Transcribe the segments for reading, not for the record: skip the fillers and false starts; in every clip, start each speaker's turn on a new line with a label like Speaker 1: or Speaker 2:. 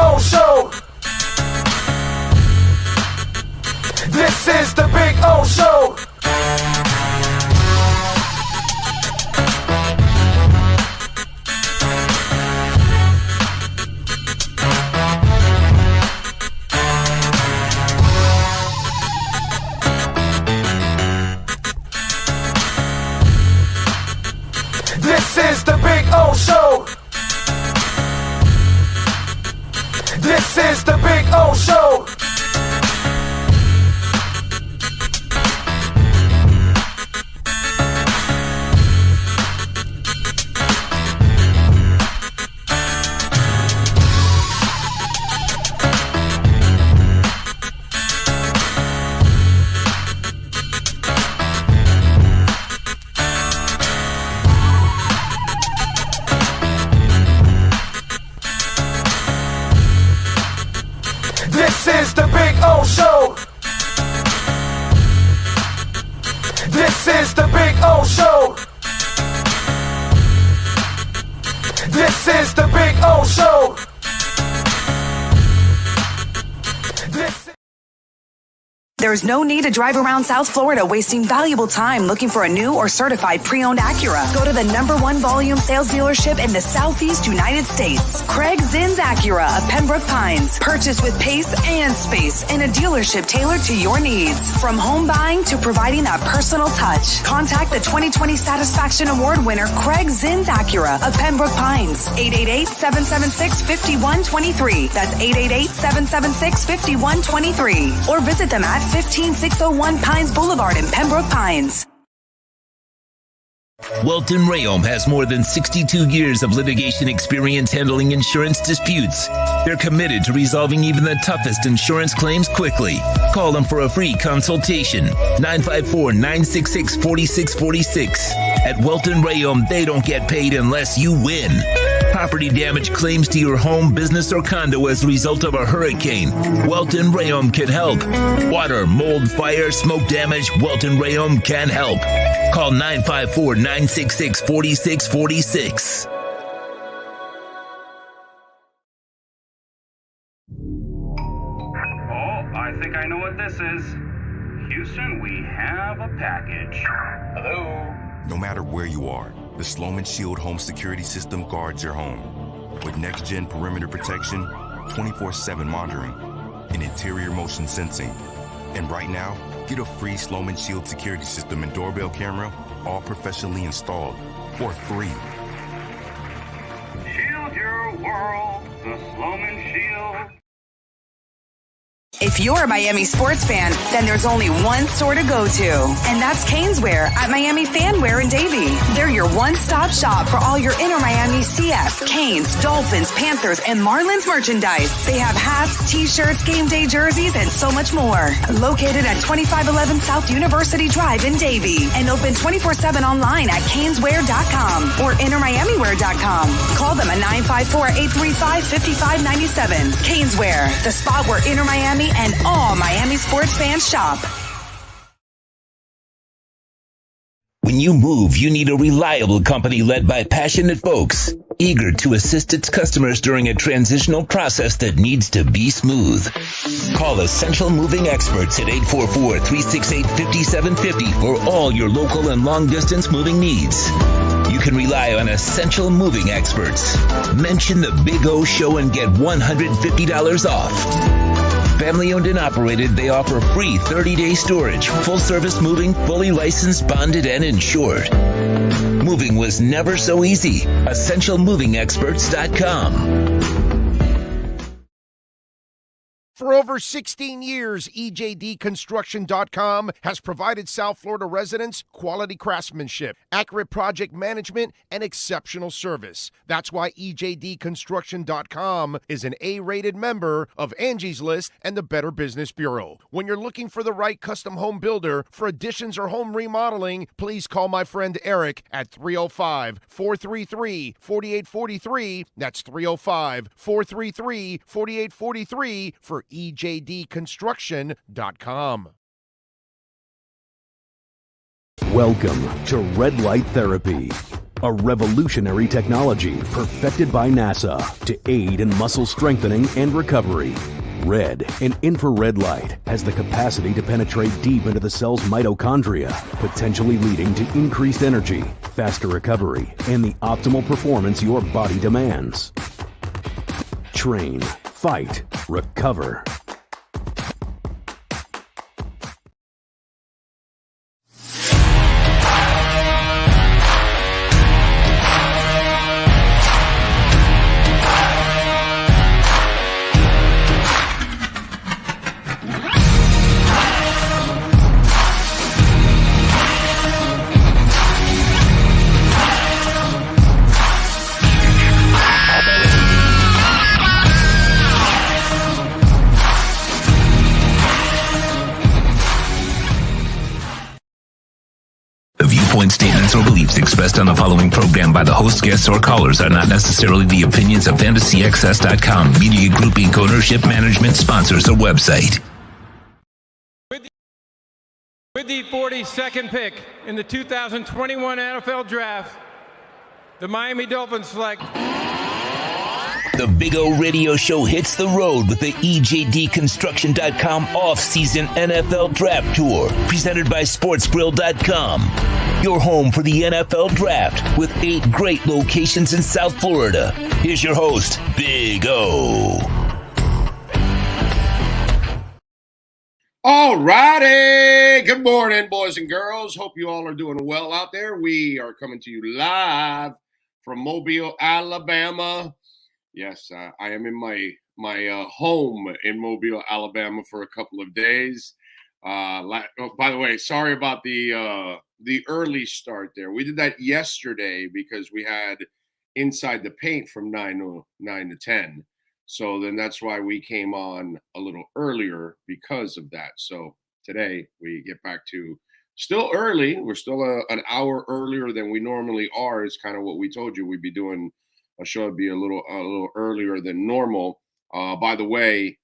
Speaker 1: O Show. This is the Big O Show. This is the Big O Show. This is the Big O Show. This is the Big O Show. This is the Big O Show. This is the Big O Show.
Speaker 2: There's no need to drive around South Florida wasting valuable time looking for a new or certified pre-owned Acura. Go to the #1 volume sales dealership in the Southeast United States. Craig Zinn's Acura of Pembroke Pines. Purchase with pace and space in a dealership tailored to your needs. From home buying to providing that personal touch. Contact the 2020 Satisfaction Award winner Craig Zinn's Acura of Pembroke Pines. 888-776-5123. That's 888-776-5123. Or visit them at 15601 Pines Boulevard in Pembroke Pines.
Speaker 3: Welton Rayom has more than 62 years of litigation experience handling insurance disputes. They're committed to resolving even the toughest insurance claims quickly. Call them for a free consultation. 954-966-4646. At Welton Rayom, they don't get paid unless you win. Property damage claims to your home, business, or condo as a result of a hurricane. Welton Rayom can help. Water, mold, fire, smoke damage, Welton Rayom can help. Call 954-966-4646.
Speaker 4: I think I know what this is. Houston, we have a package. Hello?
Speaker 5: No matter where you are, the Sloman Shield Home Security System guards your home. With next-gen perimeter protection, 24/7 monitoring, and interior motion sensing. And right now, get a free Sloman Shield security system and doorbell camera, all professionally installed, for free.
Speaker 4: Shield your world, the Sloman Shield.
Speaker 2: If you're a Miami sports fan, then there's only one store to go to, and that's Caneswear at Miami Fanwear in Davie. They're your one-stop shop for all your inner Miami CF, Canes, Dolphins, Panthers, and Marlins merchandise. They have hats, t-shirts, game day jerseys, and so much more. Located at 2511 South University Drive in Davie, and open 24/7 online at caneswear.com or innermiamiwear.com. Call them at 954-835-5597. Caneswear, the spot where Inner Miami and all Miami sports fans shop.
Speaker 3: When you move, you need a reliable company led by passionate folks, eager to assist its customers during a transitional process that needs to be smooth. Call Essential Moving Experts at 844-368-5750 for all your local and long-distance moving needs. You can rely on Essential Moving Experts. Mention the Big O Show and get $150 off. Family owned and operated, they offer free 30-day storage, full-service moving, fully licensed, bonded, and insured. Moving was never so easy. EssentialMovingExperts.com.
Speaker 6: For over 16 years, EJDConstruction.com has provided South Florida residents quality craftsmanship, accurate project management, and exceptional service. That's why EJDConstruction.com is an A-rated member of Angie's List and the Better Business Bureau. When you're looking for the right custom home builder for additions or home remodeling, please call my friend Eric at 305-433-4843. That's 305-433-4843 for EJDConstruction.com.
Speaker 7: Welcome to Red Light Therapy. a revolutionary technology perfected by NASA to aid in muscle strengthening and recovery. Red, an infrared light, has the capacity to penetrate deep into the cell's mitochondria, potentially leading to increased energy, faster recovery, and the optimal performance your body demands. Train, fight, recover.
Speaker 3: Statements or beliefs expressed on the following program by the host, guests, or callers are not necessarily the opinions of FantasyXS.com, Media Group Inc., ownership, management, sponsors, or website.
Speaker 8: With the 42nd pick in the 2021 NFL Draft, the Miami Dolphins select...
Speaker 3: The Big O Radio Show hits the road with the EJDConstruction.com off-season NFL Draft Tour, presented by SportsGrill.com. Your home for the NFL Draft with 8 great locations in South Florida. Here's your host, Big O.
Speaker 9: All righty. Good morning, boys and girls. Hope you all are doing well out there. We are coming to you live from Mobile, Alabama. Yes, I am in my home in Mobile, Alabama for a couple of days. By the way, sorry about the early start there. We did that yesterday because we had Inside the Paint from 9 to 10. So then that's why we came on a little earlier because of that. So today we get back to still early. We're still an hour earlier than we normally are. Is kind of what we told you we'd be doing. A show would be a little earlier than normal. By the way,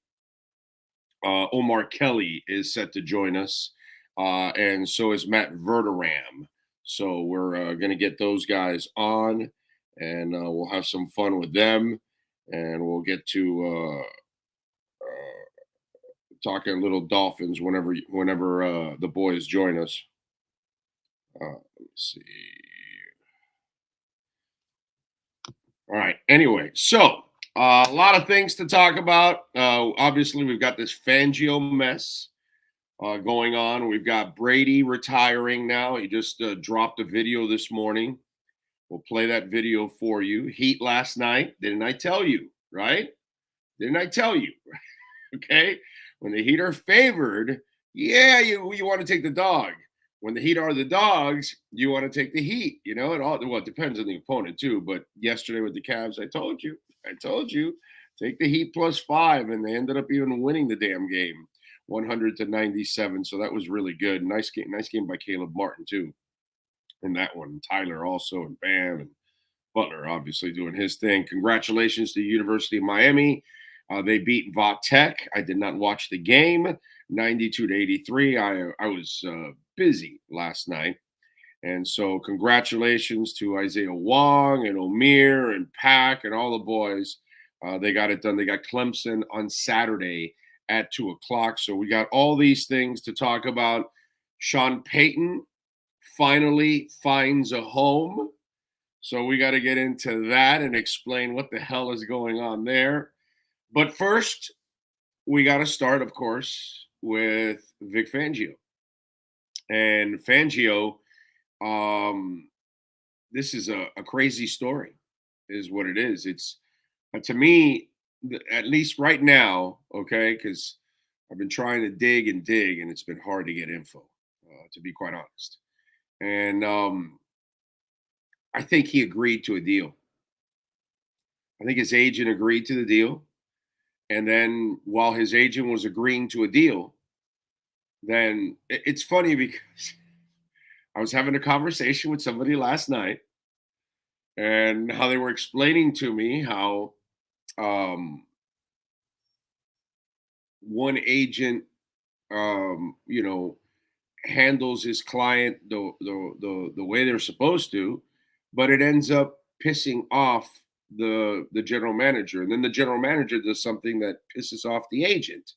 Speaker 9: Omar Kelly is set to join us, and so is Matt Verderam. So we're going to get those guys on, and we'll have some fun with them, and we'll get to talking little Dolphins whenever the boys join us. Let's see. All right. Anyway, so a lot of things to talk about. Obviously, we've got this Fangio mess going on. We've got Brady retiring now. He just dropped a video this morning. We'll play that video for you. Heat last night. Didn't I tell you, right? Didn't I tell you? Okay. When the Heat are favored, yeah, you want to take the dog. When the Heat are the dogs, you want to take the Heat. You know, it depends on the opponent too. But yesterday with the Cavs, I told you, take the Heat +5, and they ended up even winning the damn game, 100-97. So that was really good. Nice game by Caleb Martin too, in that one. Tyler also, and Bam, and Butler obviously doing his thing. Congratulations to the University of Miami. They beat Va Tech. I did not watch the game, 92-83. I was busy last night. And so congratulations to Isaiah Wong and Omier and Pack and all the boys. They got it done. They got Clemson on Saturday at 2 o'clock. So we got all these things to talk about. Sean Payton finally finds a home. So we got to get into that and explain what the hell is going on there. But first, we got to start, of course, with Vic Fangio. And Fangio, this is a crazy story, is what it is. It's, to me, at least right now, okay, because I've been trying to dig, and it's been hard to get info, to be quite honest. And I think he agreed to a deal. I think his agent agreed to the deal. And then while his agent was agreeing to a deal, then it's funny because I was having a conversation with somebody last night, and how they were explaining to me how one agent, handles his client the way they're supposed to, but it ends up pissing off the general manager. And then the general manager does something that pisses off the agent.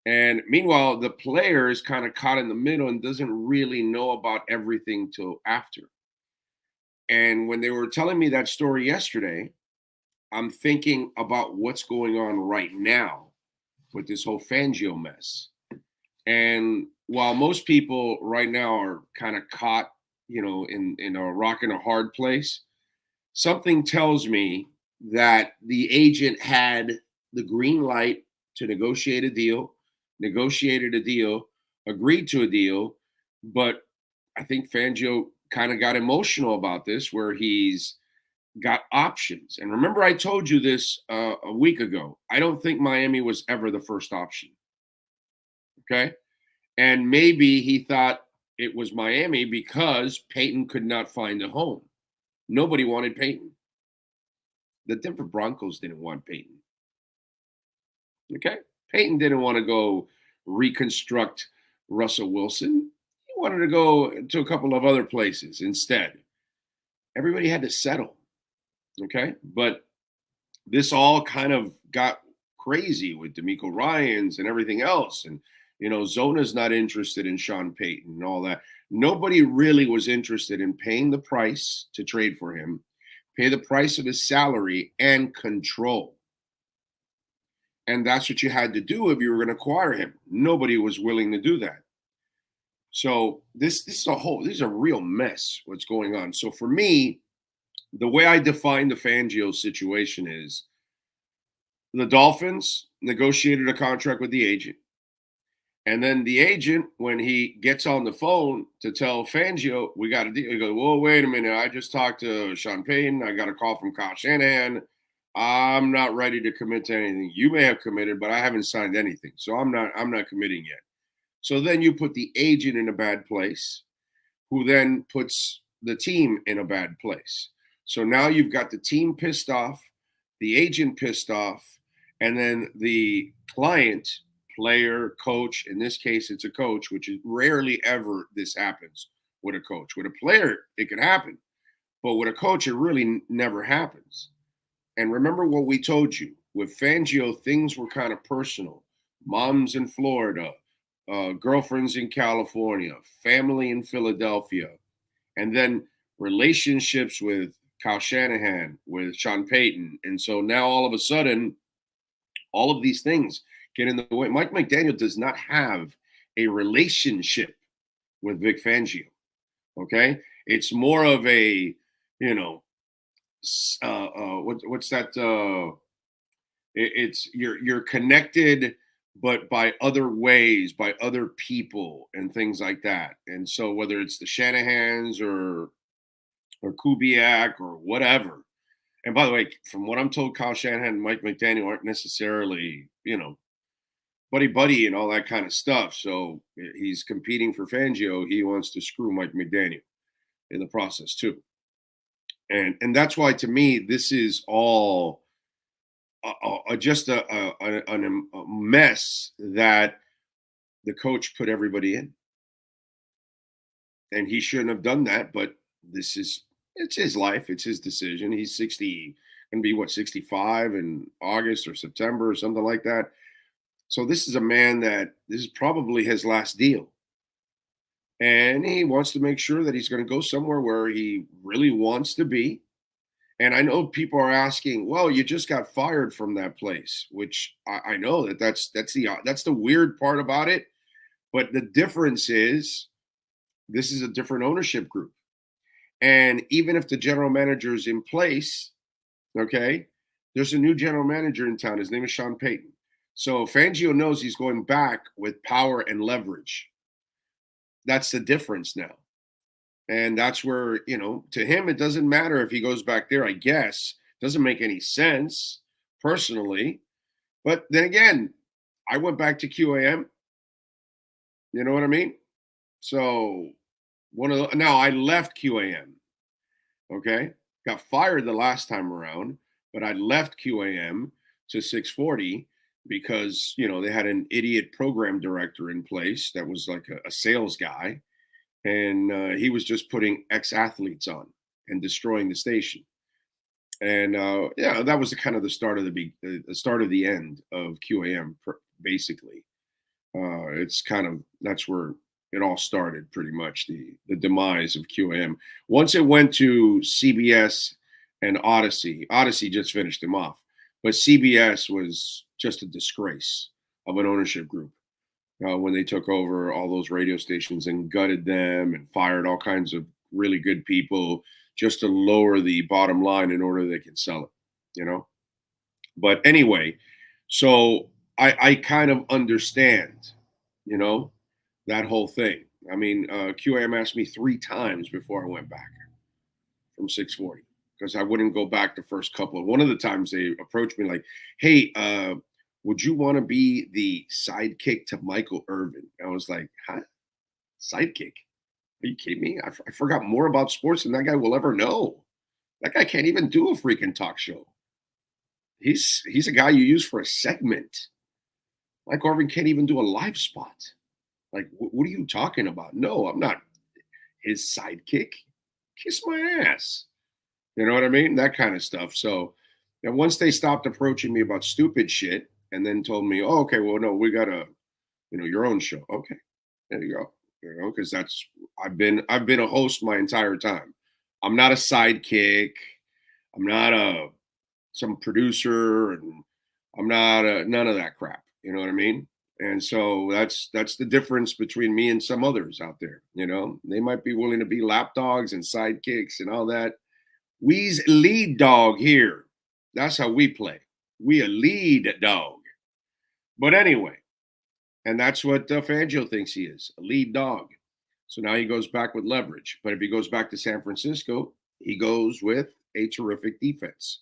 Speaker 9: And meanwhile, the player is kind of caught in the middle and doesn't really know about everything till after. And when they were telling me that story yesterday, I'm thinking about what's going on right now with this whole Fangio mess. And while most people right now are kind of caught, in a rock and a hard place, something tells me that the agent had the green light to negotiate a deal, negotiated a deal, agreed to a deal, but I think Fangio kind of got emotional about this, where he's got options. And remember, I told you this a week ago. I don't think Miami was ever the first option. Okay. And maybe he thought it was Miami because Peyton could not find a home. Nobody wanted Peyton. The Denver Broncos didn't want Peyton. Okay. Peyton didn't want to go reconstruct Russell Wilson. He wanted to go to a couple of other places instead. Everybody had to settle. Okay. But this all kind of got crazy with DeMeco Ryans and everything else. And, Zona's not interested in Sean Payton and all that. Nobody really was interested in paying the price to trade for him, pay the price of his salary, and control. And that's what you had to do if you were going to acquire him. Nobody was willing to do that. So this is a real mess, what's going on. So for me, the way I define the Fangio situation is the Dolphins negotiated a contract with the agent. And then the agent, when he gets on the phone to tell Fangio, we got a deal, he goes, whoa, wait a minute. I just talked to Sean Payton. I got a call from Kyle Shanahan. I'm not ready to commit to anything. You may have committed, but I haven't signed anything. So I'm not committing yet. So then you put the agent in a bad place, who then puts the team in a bad place. So now you've got the team pissed off, the agent pissed off, and then the client, player, coach, in this case, it's a coach, which is rarely ever this happens with a coach. With a player, it can happen. But with a coach, it really never happens. And remember what we told you. With Fangio, things were kind of personal. Moms in Florida, girlfriends in California, family in Philadelphia, and then relationships with Kyle Shanahan, with Sean Payton. And so now all of a sudden, all of these things get in the way. Mike McDaniel does not have a relationship with Vic Fangio. Okay. It's more of a, what's that? It's you're connected, but by other ways, by other people and things like that. And so whether it's the Shanahans or Kubiak or whatever. And by the way, from what I'm told, Kyle Shanahan and Mike McDaniel aren't necessarily, buddy and all that kind of stuff. So he's competing for Fangio. He wants to screw Mike McDaniel in the process too. And that's why, to me, this is all just a mess that the coach put everybody in. And he shouldn't have done that, but it's his life. It's his decision. He's 60, going to be 65 in August or September or something like that. So this is a man that this is probably his last deal. And he wants to make sure that he's going to go somewhere where he really wants to be. And I know people are asking, well, you just got fired from that place, which I know that's the weird part about it. But the difference is this is a different ownership group. And even if the general manager is in place, okay, there's a new general manager in town. His name is Sean Payton. So Fangio knows he's going back with power and leverage. That's the difference now. And that's where, to him, it doesn't matter if he goes back there, I guess. Doesn't make any sense personally. But then again, I went back to QAM. You know what I mean? So now I left QAM. Okay. Got fired the last time around, but I left QAM to 640 because, they had an idiot program director in place that was like a sales guy. And he was just putting ex-athletes on. and destroying the station. And yeah, that was kind of the start of the end of QAM, basically. It's kind of, that's where it all started, pretty much, the demise of QAM. Once it went to CBS and Odyssey just finished him off, but CBS was just a disgrace of an ownership group when they took over all those radio stations and gutted them and fired all kinds of really good people just to lower the bottom line in order they can sell it, you know? But anyway, so I kind of understand, you know, that whole thing. I mean, QAM asked me 3 times before I went back from 640 because I wouldn't go back the first couple. One of the times they approached me like, hey, would you want to be the sidekick to Michael Irvin? I was like, huh? Sidekick? Are you kidding me? I forgot more about sports than that guy will ever know. That guy can't even do a freaking talk show. He's a guy you use for a segment. Mike Irvin can't even do a live spot. Like, what are you talking about? No, I'm not his sidekick. Kiss my ass. You know what I mean? That kind of stuff. So, and once they stopped approaching me about stupid shit and then told me, oh, okay, well, no, we got your own show. Okay, there you go. You know, because that's I've been a host my entire time. I'm not a sidekick. I'm not some producer, and I'm not none of that crap. You know what I mean? And so that's the difference between me and some others out there. You know, they might be willing to be lapdogs and sidekicks and all that. We's lead dog here. That's how we play. We a lead dog. But anyway. And that's what Fangio thinks he is, a lead dog. So now he goes back with leverage. But if he goes back to San Francisco, he goes with a terrific defense.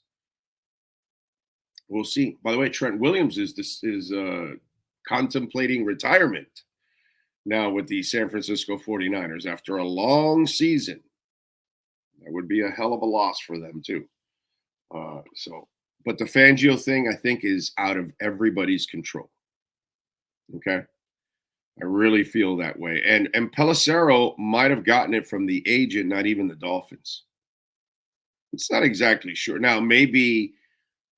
Speaker 9: We'll see. By the way, Trent Williams is contemplating retirement now with the San Francisco 49ers after a long season. That would be a hell of a loss for them, too. But the Fangio thing, I think, is out of everybody's control. Okay. I really feel that way. And Pelissero might have gotten it from the agent, not even the Dolphins. It's not exactly sure. Now, maybe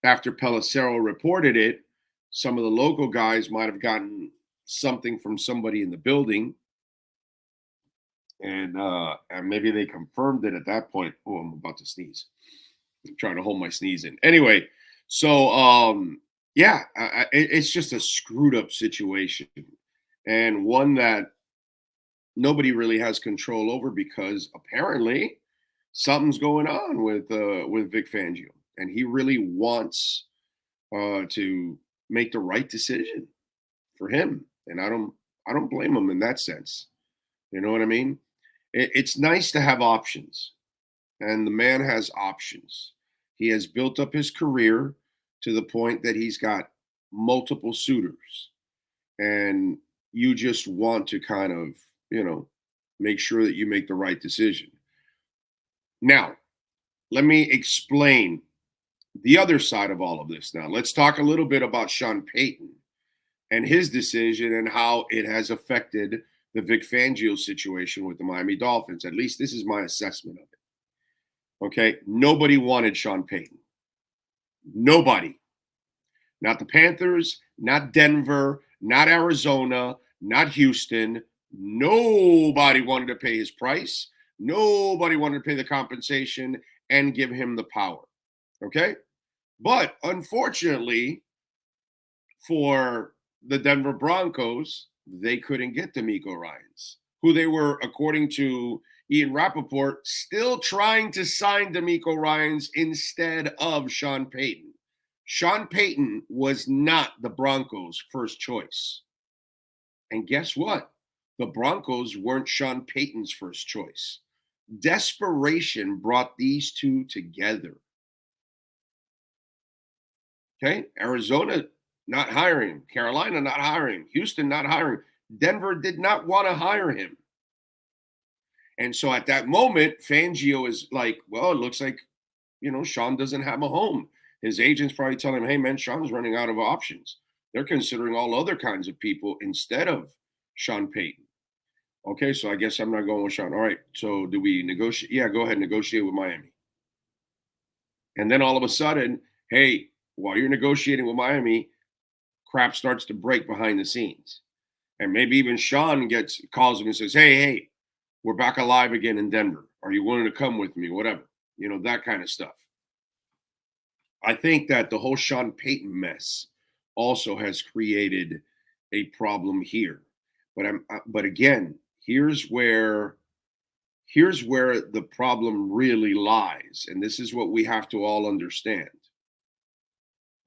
Speaker 9: after Pelissero reported it, some of the local guys might have gotten something from somebody in the building. And maybe they confirmed it at that point. Oh, I'm about to sneeze. I'm trying to hold my sneeze in. Anyway, so yeah, it's just a screwed up situation, and one that nobody really has control over because apparently something's going on with Vic Fangio, and he really wants to make the right decision for him, and I don't blame him in that sense. You know what I mean? It's nice to have options, and the man has options. He has built up his career to the point that he's got multiple suitors, and you just want to kind of, make sure that you make the right decision. Now, let me explain the other side of all of this. Now, let's talk a little bit about Sean Payton and his decision and how it has affected the Vic Fangio situation with the Miami Dolphins. At least this is my assessment of it. Okay, nobody wanted Sean Payton. Nobody. Not the Panthers, not Denver, not Arizona, not Houston. Nobody wanted to pay his price. Nobody wanted to pay the compensation and give him the power. Okay? But unfortunately for the Denver Broncos, they couldn't get DeMeco Ryans, who they were, according to Ian Rappaport, still trying to sign DeMeco Ryans instead of Sean Payton. Sean Payton was not the Broncos' first choice. And guess what? The Broncos weren't Sean Payton's first choice. Desperation brought these two together. Okay? Arizona not hiring him. Carolina not hiring him. Houston not hiring him. Denver did not want to hire him. And so at that moment, Fangio is like, well, it looks like, Sean doesn't have a home. His agent's probably telling him, hey, man, Sean's running out of options. They're considering all other kinds of people instead of Sean Payton. Okay, so I guess I'm not going with Sean. All right, so do we negotiate? Yeah, go ahead, negotiate with Miami. And then all of a sudden, hey, while you're negotiating with Miami, crap starts to break behind the scenes. And maybe even Sean calls him and says, hey, we're back alive again in Denver. Are you willing to come with me? Whatever, that kind of stuff. I think that the whole Sean Payton mess also has created a problem here. But again, here's where the problem really lies, and this is what we have to all understand.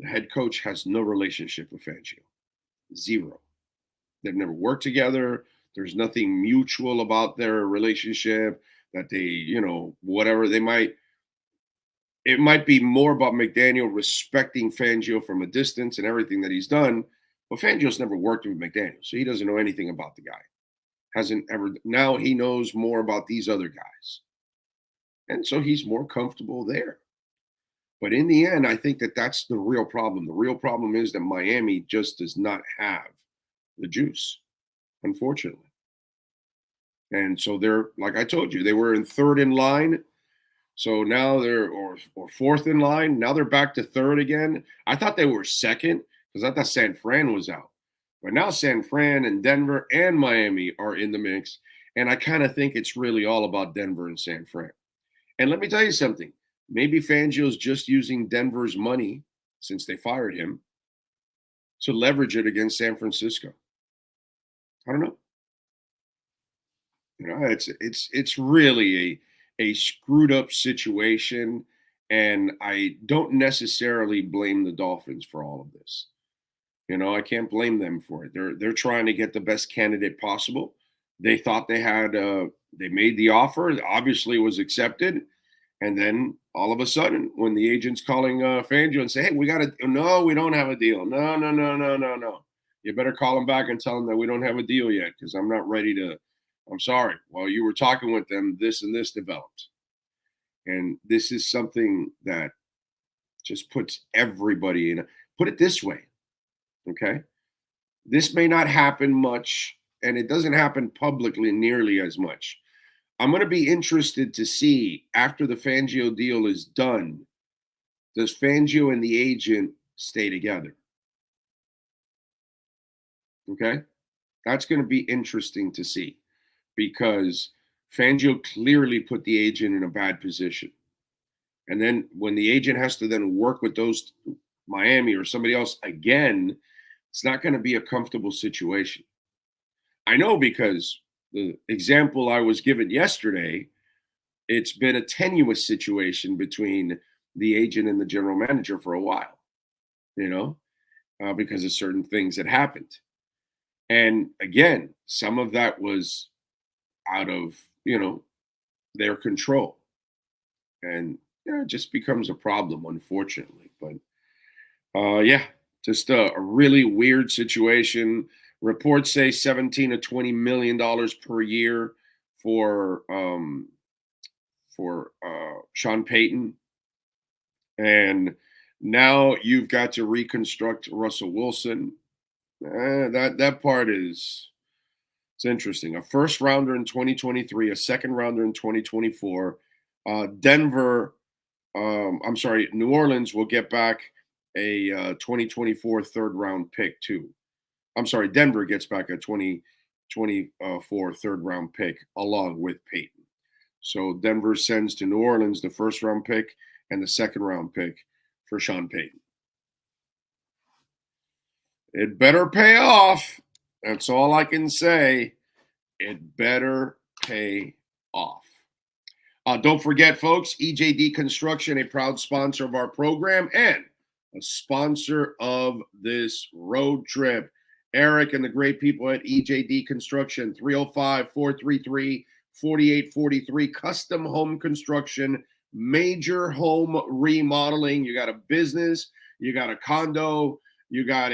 Speaker 9: The head coach has no relationship with Fangio. Zero. They've never worked together. There's nothing mutual about their relationship that they, whatever they might. It might be more about McDaniel respecting Fangio from a distance and everything that he's done, but Fangio's never worked with McDaniel, so he doesn't know anything about the guy. Hasn't ever. Now he knows more about these other guys, and so he's more comfortable there. But in the end, I think that that's the real problem. The real problem is that Miami just does not have the juice, unfortunately. And so they're, like I told you, they were in third in line. So now they're, or fourth in line. Now they're back to third again. I thought they were second because I thought San Fran was out. But now San Fran and Denver and Miami are in the mix. And I kind of think it's really all about Denver and San Fran. And let me tell you something. Maybe Fangio's just using Denver's money, since they fired him, to leverage it against San Francisco. I don't know. It's really a screwed up situation, and I don't necessarily blame the Dolphins for all of this. I can't blame them for it. They're trying to get the best candidate possible. They thought they had they made the offer. Obviously, it was accepted. And then all of a sudden, when the agent's calling Fangio and say, hey, we don't have a deal. No. You better call him back and tell him that we don't have a deal yet because I'm not ready to. I'm sorry. While you were talking with them, this and this developed. And this is something that just puts everybody in. Put it this way, okay? This may not happen much, and it doesn't happen publicly nearly as much. I'm going to be interested to see after the Fangio deal is done, does Fangio and the agent stay together? Okay? That's going to be interesting to see because Fangio clearly put the agent in a bad position. And then when the agent has to then work with those Miami or somebody else again, it's not going to be a comfortable situation. I know because the example I was given yesterday, it's been a tenuous situation between the agent and the general manager for a while, because of certain things that happened. And again, some of that was out of, their control. And it just becomes a problem, unfortunately. But just a really weird situation. Reports say $17 to $20 million per year for Sean Payton, and now you've got to reconstruct Russell Wilson. That part it's interesting. A first rounder in 2023, a second rounder in 2024. New Orleans will get back a 2024 third round pick too. Denver gets back a 2024 third round pick along with Peyton. So Denver sends to New Orleans the first round pick and the second round pick for Sean Payton. It better pay off. That's all I can say. It better pay off. Don't forget, folks, EJD Construction, a proud sponsor of our program and a sponsor of this road trip. Eric and the great people at EJD Construction, 305-433-4843, custom home construction, major home remodeling. You got a business, you got a condo, you got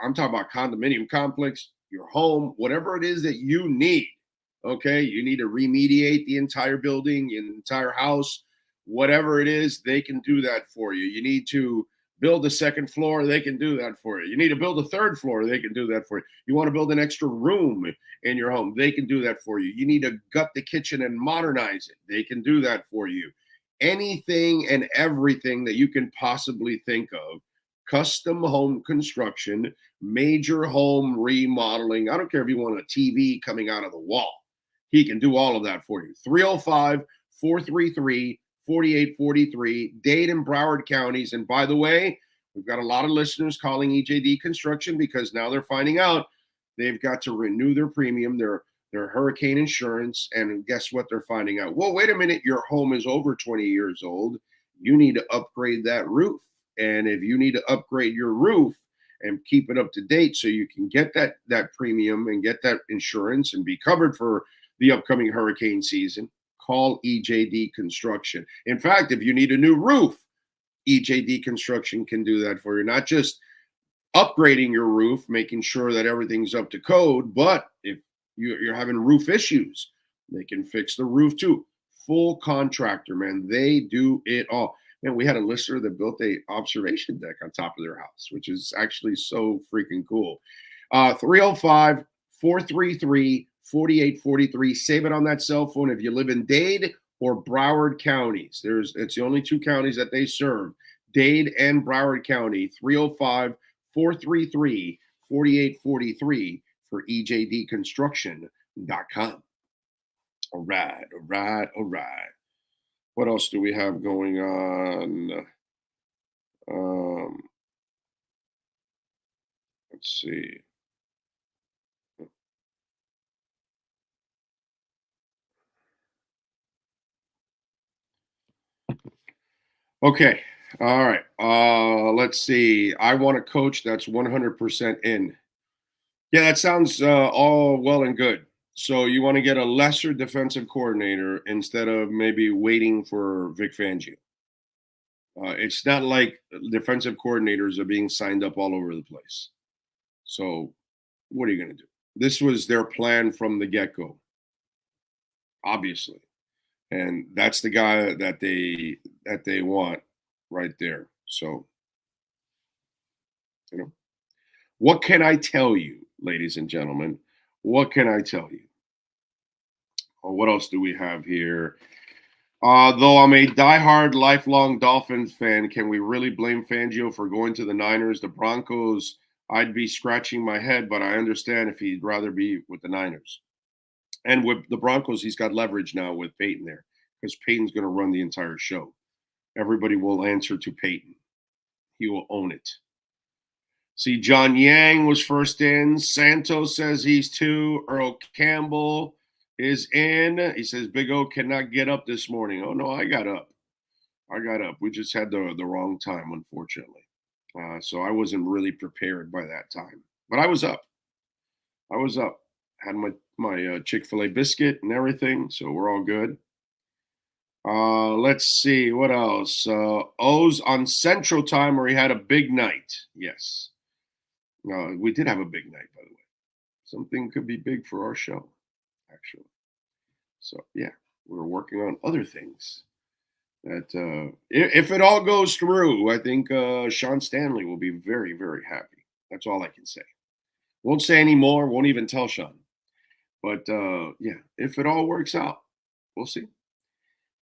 Speaker 9: I'm talking about condominium complex, your home, whatever it is that you need, okay? You need to remediate the entire building, the entire house, whatever it is, they can do that for you. You need to build a second floor, they can do that for you. You need to build a third floor, they can do that for you. You want to build an extra room in your home, they can do that for you. You need to gut the kitchen and modernize it, they can do that for you. Anything and everything that you can possibly think of, custom home construction, major home remodeling. I don't care if you want a TV coming out of the wall. He can do all of that for you. 305-433-4843, Dade and Broward counties. And by the way, we've got a lot of listeners calling EJD Construction because now they're finding out they've got to renew their premium, their hurricane insurance. And guess what they're finding out? Well, wait a minute, your home is over 20 years old. You need to upgrade that roof. And if you need to upgrade your roof and keep it up to date so you can get that premium and get that insurance and be covered for the upcoming hurricane season, call EJD Construction. In fact, if you need a new roof, EJD Construction can do that for you. Not just upgrading your roof, making sure that everything's up to code, but if you're having roof issues, they can fix the roof too. Full contractor, man. They do it all. Man, we had a listener that built a observation deck on top of their house, which is actually so freaking cool. 305-433-4843. Save it on that cell phone if you live in Dade or Broward counties. It's the only two counties that they serve, Dade and Broward County. 305-433-4843 for EJDconstruction.com. All right. What else do we have going on? Let's see. Okay. All right. Let's see. I want a coach that's 100% in. Yeah, that sounds all well and good. So you want to get a lesser defensive coordinator instead of maybe waiting for Vic Fangio. It's not like defensive coordinators are being signed up all over the place. So what are you going to do? This was their plan from the get-go, obviously. And that's the guy that they want right there. So, what can I tell you, ladies and gentlemen? What can I tell you? What else do we have here? Though I'm a diehard, lifelong Dolphins fan, can we really blame Fangio for going to the Niners? The Broncos, I'd be scratching my head, but I understand if he'd rather be with the Niners. And with the Broncos, he's got leverage now with Peyton there because Peyton's going to run the entire show. Everybody will answer to Peyton. He will own it. See, John Yang was first in. Santos says he's two. Earl Campbell is in. He says Big O cannot get up this morning. Oh, no, I got up. We just had the wrong time, unfortunately. So I wasn't really prepared by that time. But I was up. Had my Chick-fil-A biscuit and everything, so we're all good. Let's see. What else? O's on Central Time where he had a big night. Yes. We did have a big night, by the way. Something could be big for our show, actually. So, yeah, we're working on other things. That if it all goes through, I think Sean Stanley will be very, very happy. That's all I can say. Won't say any more. Won't even tell Sean. But, yeah, if it all works out, we'll see.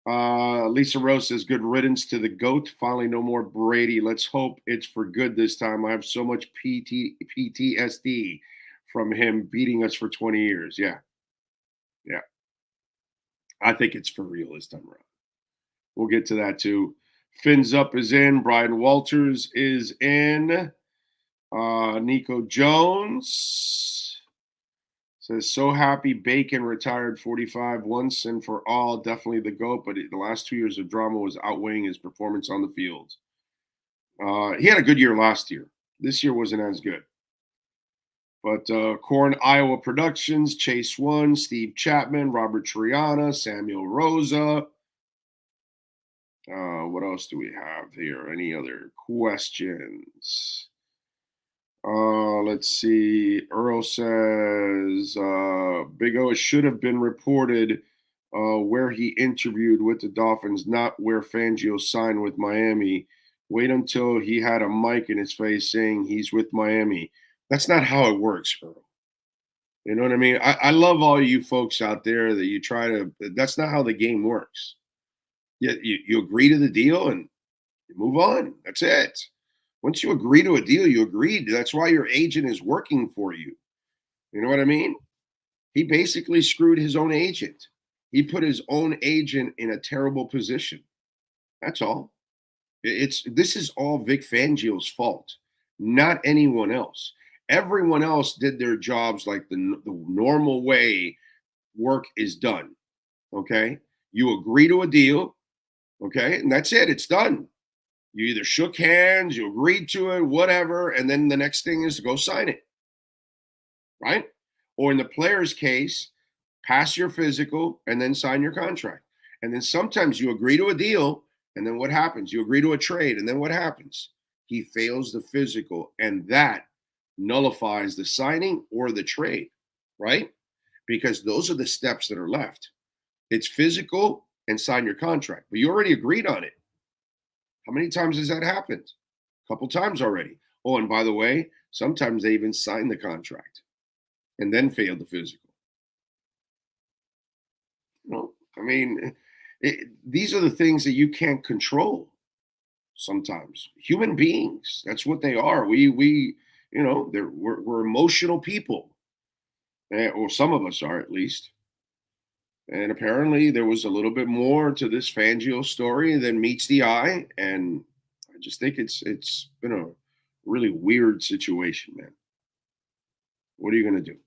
Speaker 9: Lisa Rose says, good riddance to the GOAT. Finally, no more Brady. Let's hope it's for good this time. I have so much PTSD from him beating us for 20 years. Yeah. I think it's for real this time around. We'll get to that too. Fins Up is in. Brian Walters is in. Nico Jones says, so happy Bacon retired 45 once and for all. Definitely the GOAT, but the last 2 years of drama was outweighing his performance on the field. He had a good year last year. This year wasn't as good. But Corn Iowa Productions, Chase One, Steve Chapman, Robert Triana, Samuel Rosa. What else do we have here? Any other questions? Let's see. Earl says Big O should have been reported where he interviewed with the Dolphins, not where Fangio signed with Miami. wait until he had a mic in his face saying he's with Miami. That's not how it works, Earl. You know what I mean? I love all you folks out there that you try to. That's not how the game works. You agree to the deal and you move on. That's it. Once you agree to a deal, you agreed. That's why your agent is working for you. You know what I mean? He basically screwed his own agent. He put his own agent in a terrible position. That's all. This is all Vic Fangio's fault, not anyone else. Everyone else did their jobs like the normal way work is done. Okay? You agree to a deal, okay? And that's it. It's done. You either shook hands, you agreed to it, whatever, and then the next thing is to go sign it. Right? Or in the player's case, pass your physical and then sign your contract. And then sometimes you agree to a deal, and then what happens? You agree to a trade, and then what happens? He fails the physical, and that nullifies the signing or the trade, right? Because those are the steps that are left. It's physical and sign your contract, but you already agreed on it. How many times has that happened? A couple times already. Oh, and by the way, sometimes they even sign the contract and then fail the physical. No, I mean, these are the things that you can't control sometimes. Human beings, that's what they are. We you know, we're emotional people, or some of us are at least. And apparently there was a little bit more to this Fangio story than meets the eye. And I just think it's been a really weird situation, man. What are you going to do?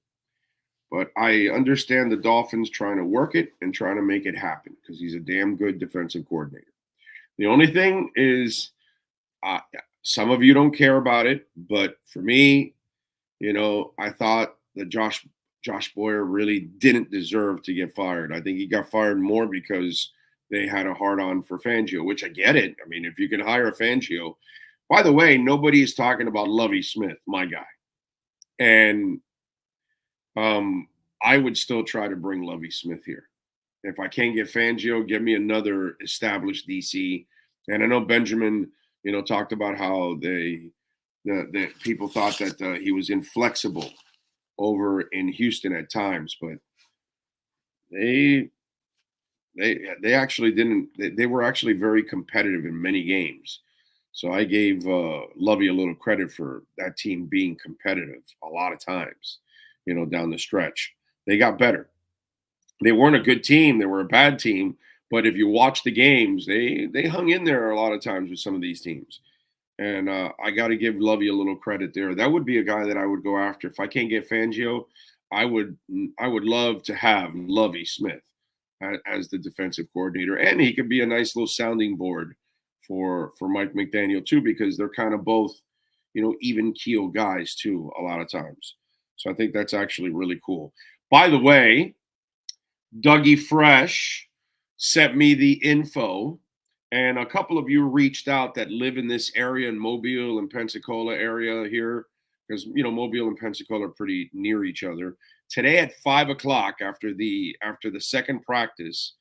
Speaker 9: But I understand the Dolphins trying to work it and trying to make it happen because he's a damn good defensive coordinator. The only thing is, some of you don't care about it, but for me, you know, I thought that Josh Boyer really didn't deserve to get fired. I think he got fired more because they had a hard-on for Fangio, which I get it. I mean, if you can hire a Fangio. By the way, nobody is talking about Lovie Smith, my guy. And I would still try to bring Lovie Smith here. If I can't get Fangio, give me another established DC. And I know Benjamin, you know, talked about how the people thought that he was inflexible over in Houston at times, but they actually didn't. They were actually very competitive in many games. So I gave Lovie a little credit for that team being competitive a lot of times, you know, down the stretch. They got better. They weren't a good team. They were a bad team. But if you watch the games, they hung in there a lot of times with some of these teams. And I got to give Lovie a little credit there. That would be a guy that I would go after. If I can't get Fangio, I would love to have Lovie Smith as the defensive coordinator. And he could be a nice little sounding board for Mike McDaniel too, because they're kind of both, you know, even keel guys too a lot of times. So I think that's actually really cool. By the way, Dougie Fresh sent me the info, and a couple of you reached out that live in this area in Mobile and Pensacola area here, because, you know, Mobile and Pensacola are pretty near each other. Today at 5 o'clock after the second practice,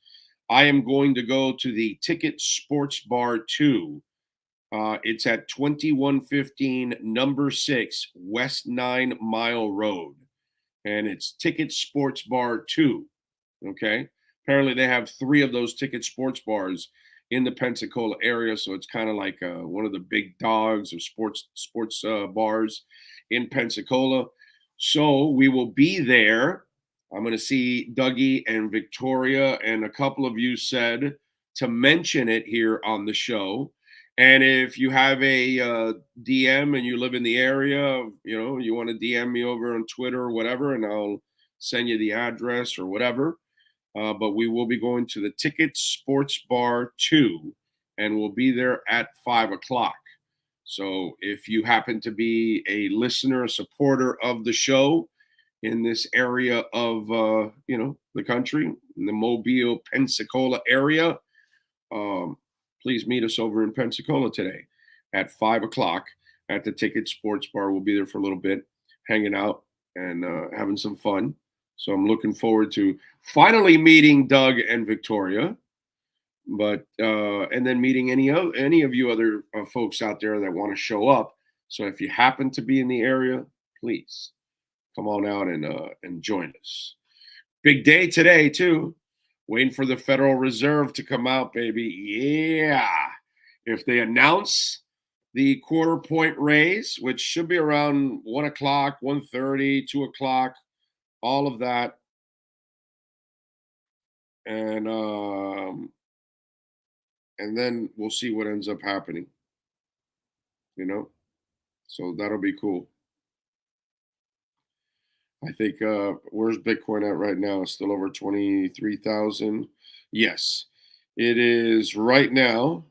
Speaker 9: I am going to go to the Ticket Sports Bar 2. It's at 2115 number 6 West 9 Mile Road, and it's Ticket Sports Bar 2. Okay. Apparently they have 3 of those Ticket Sports Bars in the Pensacola area. So it's kind of like one of the big dogs of sports bars in Pensacola. So we will be there. I'm going to see Dougie and Victoria, and a couple of you said to mention it here on the show. And if you have a DM and you live in the area, you know, you want to DM me over on Twitter or whatever, and I'll send you the address or whatever. But we will be going to the Ticket Sports Bar 2, and we'll be there at 5 o'clock. So if you happen to be a listener, a supporter of the show in this area of, you know, the country, in the Mobile, Pensacola area, please meet us over in Pensacola today at 5 o'clock at the Ticket Sports Bar. We'll be there for a little bit, hanging out and having some fun. So I'm looking forward to finally meeting Doug and Victoria. But and then meeting any of you other folks out there that want to show up. So if you happen to be in the area, please come on out and join us. Big day today too. Waiting for the Federal Reserve to come out, baby. Yeah. If they announce the quarter-point raise, which should be around 1 o'clock, 1:30, 2 o'clock, all of that. And then we'll see what ends up happening. You know? So that'll be cool. I think where's Bitcoin at right now? It's still over 23,000. Yes. It is right now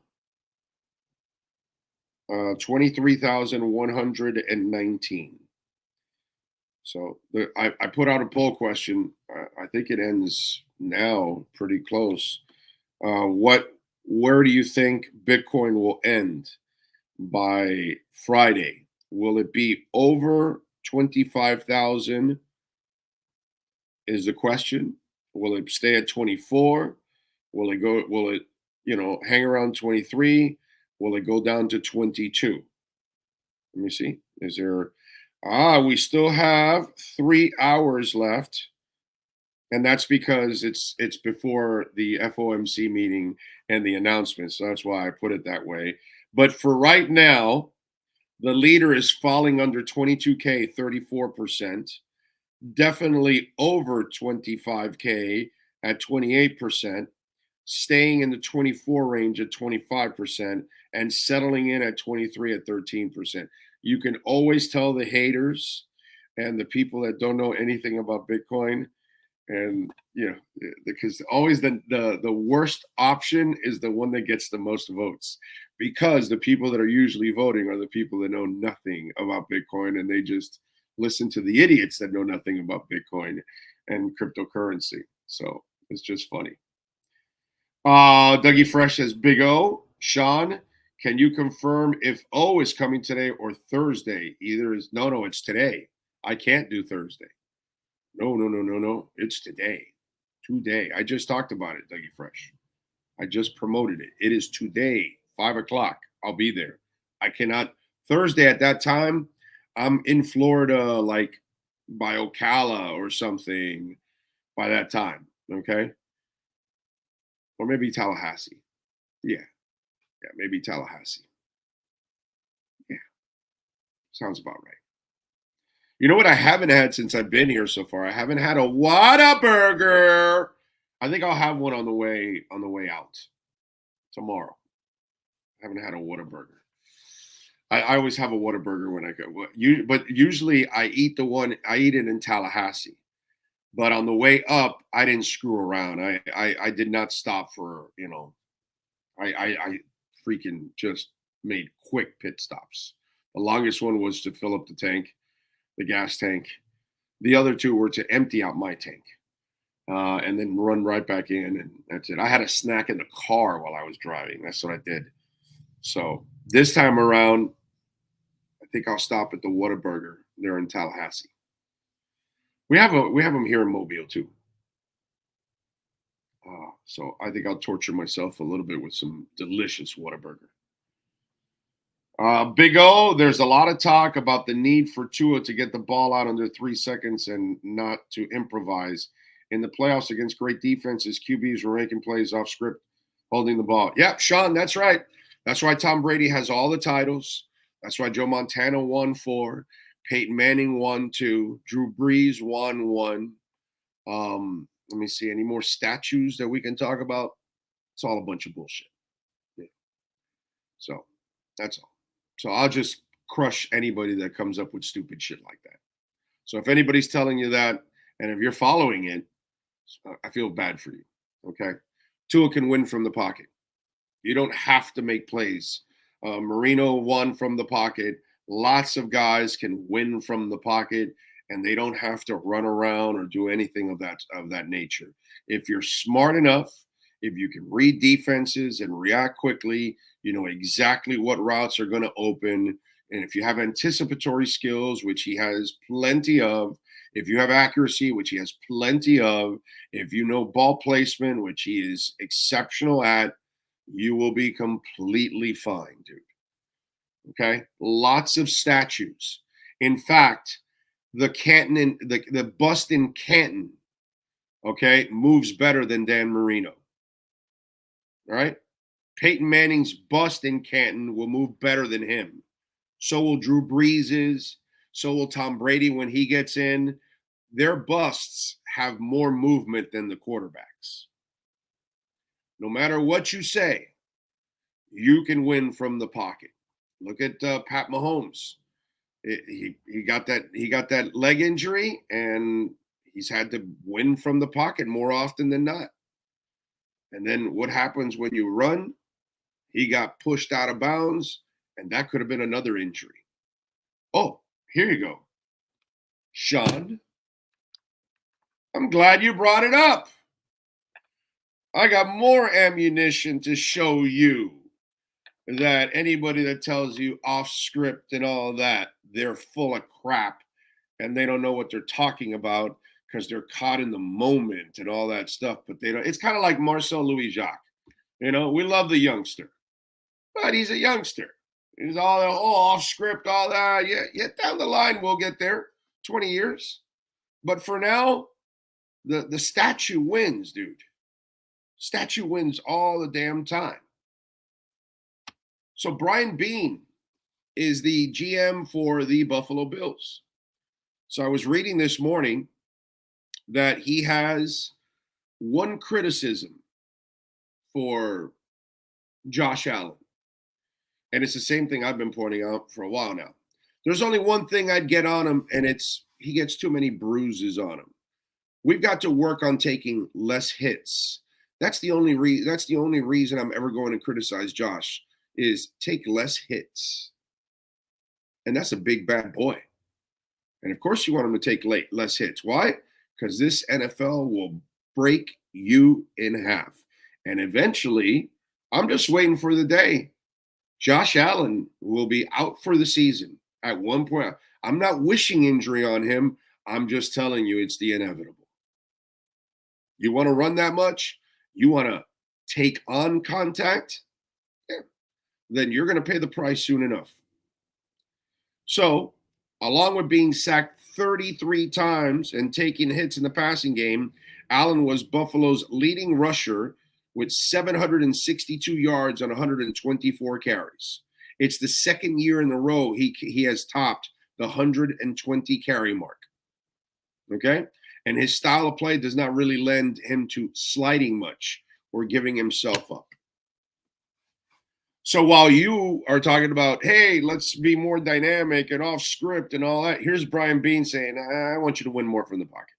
Speaker 9: 23,119. So I put out a poll question. I think it ends now pretty close. Where do you think Bitcoin will end by Friday? Will it be over 25,000 is the question. Will it stay at 24? Will it hang around 23? Will it go down to 22? Let me see. Is there we still have 3 hours left. And that's because it's before the FOMC meeting and the announcement. So that's why I put it that way. But for right now, the leader is falling under 22K, 34%. Definitely over 25K at 28%. Staying in the 24 range at 25%. And settling in at 23 at 13%. You can always tell the haters and the people that don't know anything about Bitcoin. And because always the worst option is the one that gets the most votes, because the people that are usually voting are the people that know nothing about Bitcoin, and they just listen to the idiots that know nothing about Bitcoin and cryptocurrency. So it's just funny. Dougie Fresh says, Big O, Sean, can you confirm if O is coming today or Thursday? No, it's today. I can't do Thursday. No. It's today. Today. I just talked about it, Dougie Fresh. I just promoted it. It is today, 5 o'clock. I'll be there. I cannot. Thursday at that time, I'm in Florida, like by Ocala or something by that time. Okay. Or maybe Tallahassee. Yeah, maybe Tallahassee. Yeah. Sounds about right. You know what I haven't had since I've been here so far? I haven't had a Whataburger. I think I'll have one on the way out tomorrow. I haven't had a Whataburger. I always have a Whataburger when I go. But usually I eat it in Tallahassee. But on the way up, I didn't screw around. I did not stop for, I freaking just made quick pit stops. The longest one was to fill up the gas tank. The other two were to empty out my tank and then run right back in. And that's it. I had a snack in the car while I was driving. That's what I did. So this time around, I think I'll stop at the Whataburger there in Tallahassee. We have them here in Mobile too. So I think I'll torture myself a little bit with some delicious Whataburger. Big O, there's a lot of talk about the need for Tua to get the ball out under 3 seconds and not to improvise. In the playoffs against great defenses, QBs were making plays off script, holding the ball. Yeah, Sean, that's right. That's why Tom Brady has all the titles. That's why Joe Montana won 4. Peyton Manning won 2. Drew Brees won 1. Let me see. Any more statues that we can talk about? It's all a bunch of bullshit. Yeah. So that's all. So I'll just crush anybody that comes up with stupid shit like that. So if anybody's telling you that, and if you're following it, I feel bad for you. Okay. Tua can win from the pocket. You don't have to make plays. Marino won from the pocket. Lots of guys can win from the pocket, and they don't have to run around or do anything of that nature. If you're smart enough, if you can read defenses and react quickly, you know exactly what routes are going to open. And if you have anticipatory skills, which he has plenty of, if you have accuracy, which he has plenty of, if you know ball placement, which he is exceptional at, you will be completely fine, dude. Okay? Lots of statues. In fact, the bust in Canton, okay, moves better than Dan Marino. All right? Peyton Manning's bust in Canton will move better than him. So will Drew Brees's. So will Tom Brady when he gets in. Their busts have more movement than the quarterbacks. No matter what you say, you can win from the pocket. Look at Pat Mahomes. He got that leg injury, and he's had to win from the pocket more often than not. And then what happens when you run? He got pushed out of bounds, and that could have been another injury. Oh, here you go. Sean, I'm glad you brought it up. I got more ammunition to show you that anybody that tells you off script and all that, they're full of crap and they don't know what they're talking about because they're caught in the moment and all that stuff. But they don't. It's kind of like Marcel Louis-Jacques. You know, we love the youngster, but he's a youngster. He's all off script, all that. Yeah, down the line we'll get there. 20 years. But for now, the statue wins, dude. Statue wins all the damn time. So Brian Beane is the GM for the Buffalo Bills. So I was reading this morning that he has one criticism for Josh Allen. And it's the same thing I've been pointing out for a while now. There's only one thing I'd get on him, and it's he gets too many bruises on him. We've got to work on taking less hits. That's the only reason I'm ever going to criticize Josh is take less hits. And that's a big bad boy. And of course you want him to take less hits. Why? Because this NFL will break you in half. And eventually, I'm just waiting for the day Josh Allen will be out for the season at one point. I'm not wishing injury on him. I'm just telling you it's the inevitable. You want to run that much? You want to take on contact? Yeah. Then you're going to pay the price soon enough. So, along with being sacked 33 times and taking hits in the passing game, Allen was Buffalo's leading rusher with 762 yards on 124 carries. It's the second year in a row he has topped the 120 carry mark. Okay? And his style of play does not really lend him to sliding much or giving himself up. So while you are talking about, hey, let's be more dynamic and off script and all that, here's Brian Beane saying, I want you to win more from the pocket.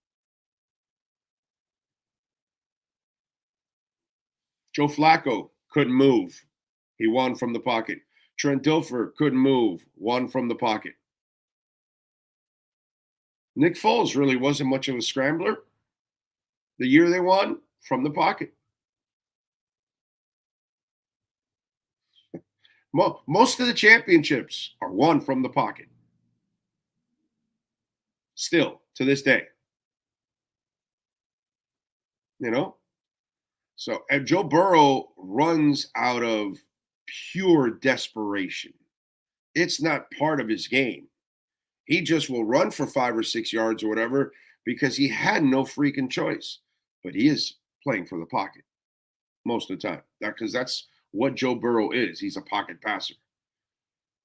Speaker 9: Joe Flacco couldn't move. He won from the pocket. Trent Dilfer couldn't move. Won from the pocket. Nick Foles really wasn't much of a scrambler. The year they won, from the pocket. Most of the championships are won from the pocket. Still, to this day. You know? So, and Joe Burrow runs out of pure desperation. It's not part of his game. He just will run for 5 or 6 yards or whatever because he had no freaking choice. But he is playing for the pocket most of the time. Because that's what Joe Burrow is. He's a pocket passer.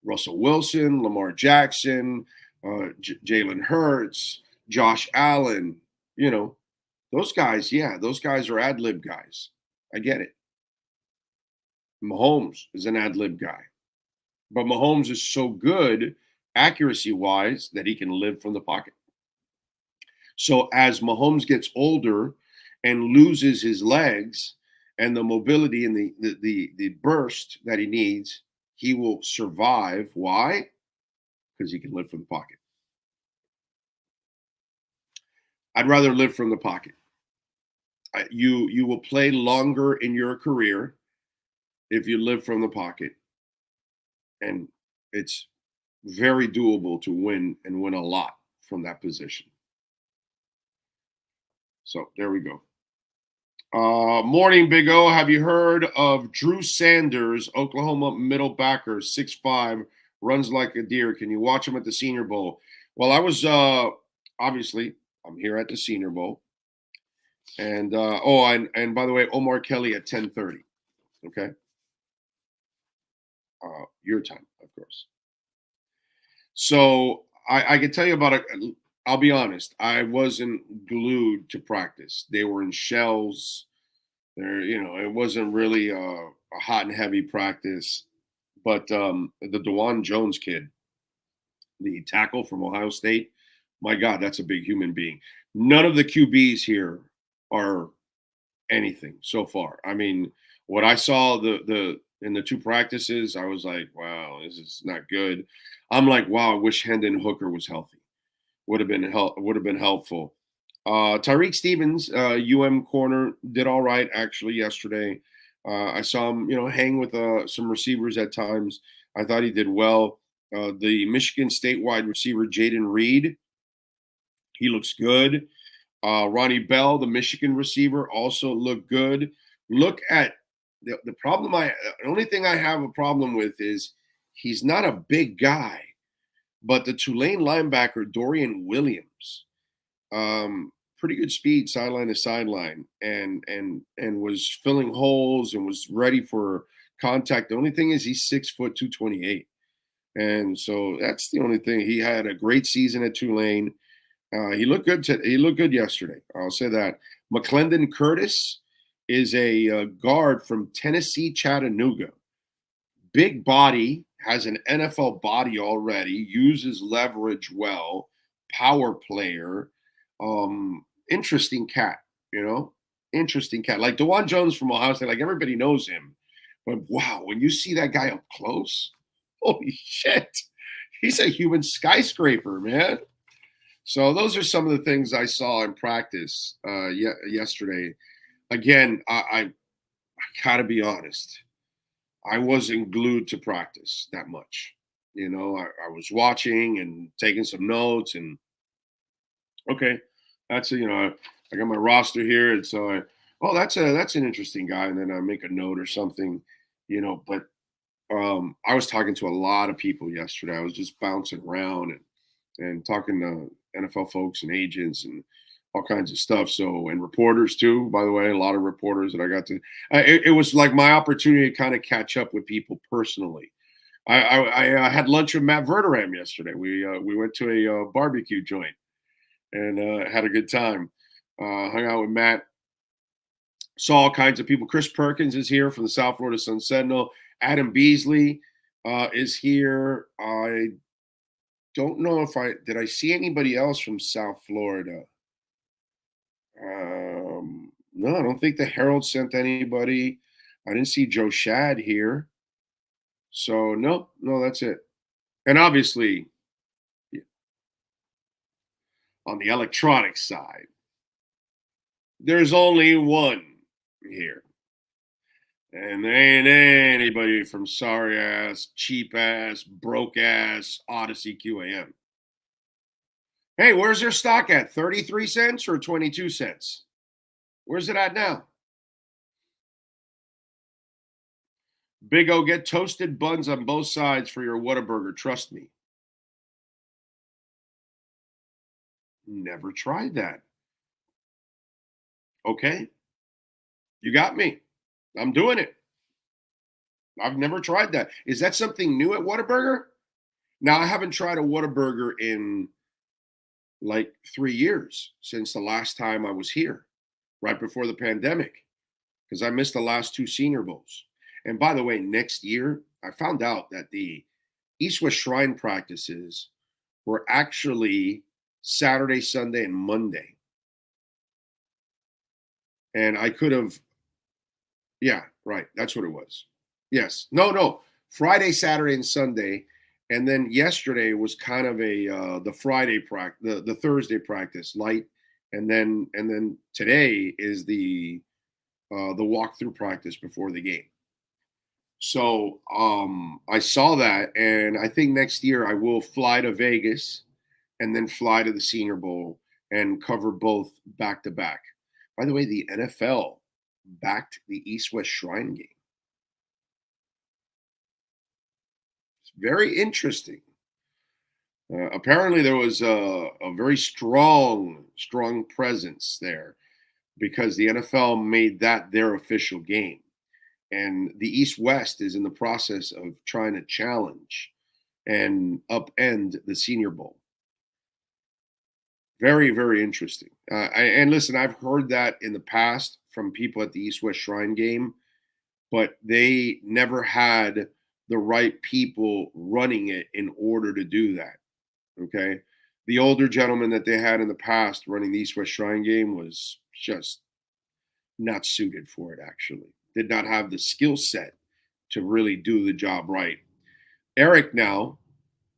Speaker 9: Russell Wilson, Lamar Jackson, Jalen Hurts, Josh Allen, you know, those guys, yeah, those guys are ad-lib guys. I get it. Mahomes is an ad-lib guy. But Mahomes is so good accuracy-wise that he can live from the pocket. So as Mahomes gets older and loses his legs and the mobility and the burst that he needs, he will survive. Why? Because he can live from the pocket. I'd rather live from the pocket. You will play longer in your career if you live from the pocket. And it's very doable to win and win a lot from that position. So there we go. Morning, Big O. Have you heard of Drew Sanders, Oklahoma middle backer, 6'5", runs like a deer? Can you watch him at the Senior Bowl? Well, I was obviously I'm here at the Senior Bowl, and and by the way, Omar Kelly at 10:30. Okay, your time, of course. So I can tell you about it. I'll be honest. I wasn't glued to practice. They were in shells. There, it wasn't really a hot and heavy practice. But the DeJuan Jones kid, the tackle from Ohio State, my God, that's a big human being. None of the QBs here are anything so far. I mean, what I saw in the two practices, I was like, wow, this is not good. I'm like, wow, I wish Hendon Hooker was healthy. Would have been helpful. Tyreek Stevens, corner, did all right actually yesterday. I saw him, hang with some receivers at times. I thought he did well. The Michigan State wide receiver Jaden Reed, he looks good. Ronnie Bell, the Michigan receiver, also looked good. Look at the problem. The only thing I have a problem with is he's not a big guy, but the Tulane linebacker Dorian Williams, pretty good speed, sideline to sideline, and was filling holes and was ready for contact. The only thing is he's 6 foot 228, and so that's the only thing. He had a great season at Tulane. He looked good. He looked good yesterday. I'll say that. McClendon Curtis is a guard from Tennessee Chattanooga. Big body, has an NFL body already. Uses leverage well. Power player. Interesting cat. Interesting cat. Like DeJuan Jones from Ohio State. Like everybody knows him, but wow, when you see that guy up close, holy shit, he's a human skyscraper, man. So those are some of the things I saw in practice yesterday. Again, I gotta be honest. I wasn't glued to practice that much. I was watching and taking some notes, and okay, that's I got my roster here, and so that's an interesting guy, and then I make a note or something, But I was talking to a lot of people yesterday. I was just bouncing around and talking to NFL folks and agents and all kinds of stuff. So, and reporters too, by the way, a lot of reporters that I got to, it was like my opportunity to kind of catch up with people personally. I had lunch with Matt Verderame yesterday. We went to a barbecue joint and had a good time. Hung out with Matt. Saw all kinds of people. Chris Perkins is here from the South Florida Sun Sentinel. Adam Beasley is here. I don't know if did I see anybody else from South Florida. No, I don't think the Herald sent anybody. I didn't see Joe Shad here. So no, that's it. And obviously, on the electronic side, there's only one here. And there ain't anybody from sorry ass, cheap ass, broke ass Odyssey QAM. Hey, where's their stock at? 33 cents or 22 cents? Where's it at now? Big O, get toasted buns on both sides for your Whataburger. Trust me. Never tried that. Okay. You got me. I'm doing it. I've never tried that. Is that something new at Whataburger? Now, I haven't tried a Whataburger in like 3 years since the last time I was here, right before the pandemic, because I missed the last two Senior Bowls. And by the way, next year, I found out that the East West Shrine practices were actually Saturday, Sunday, and Monday. And I could have, yeah, right. That's what it was. Yes. No. Friday, Saturday, and Sunday. And then yesterday was kind of the Friday practice, the Thursday practice, light. And then today is the walkthrough practice before the game. So I saw that, and I think next year I will fly to Vegas and then fly to the Senior Bowl and cover both back to back. By the way, the NFL backed the East-West Shrine game. It's very interesting. Apparently, there was a very strong presence there because the NFL made that their official game. And the East-West is in the process of trying to challenge and upend the Senior Bowl. Very, very interesting. And listen, I've heard that in the past from people at the East-West Shrine game, but they never had the right people running it in order to do that. Okay. The older gentleman that they had in the past running the East-West Shrine game was just not suited for it, actually. Did not have the skill set to really do the job right. Eric now,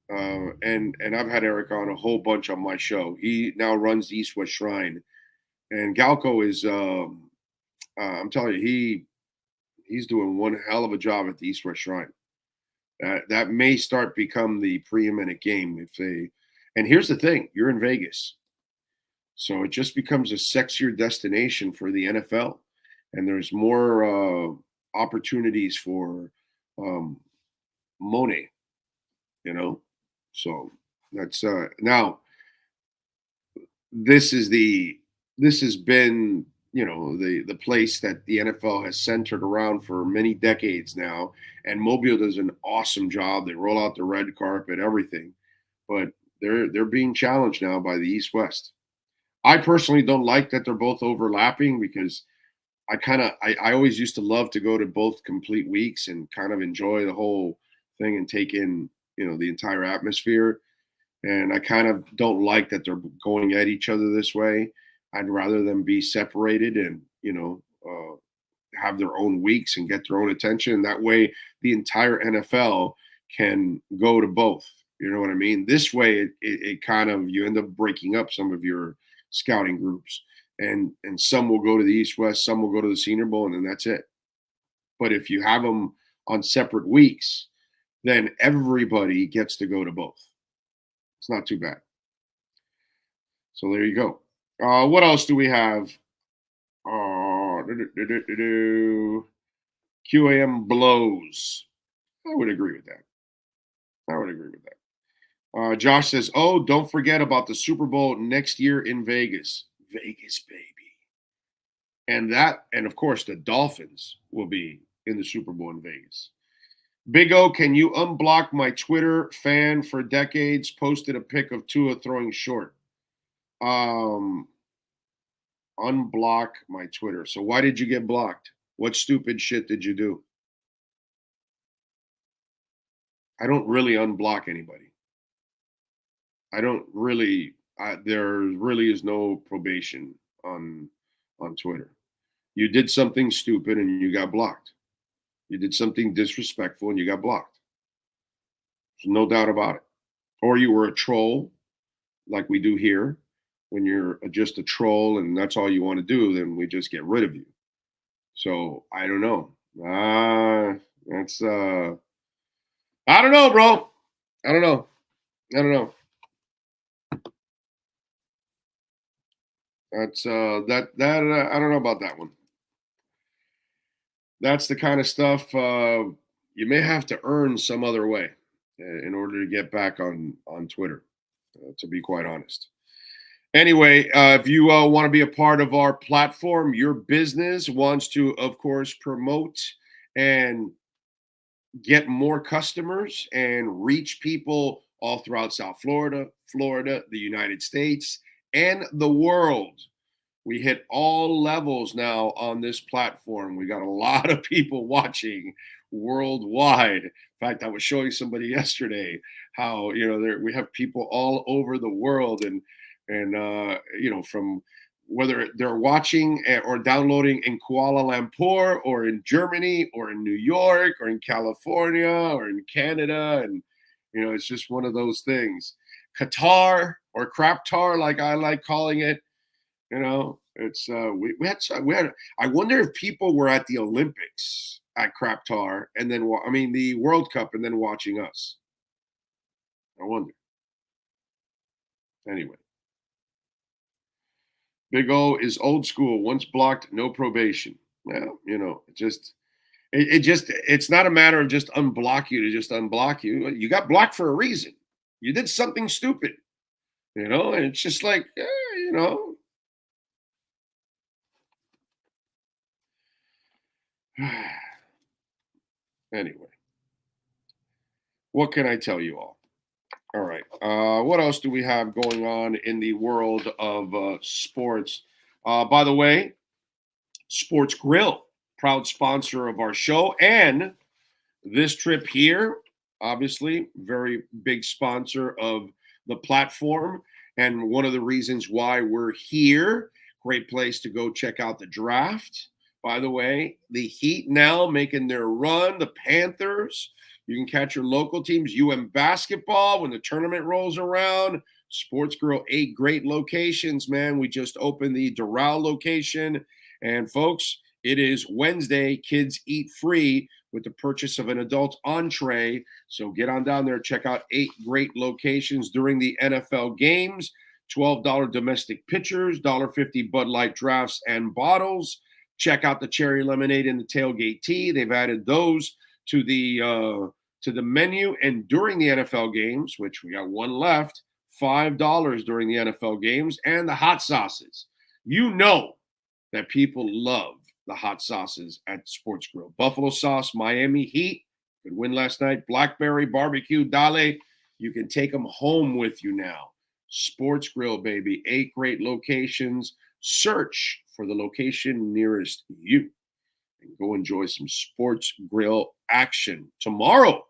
Speaker 9: and I've had Eric on a whole bunch on my show. He now runs the East-West Shrine. And Galco is, I'm telling you, he's doing one hell of a job at the East-West Shrine. That may start become the preeminent game if they. And here's the thing: you're in Vegas, so it just becomes a sexier destination for the NFL, and there's more opportunities for money. You know, so that's now. This has been, you know, the place that the NFL has centered around for many decades now, and Mobile does an awesome job. They roll out the red carpet, everything, but they're being challenged now by the East-West. I personally don't like that they're both overlapping because I always used to love to go to both complete weeks and kind of enjoy the whole thing and take in, you know, the entire atmosphere. And I kind of don't like that they're going at each other this way. I'd rather them be separated and, you know, have their own weeks and get their own attention. That way the entire NFL can go to both. You know what I mean? This way it kind of, you end up breaking up some of your scouting groups, and some will go to the East-West, some will go to the Senior Bowl, and then that's it. But if you have them on separate weeks, then everybody gets to go to both. It's not too bad. So there you go. What else do we have? QAM blows. I would agree with that. Josh says, oh, don't forget about the Super Bowl next year in Vegas. Vegas, baby. And of course, the Dolphins will be in the Super Bowl in Vegas. Big O, can you unblock my Twitter fan for decades? Posted a pic of Tua throwing short. Unblock my Twitter. So why did you get blocked? What stupid shit did you do? I don't really unblock anybody. I don't really. There really is no probation on Twitter. You did something stupid and you got blocked. You did something disrespectful and you got blocked. There's no doubt about it. Or you were a troll, like we do here. When you're just a troll and that's all you want to do, then we just get rid of you. So I don't know. I don't know, bro. I don't know. That's I don't know about that one. That's the kind of stuff you may have to earn some other way in order to get back on Twitter, to be quite honest. Anyway, if you want to be a part of our platform, your business wants to, of course, promote and get more customers and reach people all throughout South Florida, the United States, and the world. We hit all levels now on this platform. We got a lot of people watching worldwide. In fact, I was showing somebody yesterday how, you know, we have people all over the world, and you know, from whether they're watching or downloading in Kuala Lumpur or in Germany or in New York or in California or in Canada. And, you know, it's just one of those things. Qatar or Craptar, like I like calling it. You know, it's we had I wonder if people were at the Olympics at Craptar and then the World Cup and then watching us. I wonder. Anyway, Big O is old school. Once blocked, no probation. Well, it's not a matter of just unblock you to just unblock you. You got blocked for a reason. You did something stupid, and it's just like, Anyway, what can I tell you all? All right. What else do we have going on in the world of sports? By the way, Sports Grill, proud sponsor of our show, and this trip here, obviously, very big sponsor of the platform, and one of the reasons why we're here. Great place to go check out the draft. By the way, the Heat now making their run, the Panthers. You can catch your local teams, basketball, when the tournament rolls around. Sports Grill, 8 great locations, man. We just opened the Doral location. And folks, it is Wednesday. Kids eat free with the purchase of an adult entree. So get on down there, check out 8 great locations during the NFL games. $12 domestic pitchers, $1.50 Bud Light drafts and bottles. Check out the cherry lemonade and the tailgate tea. They've added those to the menu. And during the NFL games, which we got one left, $5 during the NFL games, and the hot sauces. You know that people love the hot sauces at Sports Grill. Buffalo sauce, Miami Heat. Good win last night. Blackberry, barbecue, Dale. You can take them home with you now. Sports Grill, baby. 8 great locations. Search for the location nearest you and go enjoy some Sports Grill action. Tomorrow,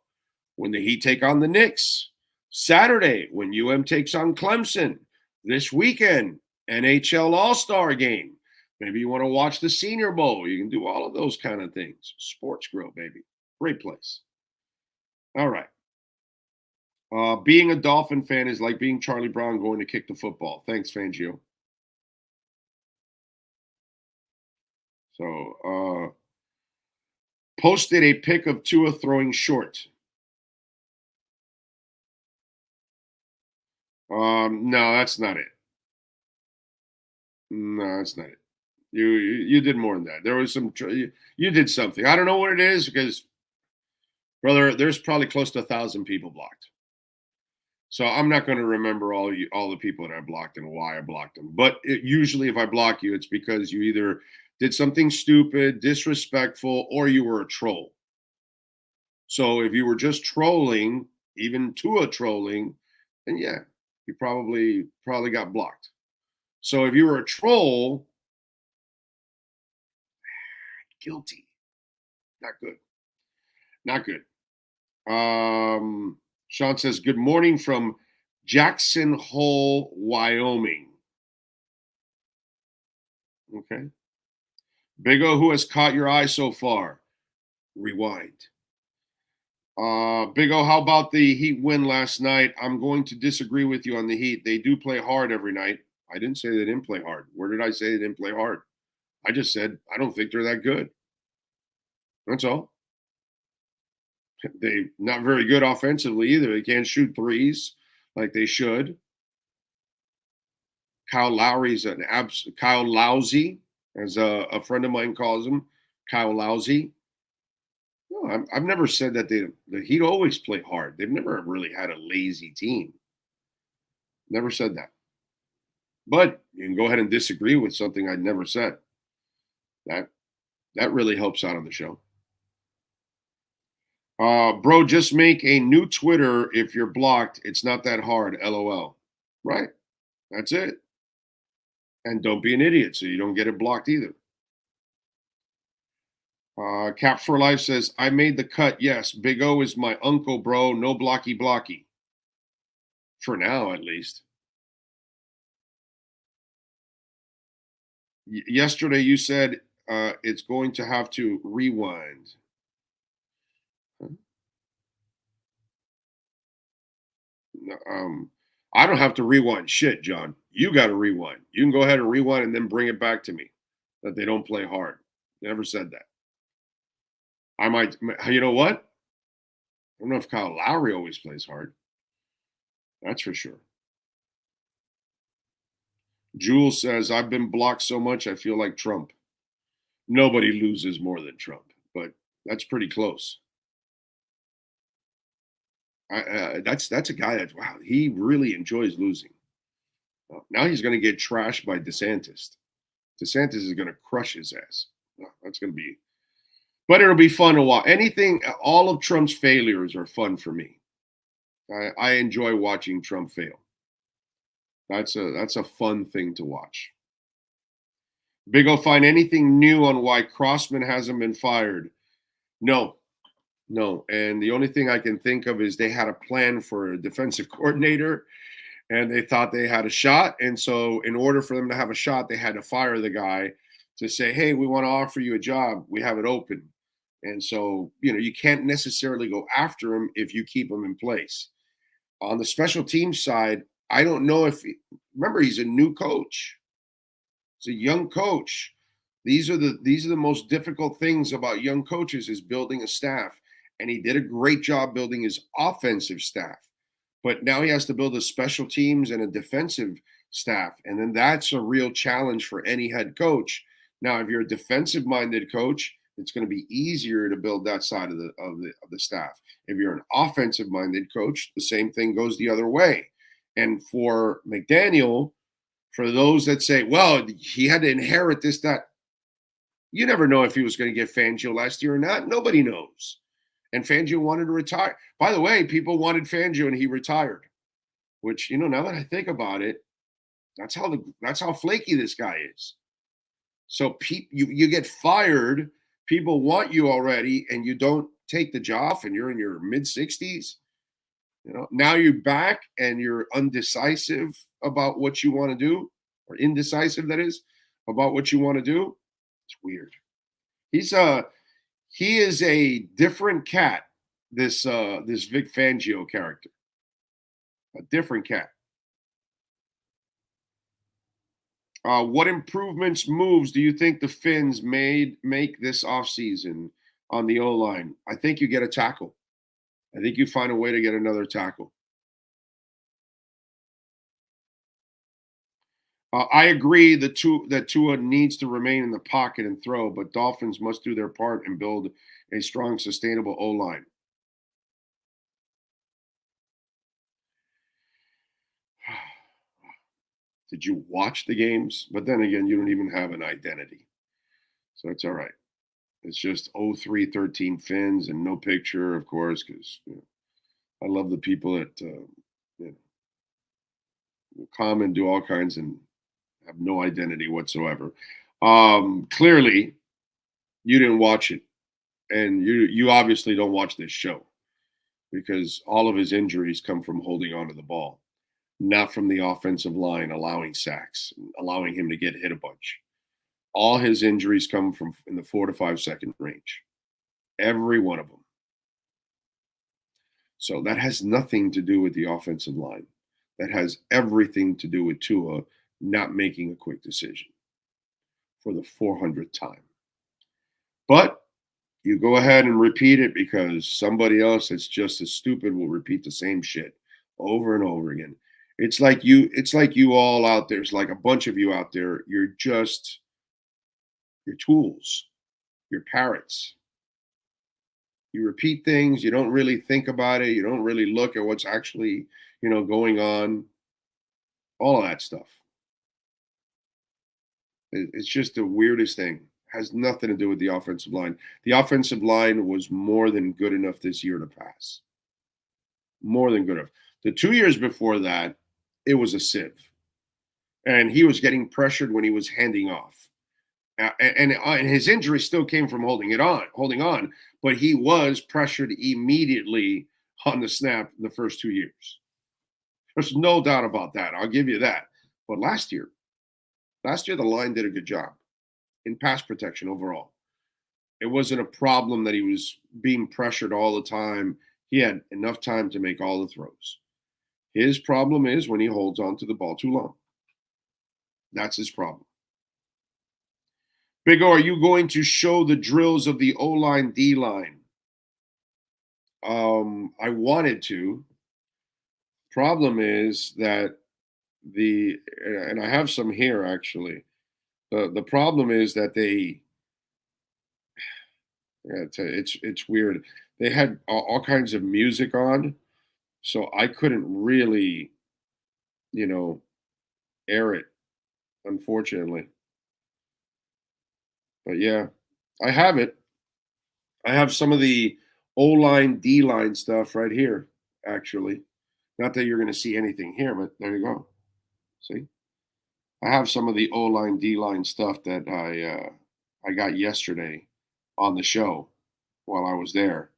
Speaker 9: when the Heat take on the Knicks. Saturday, when takes on Clemson. This weekend, NHL All-Star game. Maybe you want to watch the Senior Bowl. You can do all of those kind of things. Sports Grill, baby. Great place. All right. Being a Dolphin fan is like being Charlie Brown going to kick the football. Thanks, Fangio. So, posted a pic of Tua throwing short. No, that's not it. No, that's not it. You did more than that. There was some. You did something. I don't know what it is because, brother, there's probably close to 1,000 people blocked. So I'm not going to remember all the people that I blocked and why I blocked them. But usually, if I block you, it's because you either did something stupid, disrespectful, or you were a troll. So if you were just trolling, even Tua trolling, then yeah, you probably got blocked. So if you were a troll, guilty. Not good. Not good. Sean says, good morning from Jackson Hole, Wyoming. Okay. Big O, who has caught your eye so far? Rewind. Big O, how about the Heat win last night? I'm going to disagree with you on the Heat. They do play hard every night. I didn't say they didn't play hard. Where did I say they didn't play hard? I just said I don't think they're that good. That's all. They're not very good offensively either. They can't shoot threes like they should. Kyle Lowry's Kyle Lousy, as a friend of mine calls him, Kyle Lousy. No, I've never said that the Heat always play hard. They've never really had a lazy team. Never said that. But you can go ahead and disagree with something I never said. That really helps out on the show. Bro, just make a new Twitter if you're blocked. It's not that hard, LOL. Right. That's it. And don't be an idiot so you don't get it blocked either. Cap for Life says, I made the cut. Yes, Big O is my uncle, bro. No blocky. For now, at least. Yesterday, you said it's going to have to rewind. I don't have to rewind shit, John. You got to rewind. You can go ahead and rewind and then bring it back to me that they don't play hard. Never said that. I might, you know what? I don't know if Kyle Lowry always plays hard. That's for sure. Jules says, I've been blocked so much, I feel like Trump. Nobody loses more than Trump, but that's pretty close. That's a guy that, wow, he really enjoys losing. Now he's going to get trashed by DeSantis. DeSantis is going to crush his ass. That's going to be, but it'll be fun to watch. Anything, all of Trump's failures are fun for me. I enjoy watching Trump fail. That's a fun thing to watch. Big O, find anything new on why Crossman hasn't been fired? No. And the only thing I can think of is they had a plan for a defensive coordinator, and they thought they had a shot. And so in order for them to have a shot, they had to fire the guy to say, hey, we want to offer you a job. We have it open. And so, you can't necessarily go after him if you keep him in place. On the special teams side, I don't know remember, he's a new coach. He's a young coach. These are the most difficult things about young coaches is building a staff. And he did a great job building his offensive staff. But now he has to build a special teams and a defensive staff. And then that's a real challenge for any head coach. Now, if you're a defensive-minded coach, it's going to be easier to build that side of the staff. If you're an offensive-minded coach, the same thing goes the other way. And for McDaniel, for those that say, well, he had to inherit this, that, you never know if he was going to get Fangio last year or not. Nobody knows. And Fangio wanted to retire. By the way, people wanted Fangio and he retired, which, now that I think about it, that's how flaky this guy is. So you get fired, people want you already, and you don't take the job, and you're in your mid-60s. Now you're back and you're undecisive about what you want to do, or indecisive, that is, about what you want to do. It's weird. He is a different cat, this Vic Fangio character. A different cat. What improvements, moves do you think the Finns make this offseason on the O-line? I think you get a tackle. I think you find a way to get another tackle. I agree that Tua needs to remain in the pocket and throw, but Dolphins must do their part and build a strong, sustainable O-line. Did you watch the games? But then again, you don't even have an identity. So it's all right. It's just 03-13 Finns and no picture, of course, because I love the people that come and do all kinds and have no identity whatsoever. Clearly, you didn't watch it. And you obviously don't watch this show because all of his injuries come from holding on to the ball, not from the offensive line allowing sacks, allowing him to get hit a bunch. All his injuries come from in the 4 to 5 second range. Every one of them. So that has nothing to do with the offensive line. That has everything to do with Tua not making a quick decision for the 400th time. But you go ahead and repeat it because somebody else that's just as stupid will repeat the same shit over and over again. It's like you all out there. It's like a bunch of you out there. You're tools. You're parrots. You repeat things. You don't really think about it. You don't really look at what's actually, going on. All of that stuff. It's just the weirdest thing. Has nothing to do with the offensive line. The offensive line was more than good enough this year to pass. More than good enough. The 2 years before that, it was a sieve. And he was getting pressured when he was handing off. And his injury still came from holding on, but he was pressured immediately on the snap the first 2 years. There's no doubt about that. I'll give you that. But last year, the line did a good job in pass protection overall. It wasn't a problem that he was being pressured all the time. He had enough time to make all the throws. His problem is when he holds on to the ball too long. That's his problem. Big O, are you going to show the drills of the O-line, D-line? I wanted to. Problem is that and I have some here actually. The problem is that they Yeah, it's weird. They had all kinds of music on, so I couldn't really, air it, unfortunately. But yeah, I have it. I have some of the O-line, D-line stuff right here, actually. Not that you're going to see anything here, but there you go. See? I have some of the O-line, D-line stuff that I got yesterday on the show while I was there.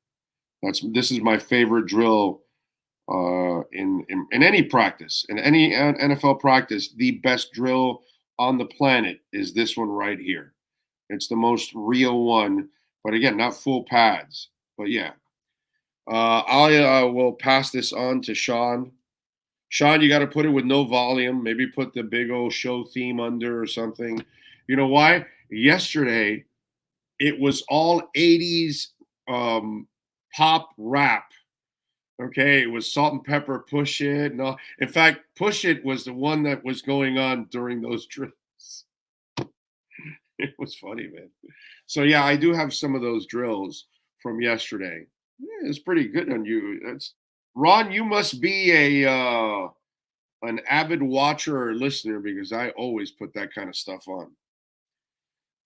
Speaker 9: This is my favorite drill in any practice, in any NFL practice. The best drill on the planet is this one right here. It's the most real one, but again, not full pads. But yeah, I will pass this on to Sean. Sean, you got to put it with no volume. Maybe put the big old show theme under or something. You know why? Yesterday, it was all 80s pop rap. Okay, it was Salt and Pepper, Push It. No, in fact, Push It was the one that was going on during those drills. It was funny, man. So yeah, I do have some of those drills from yesterday. Yeah, it's pretty good on you. Ron, you must be an avid watcher or listener, because I always put that kind of stuff on.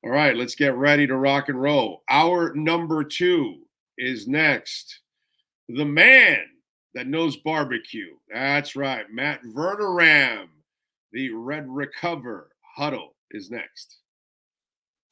Speaker 9: All right, let's get ready to rock and roll. Hour number 2 is next. The man that knows barbecue. That's right, Matt Verderame. The Red Recover Huddle is next.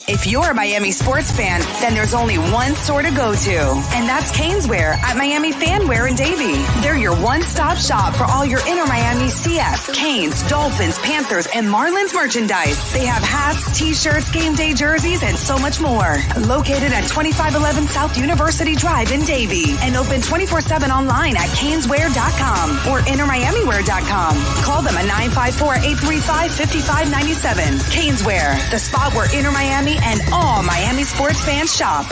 Speaker 2: If you're a Miami sports fan, then there's only one store to go to, and that's Caneswear at Miami Fanwear in Davie. They're your one-stop shop for all your Inter Miami CFs, Canes, Dolphins, Panthers, and Marlins merchandise. They have hats, t-shirts, game day jerseys, and so much more. Located at 2511 South University Drive in Davie, and open 24/7 online at caneswear.com or intermiamiwear.com. Call them at 954-835-5597. Caneswear, the spot where Inter Miami and all Miami sports fans shop.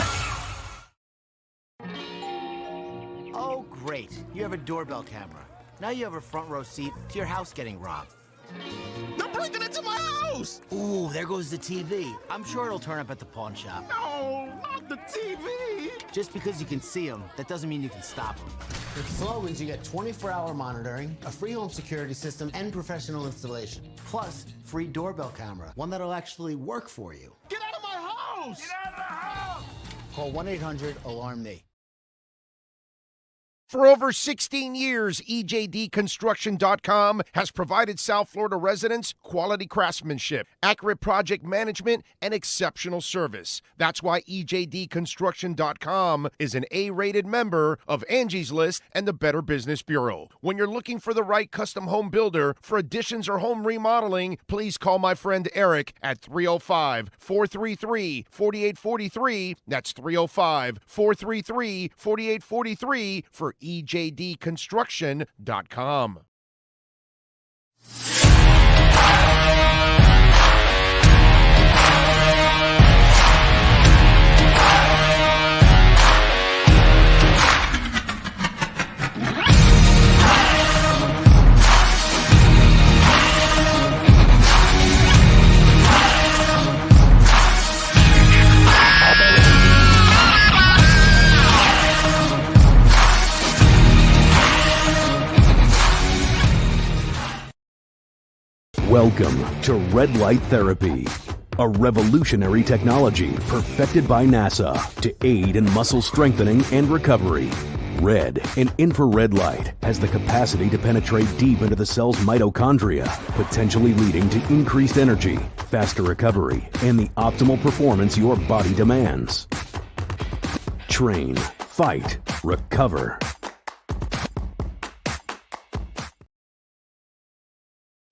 Speaker 10: Oh, great. You have a doorbell camera. Now you have a front row seat to your house getting robbed.
Speaker 11: They're breaking into my house!
Speaker 10: Ooh, there goes the TV. I'm sure it'll turn up at the pawn shop.
Speaker 11: No, not the TV!
Speaker 10: Just because you can see them, that doesn't mean you can stop them. With Slogans, you get 24-hour monitoring, a free home security system, and professional installation. Plus, free doorbell camera, one that'll actually work for you.
Speaker 11: Get out of my house! Get out of the house!
Speaker 10: Call 1-800-ALARM-ME.
Speaker 6: For over 16 years, EJDconstruction.com has provided South Florida residents quality craftsmanship, accurate project management, and exceptional service. That's why EJDconstruction.com is an A-rated member of Angie's List and the Better Business Bureau. When you're looking for the right custom home builder for additions or home remodeling, please call my friend Eric at 305-433-4843. That's 305-433-4843 for EJDconstruction.com.
Speaker 7: Welcome to Red Light Therapy, a revolutionary technology perfected by NASA to aid in muscle strengthening and recovery. Red and infrared light has the capacity to penetrate deep into the cell's mitochondria, potentially leading to increased energy, faster recovery, and the optimal performance your body demands. Train, fight, recover.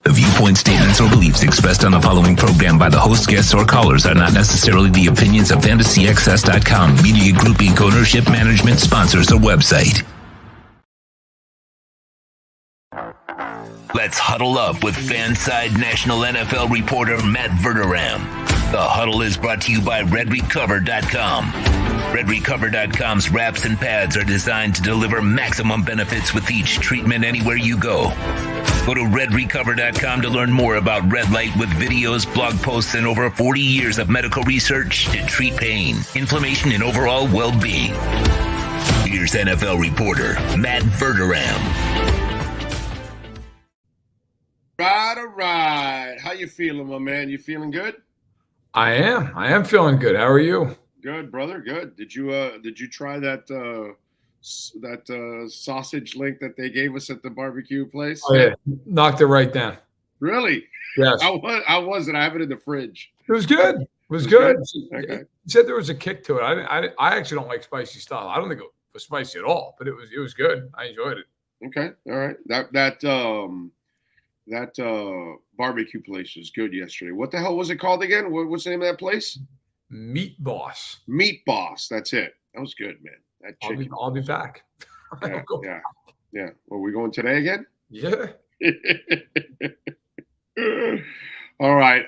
Speaker 3: The viewpoints, statements, or beliefs expressed on the following program by the host, guests, or callers are not necessarily the opinions of FantasyXS.com, Media Group Inc. ownership, management, sponsors, or website. Let's huddle up with Fanside National NFL reporter Matt Verderame. The huddle is brought to you by RedRecover.com. RedRecover.com's wraps and pads are designed to deliver maximum benefits with each treatment anywhere you go. Go to redrecover.com to learn more about red light with videos, blog posts, and over 40 years of medical research to treat pain, inflammation, and overall well-being. Here's NFL reporter Matt Verderam.
Speaker 9: All right. How you feeling, my man? You feeling good?
Speaker 12: I am feeling good. How are you?
Speaker 9: Good, brother. Good. Did you try that sausage link that they gave us at the barbecue place?
Speaker 12: Oh yeah, knocked it right down.
Speaker 9: Really?
Speaker 12: Yes.
Speaker 9: I wasn't. I have it in the fridge.
Speaker 12: It was good. It was good.
Speaker 9: Okay.
Speaker 12: He said there was a kick to it. I actually don't like spicy stuff. I don't think it was spicy at all, but it was good. I enjoyed it.
Speaker 9: Okay. All right. That barbecue place was good yesterday. What the hell was it called again? What's the name of that place?
Speaker 12: Meat Boss.
Speaker 9: Meat Boss. That's it. That was good, man. That chicken.
Speaker 12: I'll be back.
Speaker 9: Yeah. Well, we going today again?
Speaker 12: Yeah.
Speaker 9: All right.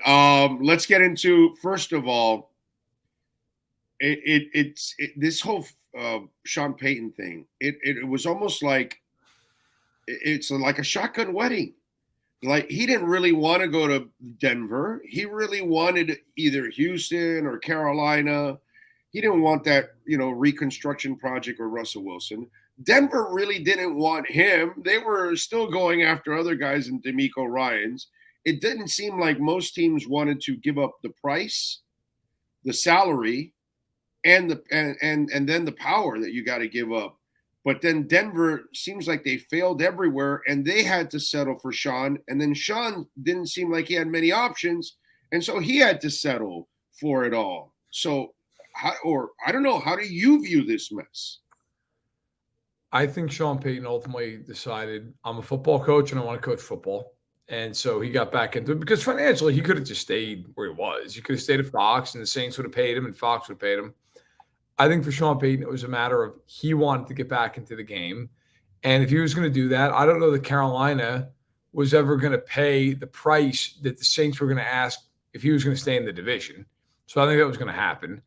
Speaker 9: Let's get into, first of all, it's this whole Sean Payton thing. It was almost like it's like a shotgun wedding. Like, he didn't really want to go to Denver. He really wanted either Houston or Carolina. He didn't want that, reconstruction project with Russell Wilson. Denver really didn't want him. They were still going after other guys in DeMeco Ryans. It didn't seem like most teams wanted to give up the price, the salary, and then the power that you got to give up. But then Denver seems like they failed everywhere, and they had to settle for Sean. And then Sean didn't seem like he had many options, and so he had to settle for it all. So, I don't know. How do you view this mess?
Speaker 12: I think Sean Payton ultimately decided, I'm a football coach and I want to coach football. And so he got back into it because financially he could have just stayed where he was. He could have stayed at Fox and the Saints would have paid him and Fox would have paid him. I think for Sean Payton, it was a matter of he wanted to get back into the game. And if he was going to do that, I don't know that Carolina was ever going to pay the price that the Saints were going to ask if he was going to stay in the division. So I think that was going to happen.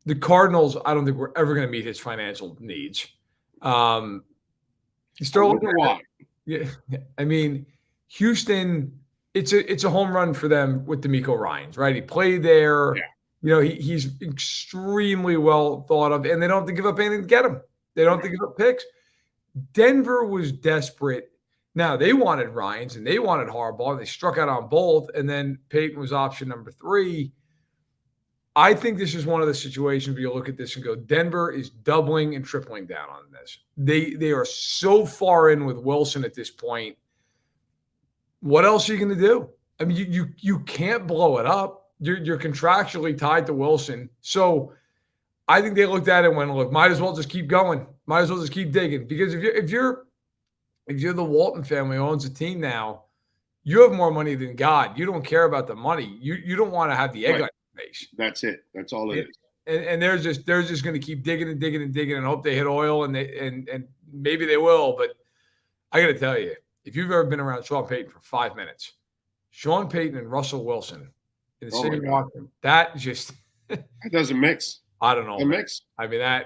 Speaker 12: The Cardinals, I don't think we're ever going to meet his financial needs. You start looking at why. Yeah, I mean, Houston, it's a home run for them with DeMeco Ryans, right? He played there. Yeah. He's extremely well thought of, and they don't have to give up anything to get him. They don't have to give up picks. Denver was desperate. Now, they wanted Ryans and they wanted Harbaugh, and they struck out on both, and then Payton was option number 3. I think this is one of the situations where you look at this and go, Denver is doubling and tripling down on this. They are so far in with Wilson at this point. What else are you going to do? I mean, you can't blow it up. You're contractually tied to Wilson. So I think they looked at it and went, look, might as well just keep going. Might as well just keep digging. Because if you're the Walton family who owns a team now, you have more money than God. You don't care about the money. You don't want to have the egg on your face.
Speaker 9: That's it. That's all it is.
Speaker 12: And they're just going to keep digging and digging and digging and hope they hit oil, and maybe they will. But I got to tell you, if you've ever been around Sean Payton for 5 minutes, Sean Payton and Russell Wilson in the same locker room, that just
Speaker 9: it doesn't mix.
Speaker 12: I don't know.
Speaker 9: It mix.
Speaker 12: I mean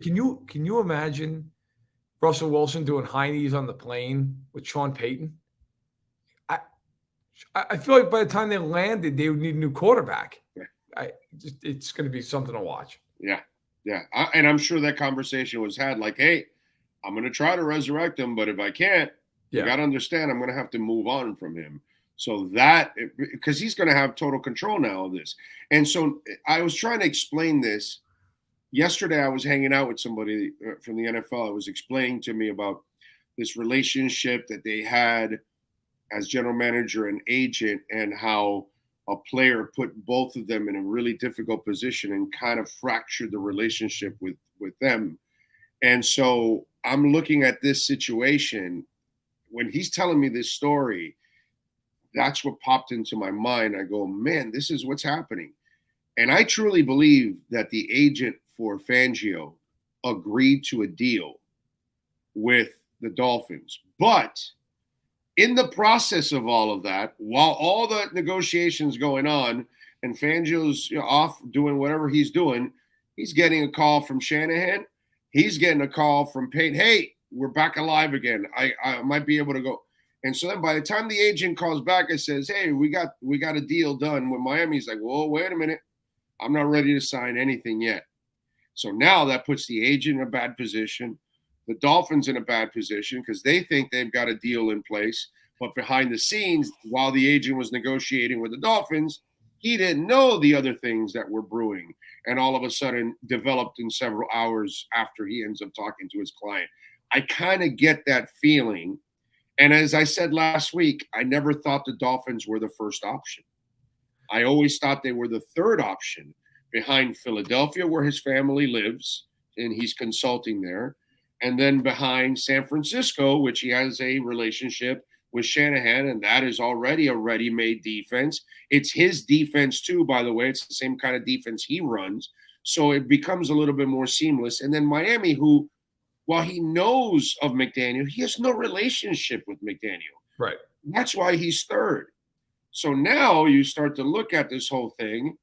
Speaker 12: can you imagine Russell Wilson doing high knees on the plane with Sean Payton? I feel like by the time they landed, they would need a new quarterback. It's going to be something to watch.
Speaker 9: Yeah. And I'm sure that conversation was had like, hey, I'm going to try to resurrect him, but if I can't, you got to understand I'm going to have to move on from him. So because he's going to have total control now of this. And so I was trying to explain this. Yesterday, I was hanging out with somebody from the NFL. It was explaining to me about this relationship that they had as general manager and agent, and how a player put both of them in a really difficult position and kind of fractured the relationship with them. And so I'm looking at this situation. When he's telling me this story, that's what popped into my mind. I go, man, this is what's happening. And I truly believe that the agent for Fangio agreed to a deal with the Dolphins. But in the process of all of that, while all the negotiations going on and Fangio's off doing whatever he's doing, he's getting a call from Shanahan. He's getting a call from Payton. Hey, we're back alive again. I might be able to go. And so then by the time the agent calls back and says, hey, we got a deal done with Miami, he's like, whoa, wait a minute. I'm not ready to sign anything yet. So now that puts the agent in a bad position, the Dolphins in a bad position because they think they've got a deal in place. But behind the scenes, while the agent was negotiating with the Dolphins, he didn't know the other things that were brewing and all of a sudden developed in several hours after he ends up talking to his client. I kind of get that feeling. And as I said last week, I never thought the Dolphins were the first option. I always thought they were the third option behind Philadelphia, where his family lives, and he's consulting there. And then behind San Francisco, which he has a relationship with Shanahan, and that is already a ready-made defense. It's his defense too, by the way. It's the same kind of defense he runs. So it becomes a little bit more seamless. And then Miami, who, while he knows of McDaniel, he has no relationship with McDaniel.
Speaker 12: Right.
Speaker 9: That's why he's third. So now you start to look at this whole thing,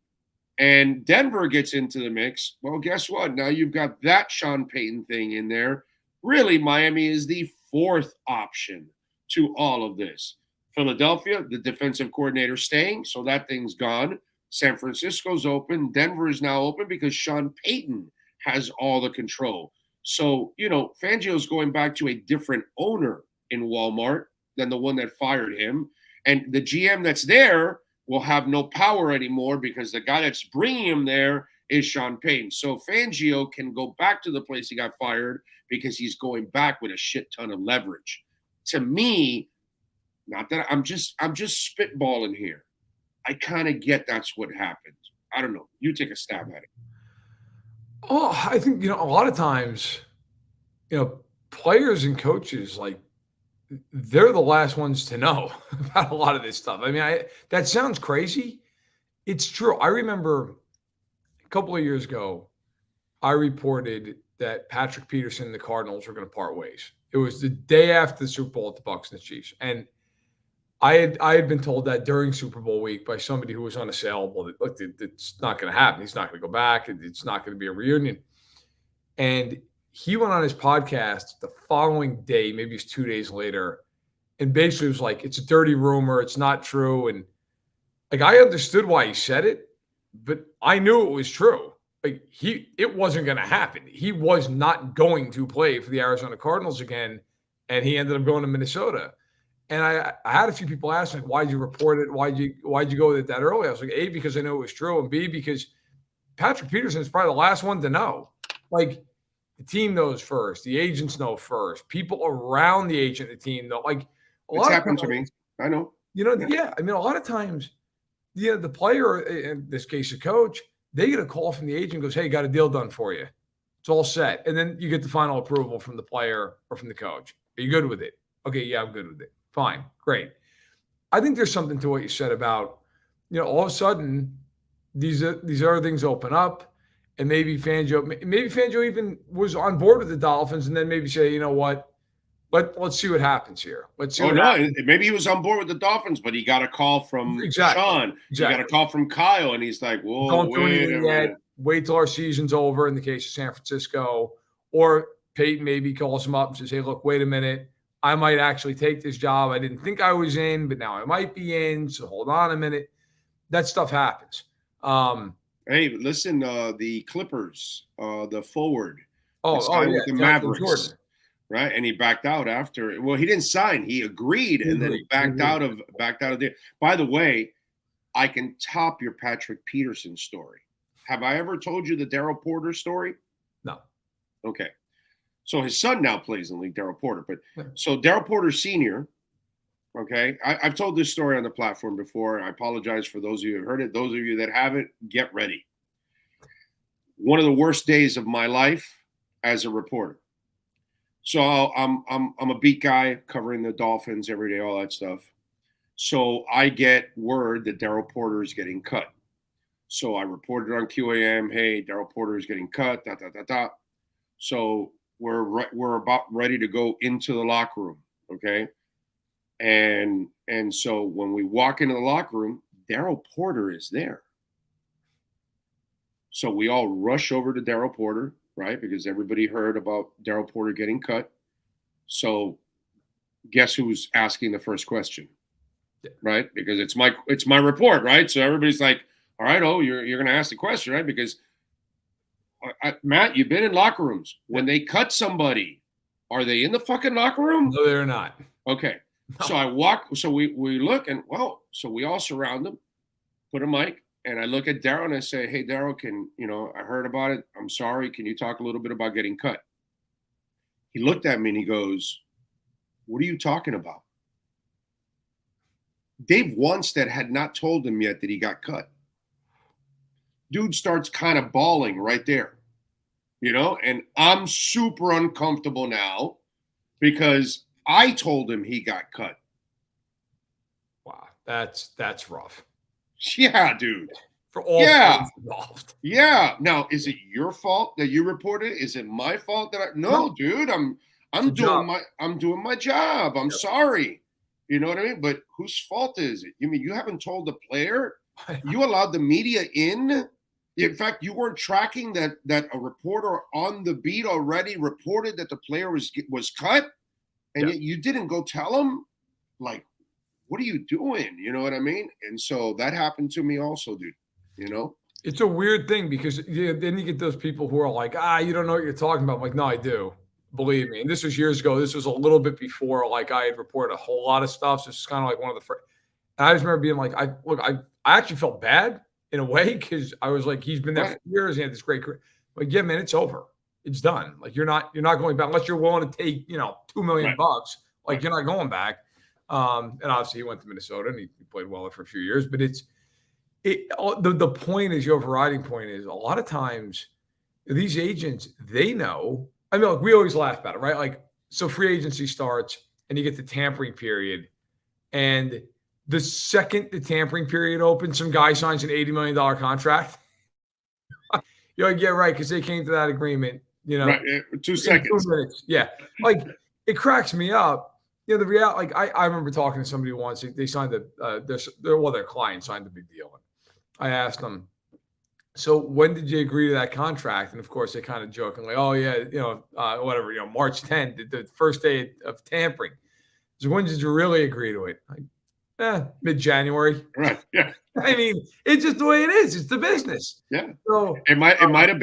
Speaker 9: and Denver gets into the mix. Well, guess what? Now you've got that Sean Payton thing in there. Really, Miami is the fourth option to all of this. Philadelphia, the defensive coordinator staying, so that thing's gone. San Francisco's open. Denver is now open because Sean Payton has all the control. So, Fangio's going back to a different owner in Walmart than the one that fired him. And the GM that's there will have no power anymore because the guy that's bringing him there is Sean Payton. So Fangio can go back to the place he got fired because he's going back with a shit ton of leverage. To me, not that I'm just spitballing here. I kind of get that's what happened. I don't know. You take a stab at it.
Speaker 12: Oh, I think, a lot of times, players and coaches, like, they're the last ones to know about a lot of this stuff. I mean, that sounds crazy. It's true. I remember a couple of years ago, I reported that Patrick Peterson and the Cardinals were going to part ways. It was the day after the Super Bowl at the Bucs and the Chiefs. And I had been told that during Super Bowl week by somebody who was unassailable that, look, it's not going to happen. He's not going to go back. It's not going to be a reunion. And he went on his podcast the following day, maybe it's 2 days later, and basically was like, it's a dirty rumor. It's not true. And like, I understood why he said it, but I knew it was true. Like, it wasn't going to happen. He was not going to play for the Arizona Cardinals again, and he ended up going to Minnesota. And I had a few people ask me, why'd you report it? Why'd you go with it that early? I was like, A, because I knew it was true, and B, because Patrick Peterson is probably the last one to know. Like, the team knows first. The agents know first. People around the agent, the team know. Like,
Speaker 9: it's happened to me. I know.
Speaker 12: Yeah. I mean, a lot of times, the player, in this case, a coach, they get a call from the agent, goes, hey, got a deal done for you. It's all set. And then you get the final approval from the player or from the coach. Are you good with it? Okay, yeah, I'm good with it. Fine, great. I think there's something to what you said about, all of a sudden, these other things open up. And maybe Fangio even was on board with the Dolphins, and then maybe say, you know what, let's see what happens here. Let's see.
Speaker 9: Maybe he was on board with the Dolphins, but he got a call from Sean. Exactly. He got a call from Kyle, and he's like, "Whoa,
Speaker 12: don't do anything yet. Wait till our season's over." In the case of San Francisco, or Peyton maybe calls him up and says, "Hey, look, wait a minute. I might actually take this job. I didn't think I was in, but now I might be in. So hold on a minute." That stuff happens.
Speaker 9: Hey, listen, the Clippers, the forward,
Speaker 12: with
Speaker 9: the Mavericks, right? And he backed out after. Well, he didn't sign; he agreed, and then he backed out of there. By the way, I can top your Patrick Peterson story. Have I ever told you the Daryl Porter story?
Speaker 12: No.
Speaker 9: Okay, so his son now plays in the league, Daryl Porter. But so Daryl Porter Sr. Okay, I've told this story on the platform before. I apologize for those of you who have heard it. Those of you that haven't, get ready. One of the worst days of my life as a reporter. So I'm a beat guy covering the Dolphins every day, all that stuff. So I get word that Daryl Porter is getting cut. So I reported on QAM, hey, Daryl Porter is getting cut, So we're about ready to go into the locker room, okay? And so when we walk into the locker room, Daryl Porter is there. So we all rush over to Daryl Porter, right? Because everybody heard about Daryl Porter getting cut. So guess who's asking the first question, right? Because it's my report, right? So everybody's like, all right, you're going to ask the question, right? Because Matt, you've been in locker rooms. When they cut somebody, are they in the fucking locker room?
Speaker 12: No, they're not.
Speaker 9: Okay.
Speaker 12: No.
Speaker 9: So we look and so we all surround them, put a mic, and I look at Daryl and I say, hey, Daryl, I heard about it. I'm sorry. Can you talk a little bit about getting cut? He looked at me and he goes, what are you talking about? Dave Wannstedt had not told him yet that he got cut. Dude starts kind of bawling right there, and I'm super uncomfortable now because I told him he got cut.
Speaker 12: Wow, that's rough.
Speaker 9: Yeah, dude.
Speaker 12: For all parties involved.
Speaker 9: Yeah. Now, is it your fault that you reported? Is it my fault that No, dude. I'm doing my job. I'm sorry. You know what I mean? But whose fault is it? You mean you haven't told the player? You allowed the media in? In fact, you weren't tracking that a reporter on the beat already reported that the player was cut, and yet you didn't go tell him? Like, what are you doing? You know what I mean? And so that happened to me also, dude.
Speaker 12: It's a weird thing because then you get those people who are like, you don't know what you're talking about. I'm like, no, I do. Believe me. And this was years ago. This was a little bit before, like, I had reported a whole lot of stuff. So it's kind of like one of the first. And I just remember being like, I actually felt bad in a way because I was like, he's been there for years. He had this great career. Like, yeah, man, it's over. It's done. Like, you're not going back unless you're willing to take, $2 million. Like, you're not going back. And obviously he went to Minnesota and he played well for a few years. But the point is, your overriding point is, a lot of times these agents, they know. I mean, we always laugh about it, right? Like, so free agency starts and you get the tampering period, and the second the tampering period opens, some guy signs an $80 million contract. You're like, yeah, right, because they came to that agreement,
Speaker 9: Right, 2 seconds.
Speaker 12: 2 minutes. Yeah. Like, it cracks me up. The reality, like, I remember talking to somebody once. They signed their client signed the big deal. I asked them, so when did you agree to that contract? And of course, they kind of jokingly, oh yeah, whatever, March 10th, the first day of tampering. So when did you really agree to it? Like, mid-January.
Speaker 9: Right. Yeah.
Speaker 12: I mean, it's just the way it is. It's the business.
Speaker 9: Yeah.
Speaker 12: So
Speaker 9: it might have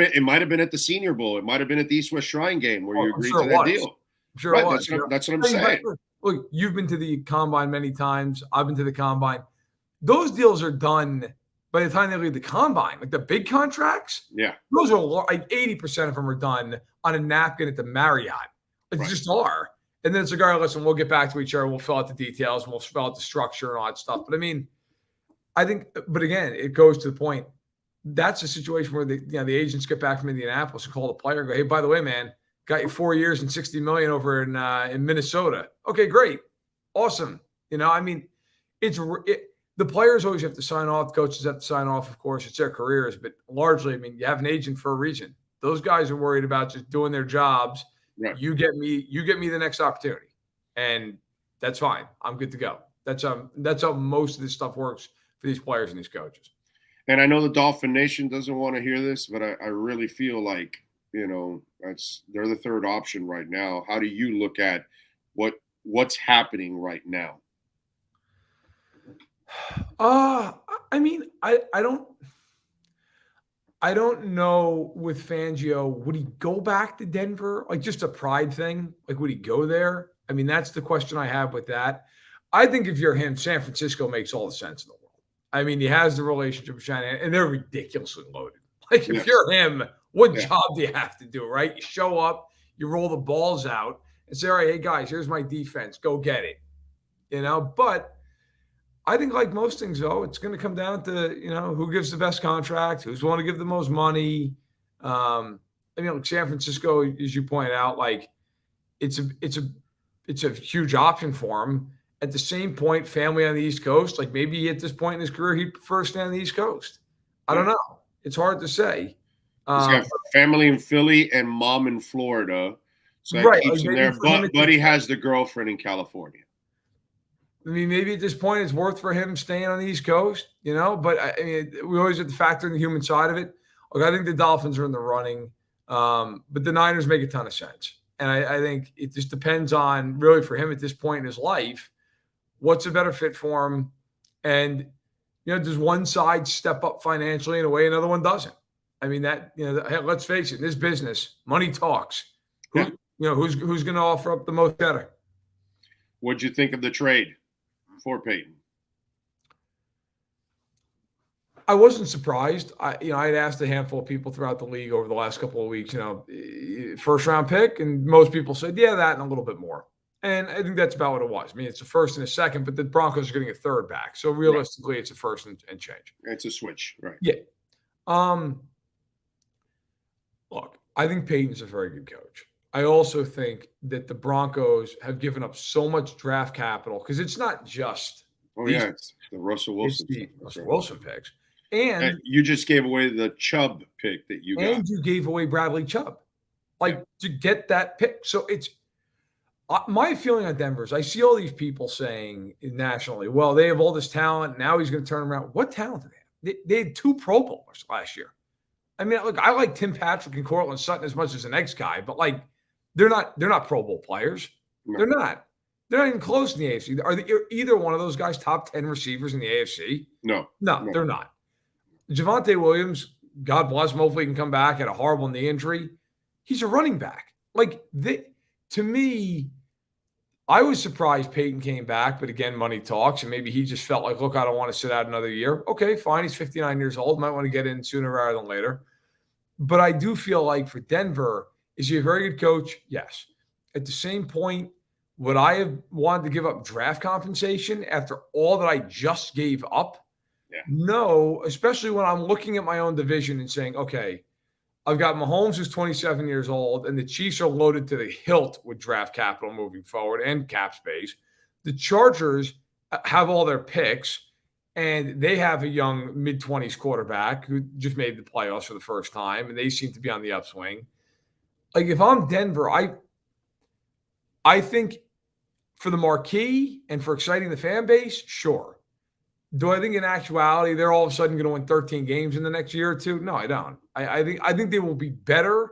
Speaker 9: been at the Senior Bowl. It might have been at the East West Shrine game where you agreed to that deal.
Speaker 12: I'm sure it was.
Speaker 9: That's what I'm saying.
Speaker 12: Look, you've been to the combine many times. I've been to the combine. Those deals are done by the time they leave the combine. Like, the big contracts, those are like 80% of them are done on a napkin at the Marriott. Like, just are. And then it's like, all right, listen, we'll get back to each other. We'll fill out the details and we'll fill out the structure and all that stuff. But I mean, I think, but again, it goes to the point. That's a situation where the agents get back from Indianapolis and call the player and go, hey, by the way, man, got you 4 years and $60 million over in Minnesota. Okay, great. Awesome. I mean, the players always have to sign off. Coaches have to sign off, of course. It's their careers. But largely, I mean, you have an agent for a reason. Those guys are worried about just doing their jobs. Right. You get me the next opportunity. And that's fine. I'm good to go. That's how most of this stuff works for these players and these coaches.
Speaker 9: And I know the Dolphin Nation doesn't want to hear this, but I really feel like, they're the third option right now. How do you look at what's happening right now?
Speaker 12: I mean, I don't know with Fangio. Would he go back to Denver? Like, just a pride thing? Like, would he go there? I mean, that's the question I have with that. I think if you're him, San Francisco makes all the sense in the world. I mean, he has the relationship with Shanahan, and they're ridiculously loaded. Like, if you're him, what job do you have to do, right? You show up, you roll the balls out, and say, all right, hey, guys, here's my defense. Go get it. But I think, like most things, though, it's going to come down to, who gives the best contract, who's willing to give the most money. I mean, like San Francisco, as you pointed out, like it's a huge option for him. At the same point, family on the East Coast, like maybe at this point in his career, he'd prefer to stay on the East Coast. I don't know. It's hard to say.
Speaker 9: He's got family in Philly and mom in Florida. So that keeps him there. But he has the girlfriend in California.
Speaker 12: I mean, maybe at this point it's worth for him staying on the East Coast, But I mean, we always have to factor in the human side of it. Look, I think the Dolphins are in the running, but the Niners make a ton of sense. And I think it just depends on really for him at this point in his life, what's a better fit for him. And, does one side step up financially in a way another one doesn't? I mean, let's face it, in this business, money talks. Who's going to offer up the most better?
Speaker 9: What'd you think of the trade for Peyton?
Speaker 12: I wasn't surprised. I had asked a handful of people throughout the league over the last couple of weeks, first round pick, and most people said, yeah, that and a little bit more. And I think that's about what it was. I mean, it's a first and a second, but the Broncos are getting a third back. So realistically, It's a first and change.
Speaker 9: It's a switch, right?
Speaker 12: Yeah. Look, I think Peyton's a very good coach. I also think that the Broncos have given up so much draft capital because it's not just
Speaker 9: it's the Russell Wilson.
Speaker 12: Russell Wilson picks. And
Speaker 9: you just gave away the Chubb pick that you got.
Speaker 12: And you gave away Bradley Chubb. To get that pick. So it's my feeling on Denver is I see all these people saying nationally, well, they have all this talent. Now he's going to turn around. What talent do they have? They had 2 Pro Bowlers last year. I mean, look, I like Tim Patrick and Cortland Sutton as much as the next guy, but they're not Pro Bowl players. No. They're not. They're not even close in the AFC. Are either one of those guys top 10 receivers in the AFC?
Speaker 9: No,
Speaker 12: they're not. Javonte Williams, God bless him, hopefully he can come back, had a horrible knee injury. He's a running back. To me, I was surprised Peyton came back, but again, money talks, and maybe he just felt like, look, I don't want to sit out another year. Okay, fine. He's 59 years old. Might want to get in sooner rather than later. But I do feel like for Denver, is he a very good coach? Yes. At the same point, would I have wanted to give up draft compensation after all that I just gave up?
Speaker 9: Yeah.
Speaker 12: No, especially when I'm looking at my own division and saying, okay, I've got Mahomes who's 27 years old, and the Chiefs are loaded to the hilt with draft capital moving forward and cap space. The Chargers have all their picks, and they have a young mid-20s quarterback who just made the playoffs for the first time, and they seem to be on the upswing. If I'm Denver, I think for the marquee and for exciting the fan base, sure. Do I think in actuality they're all of a sudden going to win 13 games in the next year or two? No, I don't. I think they will be better,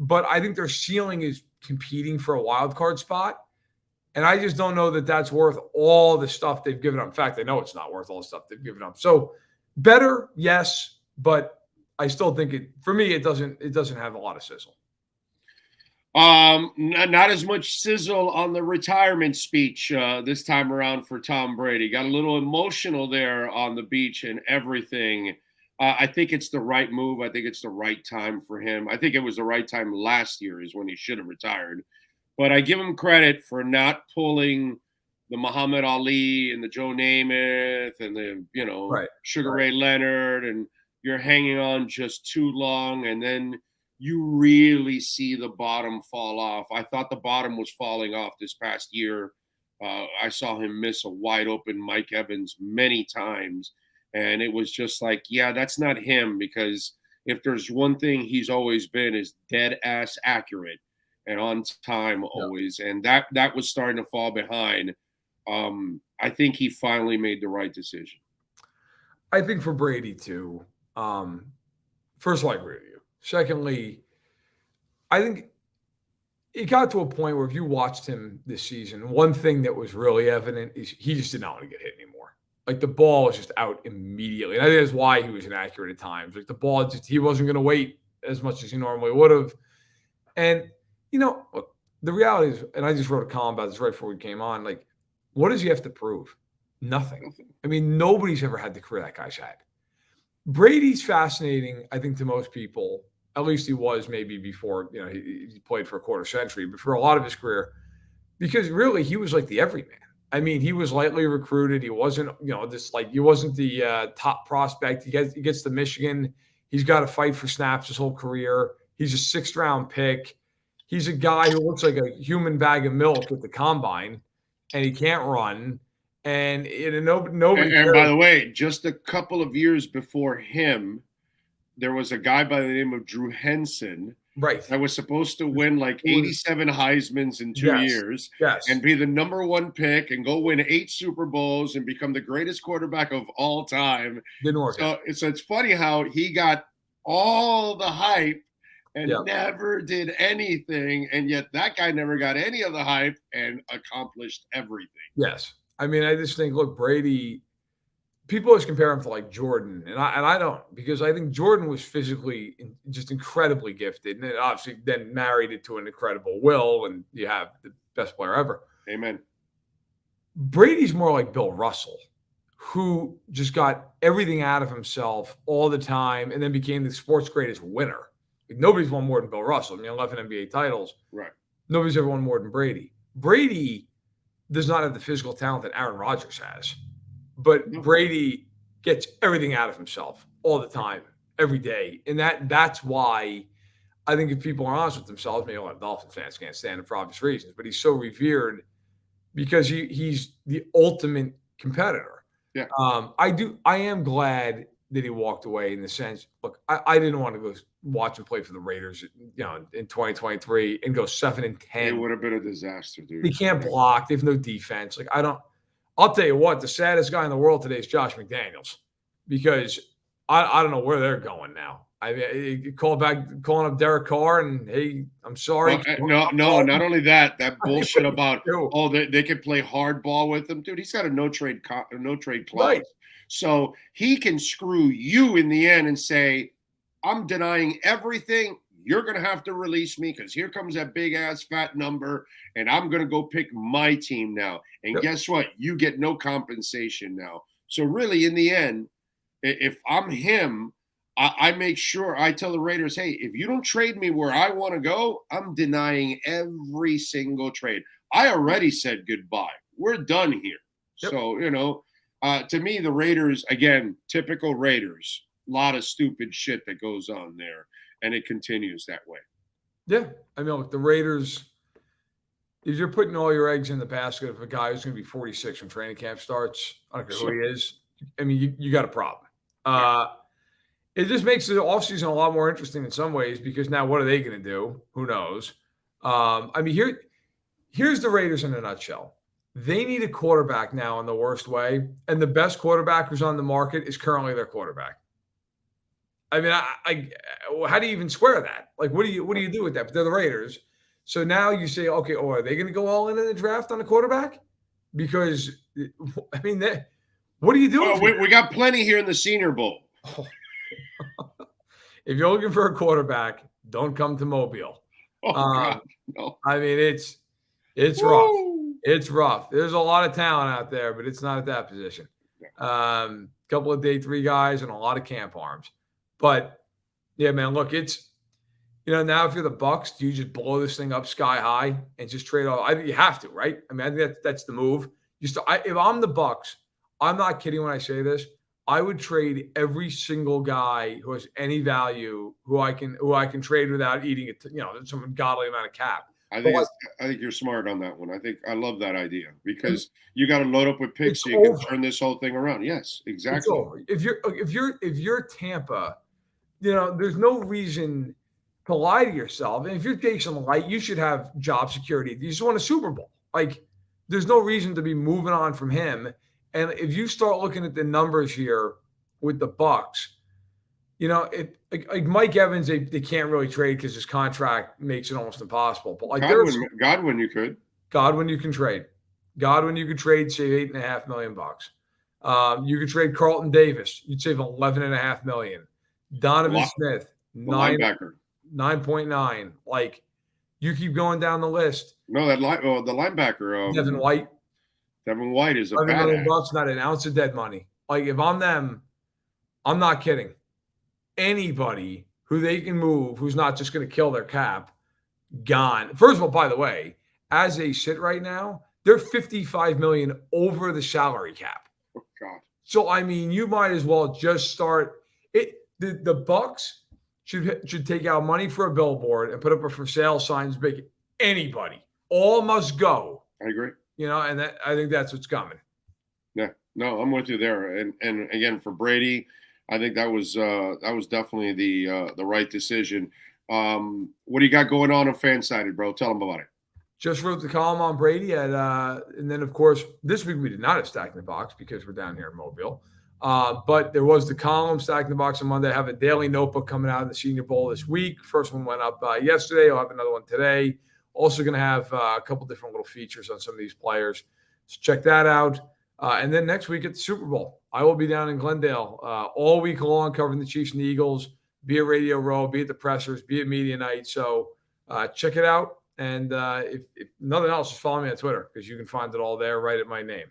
Speaker 12: but I think their ceiling is competing for a wild card spot. And I just don't know that that's worth all the stuff they've given up. In fact, I know it's not worth all the stuff they've given up. So better, yes, but I still think for me, it doesn't have a lot of sizzle.
Speaker 9: Not as much sizzle on the retirement speech this time around for Tom Brady. Got a little emotional there on the beach and everything. I think it's the right move. I think it's the right time for him. I think it was the right time last year is when he should have retired. But I give him credit for not pulling the Muhammad Ali and the Joe Namath and the, Sugar Ray Leonard, and you're hanging on just too long, and then you really see the bottom fall off. I thought the bottom was falling off this past year. I saw him miss a wide open Mike Evans many times. And it was just like, yeah, that's not him, because if there's one thing he's always been is dead ass accurate and on time always. And that was starting to fall behind. I think he finally made the right decision.
Speaker 12: I think for Brady too. First of all, I agree with you. Secondly, I think it got to a point where if you watched him this season, one thing that was really evident is he just did not want to get hit anymore. The ball was just out immediately. And I think that's why he was inaccurate at times. The ball, he wasn't going to wait as much as he normally would have. And, look, the reality is, and I just wrote a column about this right before we came on, what does he have to prove? Nothing. I mean, nobody's ever had the career that guy's had. Brady's fascinating, I think, to most people. At least he was maybe before, he played for a quarter century, but for a lot of his career, because really he was like the everyman. I mean, he was lightly recruited. He wasn't, he wasn't the top prospect. He gets to Michigan. He's got to fight for snaps his whole career. He's a 6th round pick. He's a guy who looks like a human bag of milk at the combine, and he can't run. And nobody.
Speaker 9: And by the way, just a couple of years before him, there was a guy by the name of Drew Henson,
Speaker 12: right,
Speaker 9: that was supposed to win 87 Heismans in 2 years, and be the number 1 pick and go win 8 Super Bowls and become the greatest quarterback of all time.
Speaker 12: Didn't work.
Speaker 9: So it's funny how he got all the hype, and never did anything. And yet that guy never got any of the hype and accomplished everything.
Speaker 12: Yes. I mean, I just think, look, Brady, people always compare him to like Jordan, and I don't, because I think Jordan was physically just incredibly gifted, and then obviously then married it to an incredible will, and you have the best player ever.
Speaker 9: Amen.
Speaker 12: Brady's more like Bill Russell, who just got everything out of himself all the time, and then became the sport's greatest winner. Like, nobody's won more than Bill Russell. I mean, 11 NBA titles.
Speaker 9: Right.
Speaker 12: Nobody's ever won more than Brady. Brady does not have the physical talent that Aaron Rodgers has. But Brady gets everything out of himself all the time, every day. And that's why I think if people are honest with themselves, maybe a lot of Dolphins fans can't stand him for obvious reasons, but he's so revered because he's the ultimate competitor.
Speaker 9: Yeah.
Speaker 12: I am glad that he walked away in the sense, look, I didn't want to go watch him play for the Raiders, in 2023 and go 7-10.
Speaker 9: It would have been a disaster, dude.
Speaker 12: He can't block. They have no defense. Like, I'll tell you what, the saddest guy in the world today is Josh McDaniels, because I don't know where they're going now. I mean, calling up Derek Carr, and hey, I'm sorry.
Speaker 9: Well, no, not only that bullshit about they could play hardball with him, dude. He's got a no trade clause,
Speaker 12: Right.
Speaker 9: So he can screw you in the end and say, "I'm denying everything. You're going to have to release me because here comes that big ass fat number, and I'm going to go pick my team now. And guess what? You get no compensation now." So really, in the end, if I'm him, I make sure I tell the Raiders, hey, if you don't trade me where I want to go, I'm denying every single trade. I already said goodbye. We're done here. Yep. So, to me, the Raiders, again, typical Raiders, a lot of stupid shit that goes on there. And it continues that way.
Speaker 12: Yeah. I mean, look, the Raiders, if you're putting all your eggs in the basket of a guy who's going to be 46 when training camp starts, I don't care who he is, I mean, you got a problem. It just makes the offseason a lot more interesting in some ways, because now what are they going to do? Who knows? I mean, here's the Raiders in a nutshell. They need a quarterback now in the worst way, and the best quarterback who's on the market is currently their quarterback. I mean, how do you even square that? Like, what do you do with that? But they're the Raiders. So now you say, okay, are they going to go all in the draft on a quarterback? Because, I mean, what do you do?
Speaker 9: Oh, we got plenty here in the Senior Bowl.
Speaker 12: Oh. If you're looking for a quarterback, don't come to Mobile.
Speaker 9: Oh, God, no.
Speaker 12: I mean, it's rough. It's rough. There's a lot of talent out there, but it's not at that position. Couple of day 3 guys and a lot of camp arms. But yeah, man, look, it's, now if you're the Bucks, do you just blow this thing up sky high and just trade all? You have to, right? I mean, I think that's the move. If I'm the Bucks, I'm not kidding when I say this, I would trade every single guy who has any value, who I can trade without eating it, some ungodly amount of cap.
Speaker 9: I think you're smart on that one. I love that idea, because you got to load up with picks so you can turn this whole thing around. Yes, exactly.
Speaker 12: If you're Tampa, there's no reason to lie to yourself. And if you're Jason Light, you should have job security. You just won a Super Bowl. Like, there's no reason to be moving on from him. And if you start looking at the numbers here with the Bucks, like Mike Evans, they can't really trade because his contract makes it almost impossible. But like
Speaker 9: Godwin, you could.
Speaker 12: Godwin, you can trade. Godwin, you could trade, save $8.5 million. You could trade Carlton Davis. You'd save $11.5 million. Donovan Smith, 9.9. Like, you keep going down the list.
Speaker 9: No, the linebacker,
Speaker 12: Devin White.
Speaker 9: Devin White is a
Speaker 12: $11
Speaker 9: bad
Speaker 12: million, not an ounce of dead money. Like, if I'm them, I'm not kidding. Anybody who they can move, who's not just going to kill their cap, gone. First of all, by the way, as they sit right now, they're $55 million over the salary cap.
Speaker 9: Oh, God.
Speaker 12: So, I mean, you might as well just start it. The Bucks should take out money for a billboard and put up a for sale signs. Big anybody, all must go.
Speaker 9: I agree.
Speaker 12: And I think that's what's coming.
Speaker 9: Yeah, no, I'm with you there. And again, for Brady, I think that was definitely the right decision. What do you got going on Fansided, bro? Tell them about it.
Speaker 12: Just wrote the column on Brady, and then of course this week we did not have Stacking the Box because we're down here in Mobile. But there was the column, Stacking the Box on Monday. I have a daily notebook coming out in the Senior Bowl this week. First one went up yesterday. I'll have another one today. Also going to have a couple different little features on some of these players. So check that out. And then next week at the Super Bowl, I will be down in Glendale all week long covering the Chiefs and the Eagles, be at Radio Row, be at the pressers, be at Media Night. So check it out. And if nothing else, just follow me on Twitter because you can find it all there right at my name.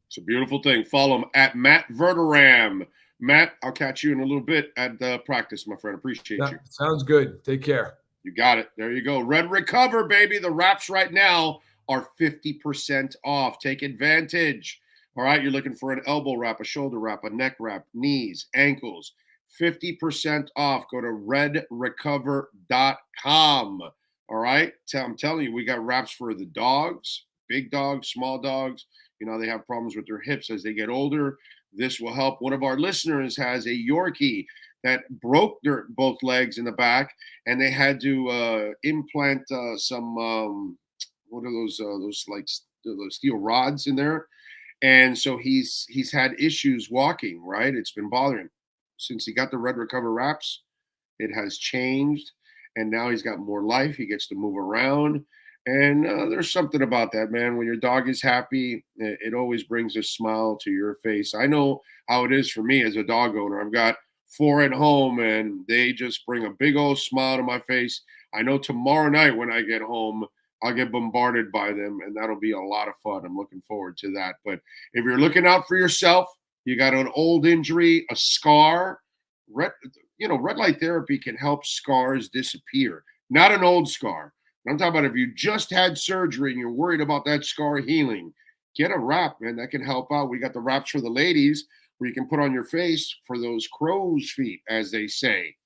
Speaker 9: It's a beautiful thing. Follow him at Matt Verderam. Matt, I'll catch you in a little bit at practice, my friend. Appreciate you.
Speaker 12: Sounds good. Take care.
Speaker 9: You got it. There you go. Red Recover, baby. The wraps right now are 50% off. Take advantage. All right. You're looking for an elbow wrap, a shoulder wrap, a neck wrap, knees, ankles. 50% off. Go to redrecover.com. All right. I'm telling you, we got wraps for the dogs, big dogs, small dogs. You know, they have problems with their hips as they get older. This will help. One of our listeners has a Yorkie that broke their both legs in the back, and they had to implant some what are those like those steel rods in there, and so he's had issues walking. Right, it's been bothering him since he got the Red Recover wraps. It has changed, and now he's got more life. He gets to move around. And there's something about that, man. When your dog is happy, it always brings a smile to your face. I know how it is for me as a dog owner. I've got 4 at home, and they just bring a big old smile to my face. I know tomorrow night when I get home, I'll get bombarded by them, and that'll be a lot of fun. I'm looking forward to that. But if you're looking out for yourself, you got an old injury, a scar, red light therapy can help scars disappear. Not an old scar. I'm talking about if you just had surgery and you're worried about that scar healing, get a wrap, man. That can help out. We got the wraps for the ladies where you can put on your face for those crow's feet, as they say.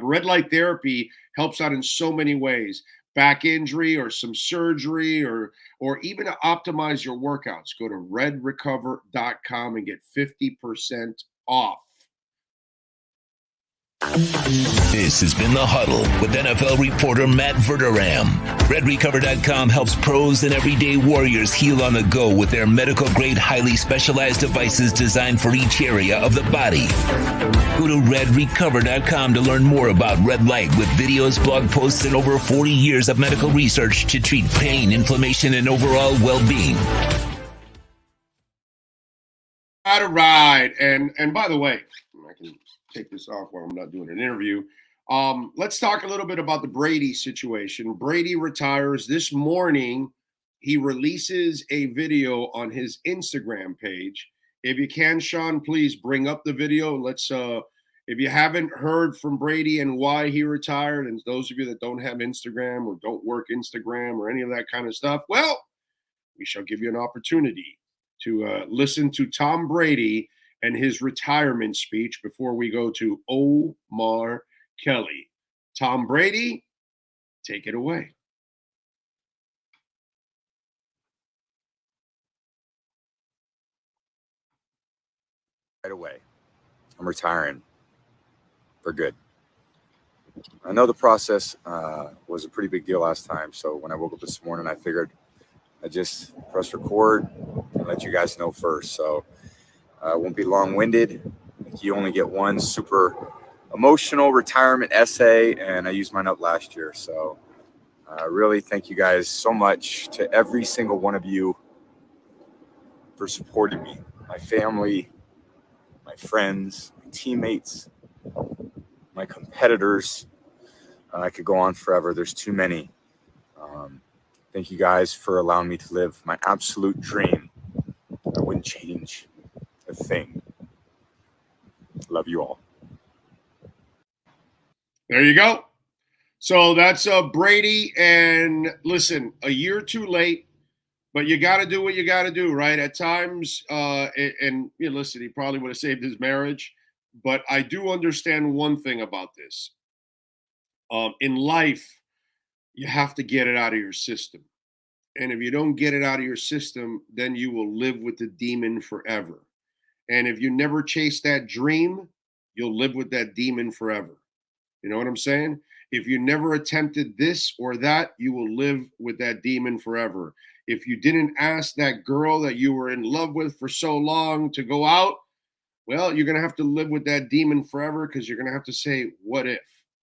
Speaker 9: Red light therapy helps out in so many ways. Back injury or some surgery or even to optimize your workouts. Go to redrecover.com and get 50% off.
Speaker 3: This has been The Huddle with NFL reporter Matt Verderam. RedRecover.com helps pros and everyday warriors heal on the go with their medical-grade, highly specialized devices designed for each area of the body. Go to RedRecover.com to learn more about red light with videos, blog posts, and over 40 years of medical research to treat pain, inflammation, and overall well-being.
Speaker 9: How to ride. And by the way, I can take this off while I'm not doing an interview. Let's talk a little bit about the Brady situation. Brady retires this morning. He releases a video on his Instagram page. If you can, Sean, please bring up the video. Let's if you haven't heard from Brady and why he retired, and those of you that don't have Instagram or don't work Instagram or any of that kind of stuff, well, we shall give you an opportunity to listen to Tom Brady and his retirement speech before we go to Omar Kelly. Tom Brady, take it away.
Speaker 13: Right away. I'm retiring for good. I know the process was a pretty big deal last time, so when I woke up this morning, I figured I'd just press record and let you guys know first. So I won't be long-winded. You only get one super emotional retirement essay, and I used mine up last year. So really thank you guys so much to every single one of you for supporting me, my family, my friends, my teammates, my competitors. I could go on forever. There's too many. Thank you guys for allowing me to live my absolute dream. I wouldn't change a thing. Love you all.
Speaker 9: There you go. So that's Brady. And listen, a year too late, but you got to do what you got to do, right? At times, and you know, listen, he probably would have saved his marriage, but I do understand one thing about this. In life, you have to get it out of your system. And if you don't get it out of your system, then you will live with the demon forever. And if you never chase that dream, you'll live with that demon forever. You know what I'm saying? If you never attempted this or that, you will live with that demon forever. If you didn't ask that girl that you were in love with for so long to go out, well, you're going to have to live with that demon forever because you're going to have to say, what if?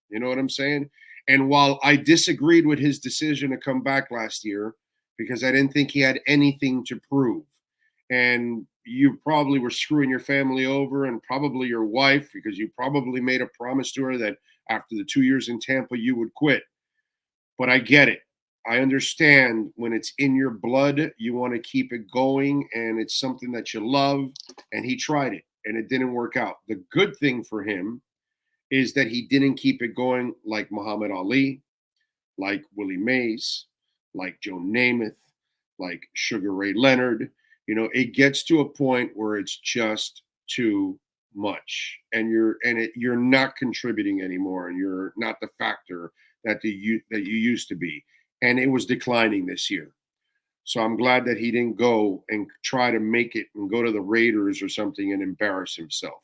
Speaker 9: You know what I'm saying? And while I disagreed with his decision to come back last year because I didn't think he had anything to prove, and you probably were screwing your family over and probably your wife because you probably made a promise to her that after the 2 years in Tampa, you would quit. But I get it. I understand when it's in your blood, you want to keep it going and it's something that you love. And he tried it and it didn't work out. The good thing for him is that he didn't keep it going like Muhammad Ali, like Willie Mays, like Joe Namath, like Sugar Ray Leonard. You know, it gets to a point where it's just too much and you're not contributing anymore and you're not the factor that you used to be. And it was declining this year. So I'm glad that he didn't go and try to make it and go to the Raiders or something and embarrass himself.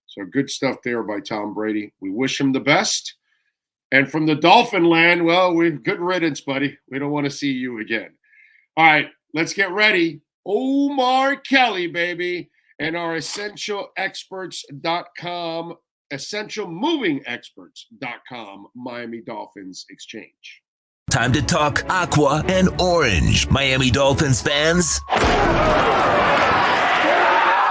Speaker 9: So good stuff there by Tom Brady. We wish him the best. And from the Dolphin land, well, we've good riddance, buddy. We don't want to see you again. All right, let's get ready. Omar Kelly, baby, and our essentialexperts.com, essentialmovingexperts.com, Miami Dolphins exchange.
Speaker 3: Time to talk aqua and orange, Miami Dolphins fans.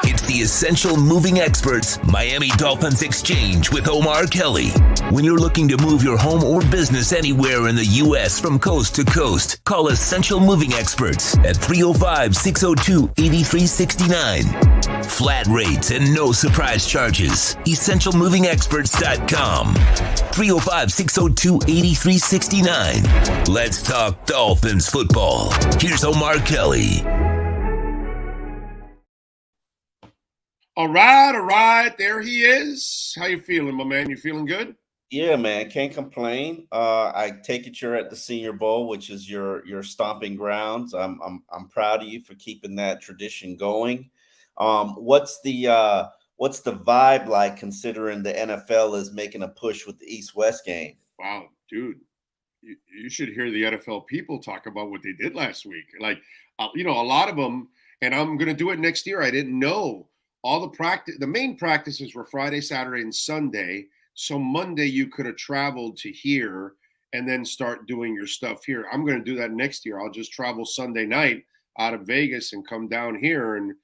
Speaker 3: It's the Essential Moving Experts Miami Dolphins Exchange with Omar Kelly. When you're looking to move your home or business anywhere in the U.S. from coast to coast, call Essential Moving Experts at 305-602-8369. Flat rates and no surprise charges. EssentialMovingExperts.com. 305-602-8369. Let's talk Dolphins football. Here's Omar Kelly.
Speaker 9: All right. There he is. How you feeling, my man? You feeling good?
Speaker 14: Yeah, man. Can't complain. I take it you're at the Senior Bowl, which is your stomping grounds. I'm proud of you for keeping that tradition going. What's the vibe like considering the NFL is making a push with the East-West game?
Speaker 9: Wow, dude. You should hear the NFL people talk about what they did last week. Like, a lot of them, and I'm going to do it next year. I didn't know. All the main practices were Friday, Saturday, and Sunday. So Monday you could have traveled to here and then start doing your stuff here. I'm going to do that next year. I'll just travel Sunday night out of Vegas and come down here and,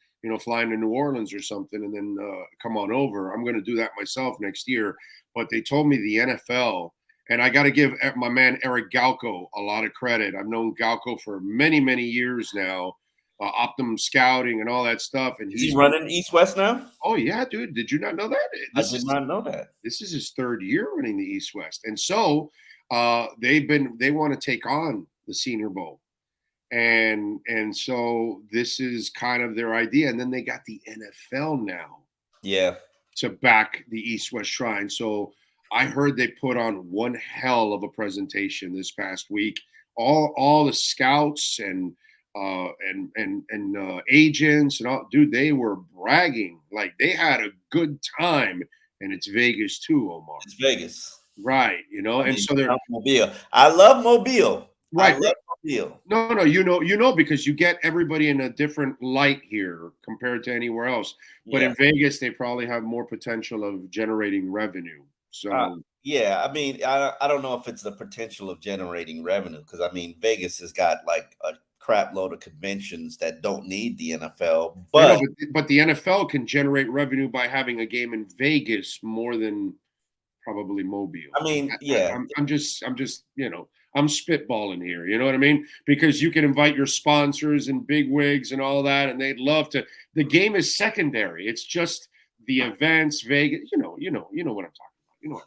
Speaker 9: fly into New Orleans or something and then come on over. I'm going to do that myself next year. But they told me the NFL, and I got to give my man Eric Galko a lot of credit. I've known Galko for many, many years now. Optimum Scouting and all that stuff. And
Speaker 14: he's running East-West now?
Speaker 9: Oh, yeah, dude. Did you not know that?
Speaker 14: I did not know that.
Speaker 9: This is his third year running the East-West. And so they want to take on the Senior Bowl. And so this is kind of their idea. And then they got the NFL now.
Speaker 14: Yeah.
Speaker 9: To back the East-West Shrine. So I heard they put on one hell of a presentation this past week. All the scouts and agents and all, dude, they were bragging like they had a good time, and it's Vegas too, Omar.
Speaker 14: It's Vegas,
Speaker 9: right? And so they're
Speaker 14: Mobile. I love Mobile,
Speaker 9: right?
Speaker 14: I love Mobile.
Speaker 9: No, because you get everybody in a different light here compared to anywhere else. But in Vegas, they probably have more potential of generating revenue. So.
Speaker 14: Yeah, I mean, I don't know if it's the potential of generating revenue because Vegas has got like a crap load of conventions that don't need the NFL. But
Speaker 9: the NFL can generate revenue by having a game in Vegas more than probably Mobile. I'm just I'm spitballing here. You know what I mean? Because you can invite your sponsors and big wigs and all that, and they'd love to. The game is secondary. It's just the events, Vegas. You know what I'm talking about.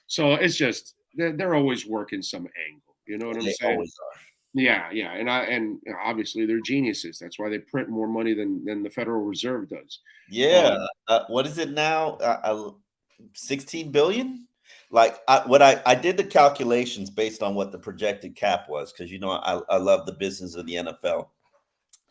Speaker 9: So it's just they're always working some angle. You know what I'm saying?
Speaker 14: They always are.
Speaker 9: Yeah, and obviously they're geniuses. That's why they print more money than the Federal Reserve does.
Speaker 14: Yeah, what is it now? 16 billion. Like I did the calculations based on what the projected cap was because I love the business of the NFL.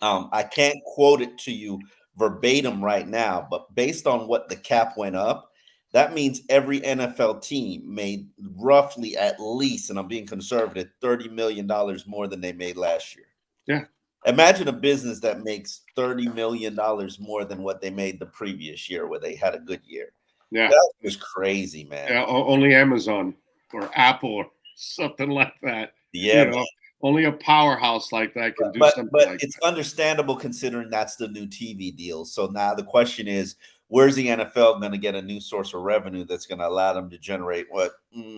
Speaker 14: I can't quote it to you verbatim right now, but based on what the cap went up. That means every NFL team made roughly at least, and I'm being conservative, $30 million more than they made last year.
Speaker 9: Yeah.
Speaker 14: Imagine a business that makes $30 million more than what they made the previous year, where they had a good year.
Speaker 9: Yeah,
Speaker 14: that was crazy, man.
Speaker 9: Yeah, only Amazon or Apple or something like that.
Speaker 14: Yeah,
Speaker 9: only a powerhouse like that can do something
Speaker 14: but
Speaker 9: like
Speaker 14: it's
Speaker 9: that.
Speaker 14: understandable considering that's the new TV deal. So now the question is, where's the NFL going to get a new source of revenue that's going to allow them to generate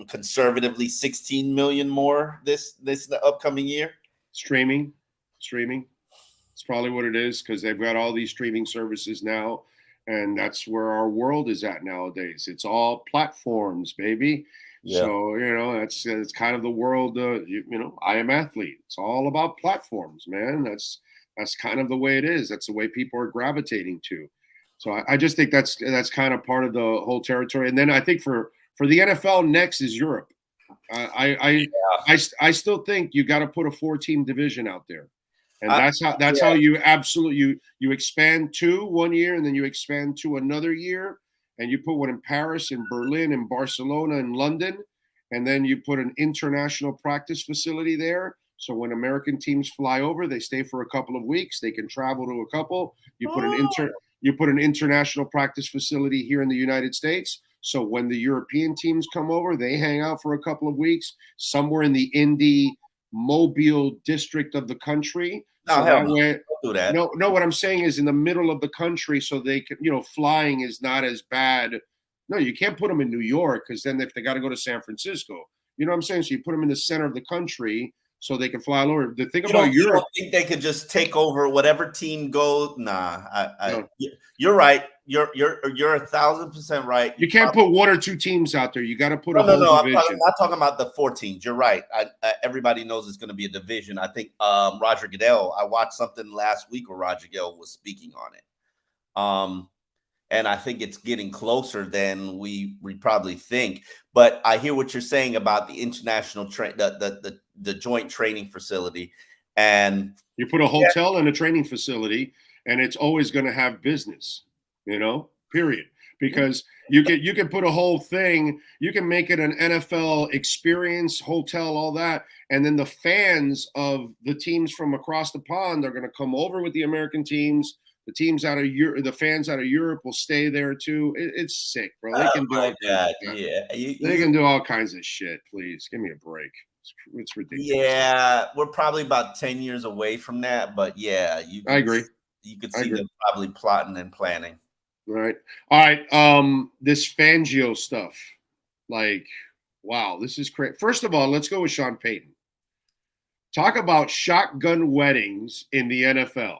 Speaker 14: conservatively 16 million more this upcoming year?
Speaker 9: Streaming. It's probably what it is, because they've got all these streaming services now, and that's where our world is at nowadays. It's all platforms, baby. Yeah. So it's kind of the world. I Am Athlete. It's all about platforms, man. That's kind of the way it is. That's the way people are gravitating to. So I just think that's kind of part of the whole territory. And then I think for the NFL, next is Europe. I still think you got to put a 4-team division out there, and that's how you absolutely you expand to 1 year, and then you expand to another year, and you put one in Paris, in Berlin, in Barcelona, in London, and then you put an international practice facility there. So when American teams fly over, they stay for a couple of weeks. They can travel to a couple. You put an international practice facility here in the United States. So when the European teams come over, they hang out for a couple of weeks somewhere in the Indy Mobile district of the country. So that way,
Speaker 14: do that.
Speaker 9: No, what I'm saying is in the middle of the country, so they can, flying is not as bad. No, you can't put them in New York, because then if they got to go to San Francisco, you know what I'm saying? So you put them in the center of the country so they can fly all over. The thing about Europe,
Speaker 14: you don't think they could just take over whatever team goes? Nah, you're right. You're 1,000% right.
Speaker 9: You can't put 1 or 2 teams out there. You got to put a whole division.
Speaker 14: I'm not talking about the 4 teams. You're right. Everybody knows it's going to be a division. I think Roger Goodell. I watched something last week where Roger Goodell was speaking on it. And I think it's getting closer than we probably think. But I hear what you're saying about the international the joint training facility, and
Speaker 9: you put a hotel and a training facility, and it's always going to have business. Period. Because you can put a whole thing, you can make it an NFL experience, hotel, all that, and then the fans of the teams from across the pond are going to come over with the American teams. The teams out of Europe, the fans out of Europe will stay there too. It's sick, bro. They can do all they can do all kinds of shit. Please give me a break. It's ridiculous.
Speaker 14: Yeah, we're probably about 10 years away from that, but yeah,
Speaker 9: I agree.
Speaker 14: You could see them probably plotting and planning.
Speaker 9: All right. This Fangio stuff, wow, this is crazy. First of all, let's go with Sean Payton. Talk about shotgun weddings in the NFL.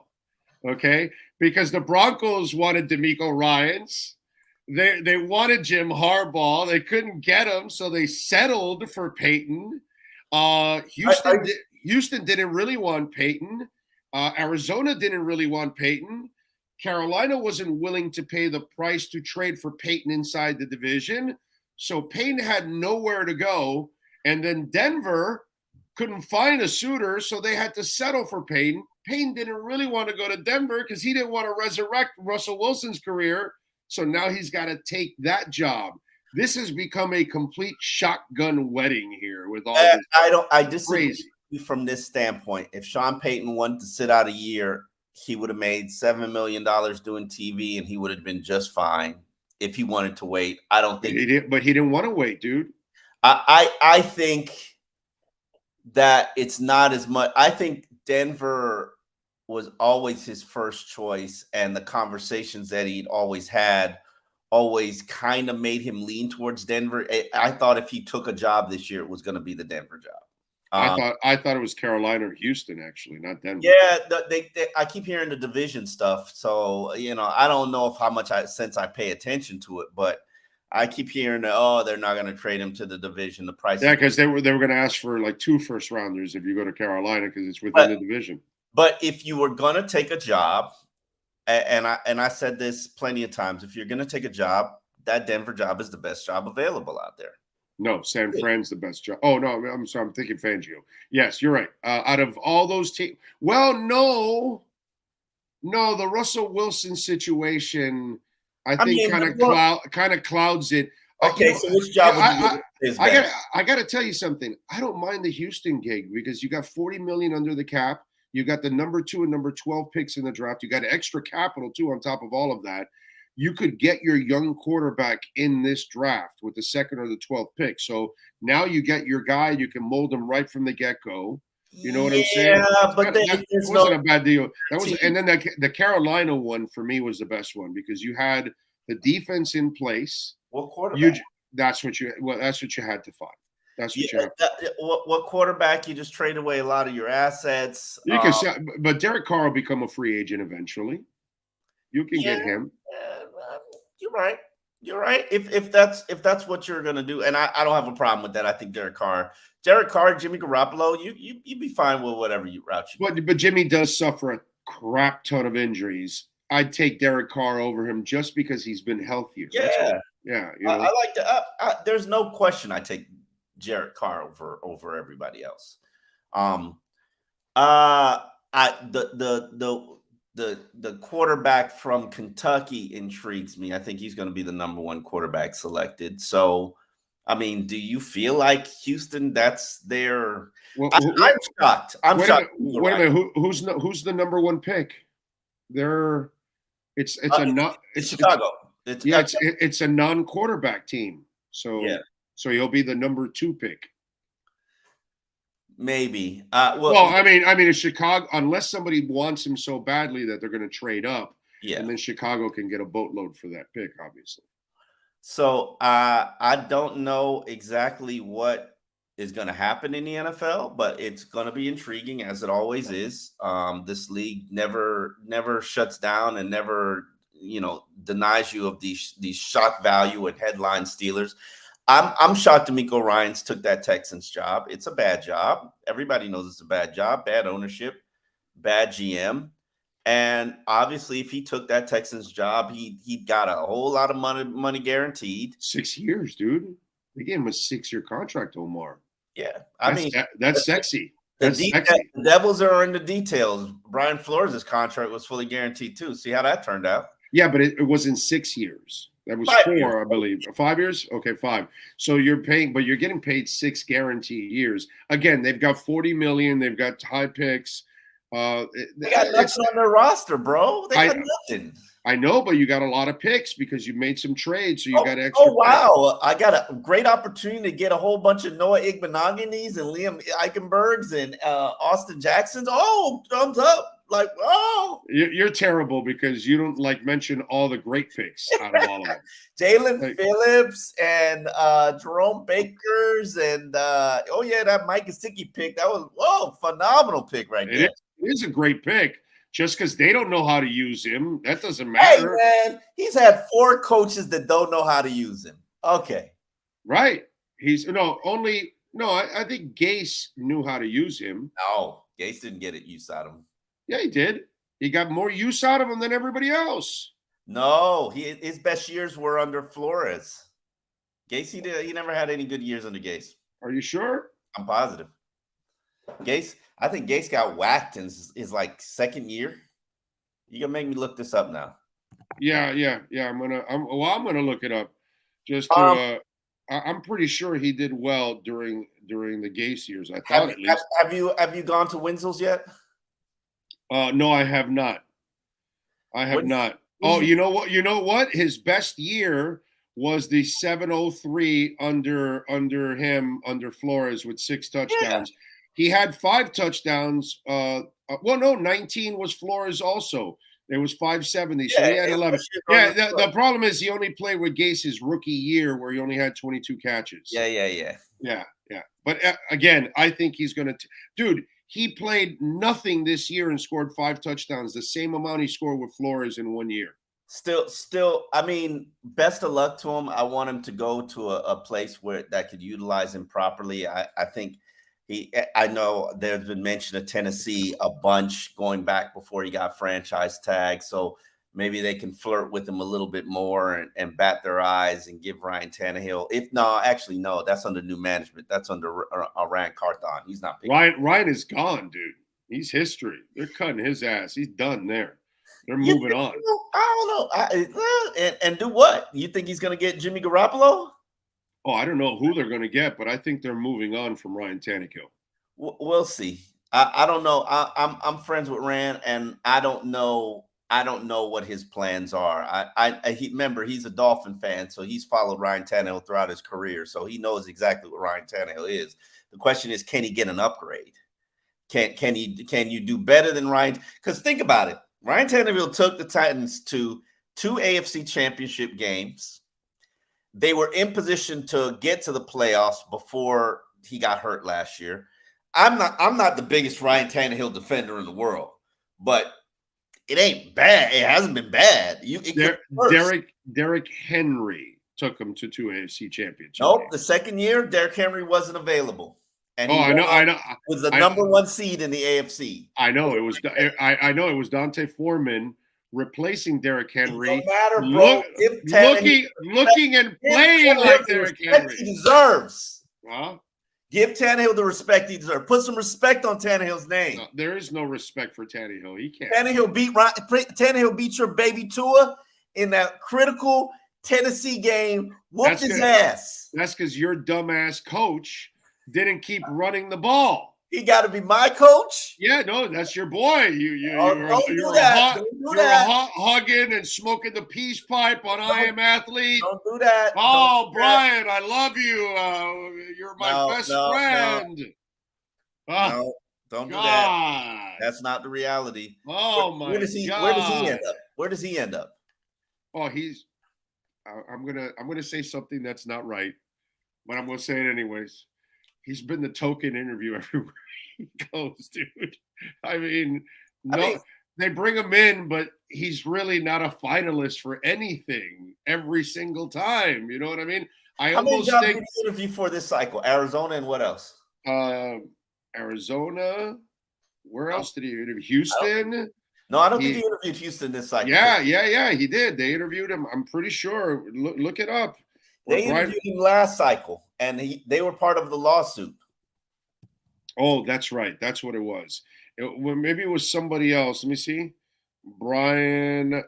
Speaker 9: Okay, because the Broncos wanted DeMeco Ryans, they wanted Jim Harbaugh, they couldn't get him, so they settled for Peyton. Houston didn't really want Peyton. Arizona didn't really want Peyton. Carolina wasn't willing to pay the price to trade for Peyton inside the division, so Peyton had nowhere to go. And then Denver couldn't find a suitor, so they had to settle for Peyton. Payton didn't really want to go to Denver because he didn't want to resurrect Russell Wilson's career. So now he's got to take that job. This has become a complete shotgun wedding here with all this.
Speaker 14: I disagree with you from this standpoint. If Sean Payton wanted to sit out a year, he would have made $7 million doing TV, and he would have been just fine. If he wanted to wait, I don't think
Speaker 9: he did, but he didn't want to wait, dude.
Speaker 14: I think that it's not as much. I think Denver was always his first choice, and the conversations that he'd always had always kind of made him lean towards Denver. I thought if he took a job this year, it was going to be the Denver job.
Speaker 9: I thought it was Carolina or Houston, actually, not Denver.
Speaker 14: Yeah, I keep hearing the division stuff, so I don't know how much since I pay attention to it, but I keep hearing that they're not going to trade him to the division. The price,
Speaker 9: because they were going to ask for like 2 first-rounders if you go to Carolina because it's within the division.
Speaker 14: But if you were going to take a job, and I said this plenty of times, if you're going to take a job, that Denver job is the best job available out there.
Speaker 9: No, San Fran's the best job. Oh, no, I'm sorry. I'm thinking Fangio. Yes, you're right. Out of all those teams, no, the Russell Wilson situation, I think kind of clouds it.
Speaker 14: Okay, so which job would you do?
Speaker 9: I got to tell you something. I don't mind the Houston gig because you got $40 million under the cap. You got the number 2 and number 12 picks in the draft. You got extra capital too on top of all of that. You could get your young quarterback in this draft with the 2nd or the 12th pick. So now you get your guy. You can mold him right from the get-go. You know what I'm saying?
Speaker 14: Yeah, but
Speaker 9: that wasn't a bad deal. That was, and then the Carolina one for me was the best one because you had the defense in place.
Speaker 14: What quarterback?
Speaker 9: That's what you had to find. That's what you had.
Speaker 14: What quarterback? You just trade away a lot of your assets.
Speaker 9: You can say, but Derek Carr will become a free agent eventually. You can get him.
Speaker 14: You're right. You're right. If that's what you're gonna do, and I don't have a problem with that. I think Derek Carr, Jimmy Garoppolo, you'd be fine with whatever route you.
Speaker 9: But Jimmy does suffer a crap ton of injuries. I'd take Derek Carr over him just because he's been healthier.
Speaker 14: Yeah,
Speaker 9: yeah.
Speaker 14: I like that. There's no question. I take Derek Carr over everybody else. The quarterback from Kentucky intrigues me. I think he's going to be the number 1 quarterback selected. So, I mean, do you feel like Houston? That's their.
Speaker 9: Well,
Speaker 14: I'm shocked. I'm shocked.
Speaker 9: Wait a minute. Who's the number 1 pick? It's
Speaker 14: Chicago.
Speaker 9: It's a non-quarterback team. So
Speaker 14: yeah.
Speaker 9: So he'll be the number 2 pick.
Speaker 14: Maybe.
Speaker 9: I mean, it's Chicago, unless somebody wants him so badly that they're going to trade up.
Speaker 14: Yeah.
Speaker 9: And then Chicago can get a boatload for that pick, obviously.
Speaker 14: So I don't know exactly what is going to happen in the NFL, but it's going to be intriguing as it always is. This league never shuts down and never, denies you of these shock value and headline stealers. I'm shocked DeMeco Ryans took that Texans job. It's a bad job. Everybody knows it's a bad job, bad ownership, bad GM. And obviously, if he took that Texans job, he got a whole lot of money guaranteed.
Speaker 9: 6 years, dude. They gave him a 6-year contract, Omar.
Speaker 14: Yeah.
Speaker 9: That's sexy.
Speaker 14: The Devils are in the details. Brian Flores' contract was fully guaranteed too. See how that turned out?
Speaker 9: Yeah, but it wasn't 6 years. That was 4 years. I believe. 5 years? Okay, 5. So you're getting paid 6 guaranteed years. Again, they've got $40 million. They've got high picks.
Speaker 14: They got nothing on their roster, bro. They got nothing.
Speaker 9: I know, but you got a lot of picks because you made some trades, so you got extra.
Speaker 14: Oh, wow. I got a great opportunity to get a whole bunch of Noah Igbenogany's and Liam Eichenberg's and Austin Jackson's. Oh, thumbs up. Like, oh.
Speaker 9: You're terrible because you don't mention all the great picks out of all of them.
Speaker 14: Jalen Phillips and Jerome Bakers and that Mike Gesicki pick. That was phenomenal pick right there.
Speaker 9: It is a great pick. Just because they don't know how to use him, that doesn't matter.
Speaker 14: Hey, man, he's had 4 coaches that don't know how to use him. Okay.
Speaker 9: Right. I think Gase knew how to use him.
Speaker 14: No, Gase didn't get it use out of him.
Speaker 9: Yeah, he did. He got more use out of him than everybody else.
Speaker 14: No, his best years were under Flores. Gase, he never had any good years under Gase.
Speaker 9: Are you sure?
Speaker 14: I'm positive. I think Gase got whacked in his 2nd year. You gonna make me look this up now?
Speaker 9: Yeah. I'm gonna look it up. Just to, I'm pretty sure he did well during the Gase years. I thought at least.
Speaker 14: Have you gone to Winslow's yet?
Speaker 9: No, I have not. Not. Oh, you know what? His best year was the 703 under Flores with 6 touchdowns. Yeah. He had 5 touchdowns. 19 was Flores also. There was 570, so he had 11. Yeah, the problem is he only played with Gase's rookie year where he only had 22 catches.
Speaker 14: Yeah.
Speaker 9: But again, I think he's going to – dude, he played nothing this year and scored 5 touchdowns, the same amount he scored with Flores in 1 year.
Speaker 14: Still, I mean, best of luck to him. I want him to go to a place that could utilize him properly. I think – I know there's been mention of Tennessee a bunch going back before he got franchise tagged. So maybe they can flirt with him a little bit more and bat their eyes and give Ryan Tannehill. No, that's under new management. That's under Ryan Carthon. He's not picking.
Speaker 9: Ryan is gone, dude. He's history. They're cutting his ass. He's done there. They're moving on.
Speaker 14: I don't know. And do what? You think he's going to get Jimmy Garoppolo?
Speaker 9: Oh, I don't know who they're going to get, but I think they're moving on from Ryan Tannehill.
Speaker 14: We'll see. I don't know. I'm friends with Rand, and I don't know what his plans are. Remember, he's a Dolphin fan, so he's followed Ryan Tannehill throughout his career, so he knows exactly what Ryan Tannehill is. The question is, can he get an upgrade? Can you do better than Ryan? Because think about it. Ryan Tannehill took the Titans to 2 AFC championship games. They were in position to get to the playoffs before he got hurt last year. I'm not the biggest Ryan Tannehill defender in the world, but it ain't bad. It hasn't been bad.
Speaker 9: Derrick Henry took him to 2 AFC championships.
Speaker 14: Nope, the second year, Derrick Henry wasn't available. And
Speaker 9: I know.
Speaker 14: Was the number 1 seed in the AFC.
Speaker 9: I know it was. I know it was Dante Foreman replacing Derrick Henry.
Speaker 14: No matter, bro.
Speaker 9: Looking and playing like Derrick Henry.
Speaker 14: He deserves.
Speaker 9: Huh?
Speaker 14: Give Tannehill the respect he deserves. Put some respect on Tannehill's name.
Speaker 9: No, there is no respect for Tannehill. He can't.
Speaker 14: Tannehill beat your baby Tua in that critical Tennessee game. Whooped his ass.
Speaker 9: That's because your dumbass coach didn't keep running the ball.
Speaker 14: He got to be my coach.
Speaker 9: Yeah, no, that's your boy. You're hugging and smoking the peace pipe on I Am Athlete.
Speaker 14: Don't do that.
Speaker 9: Oh, Brian, I love you. You're my best friend.
Speaker 14: No, don't do that. That's not the reality.
Speaker 9: Oh my God.
Speaker 14: Where does he end up? Where does he end up?
Speaker 9: Oh, I'm gonna say something that's not right, but I'm gonna say it anyways. He's been the token interview everywhere he goes, dude. I mean, they bring him in, but he's really not a finalist for anything every single time. You know what I mean?
Speaker 14: How many jobs did he interview for this cycle? Arizona and what else?
Speaker 9: Arizona. Where else did he interview? Houston?
Speaker 14: No, I don't think he interviewed Houston this cycle.
Speaker 9: Yeah, he did. They interviewed him. I'm pretty sure. Look it up.
Speaker 14: They interviewed him last cycle, and they were part of the lawsuit.
Speaker 9: Oh, that's right. That's what it was. Maybe it was somebody else. Let me see. Brian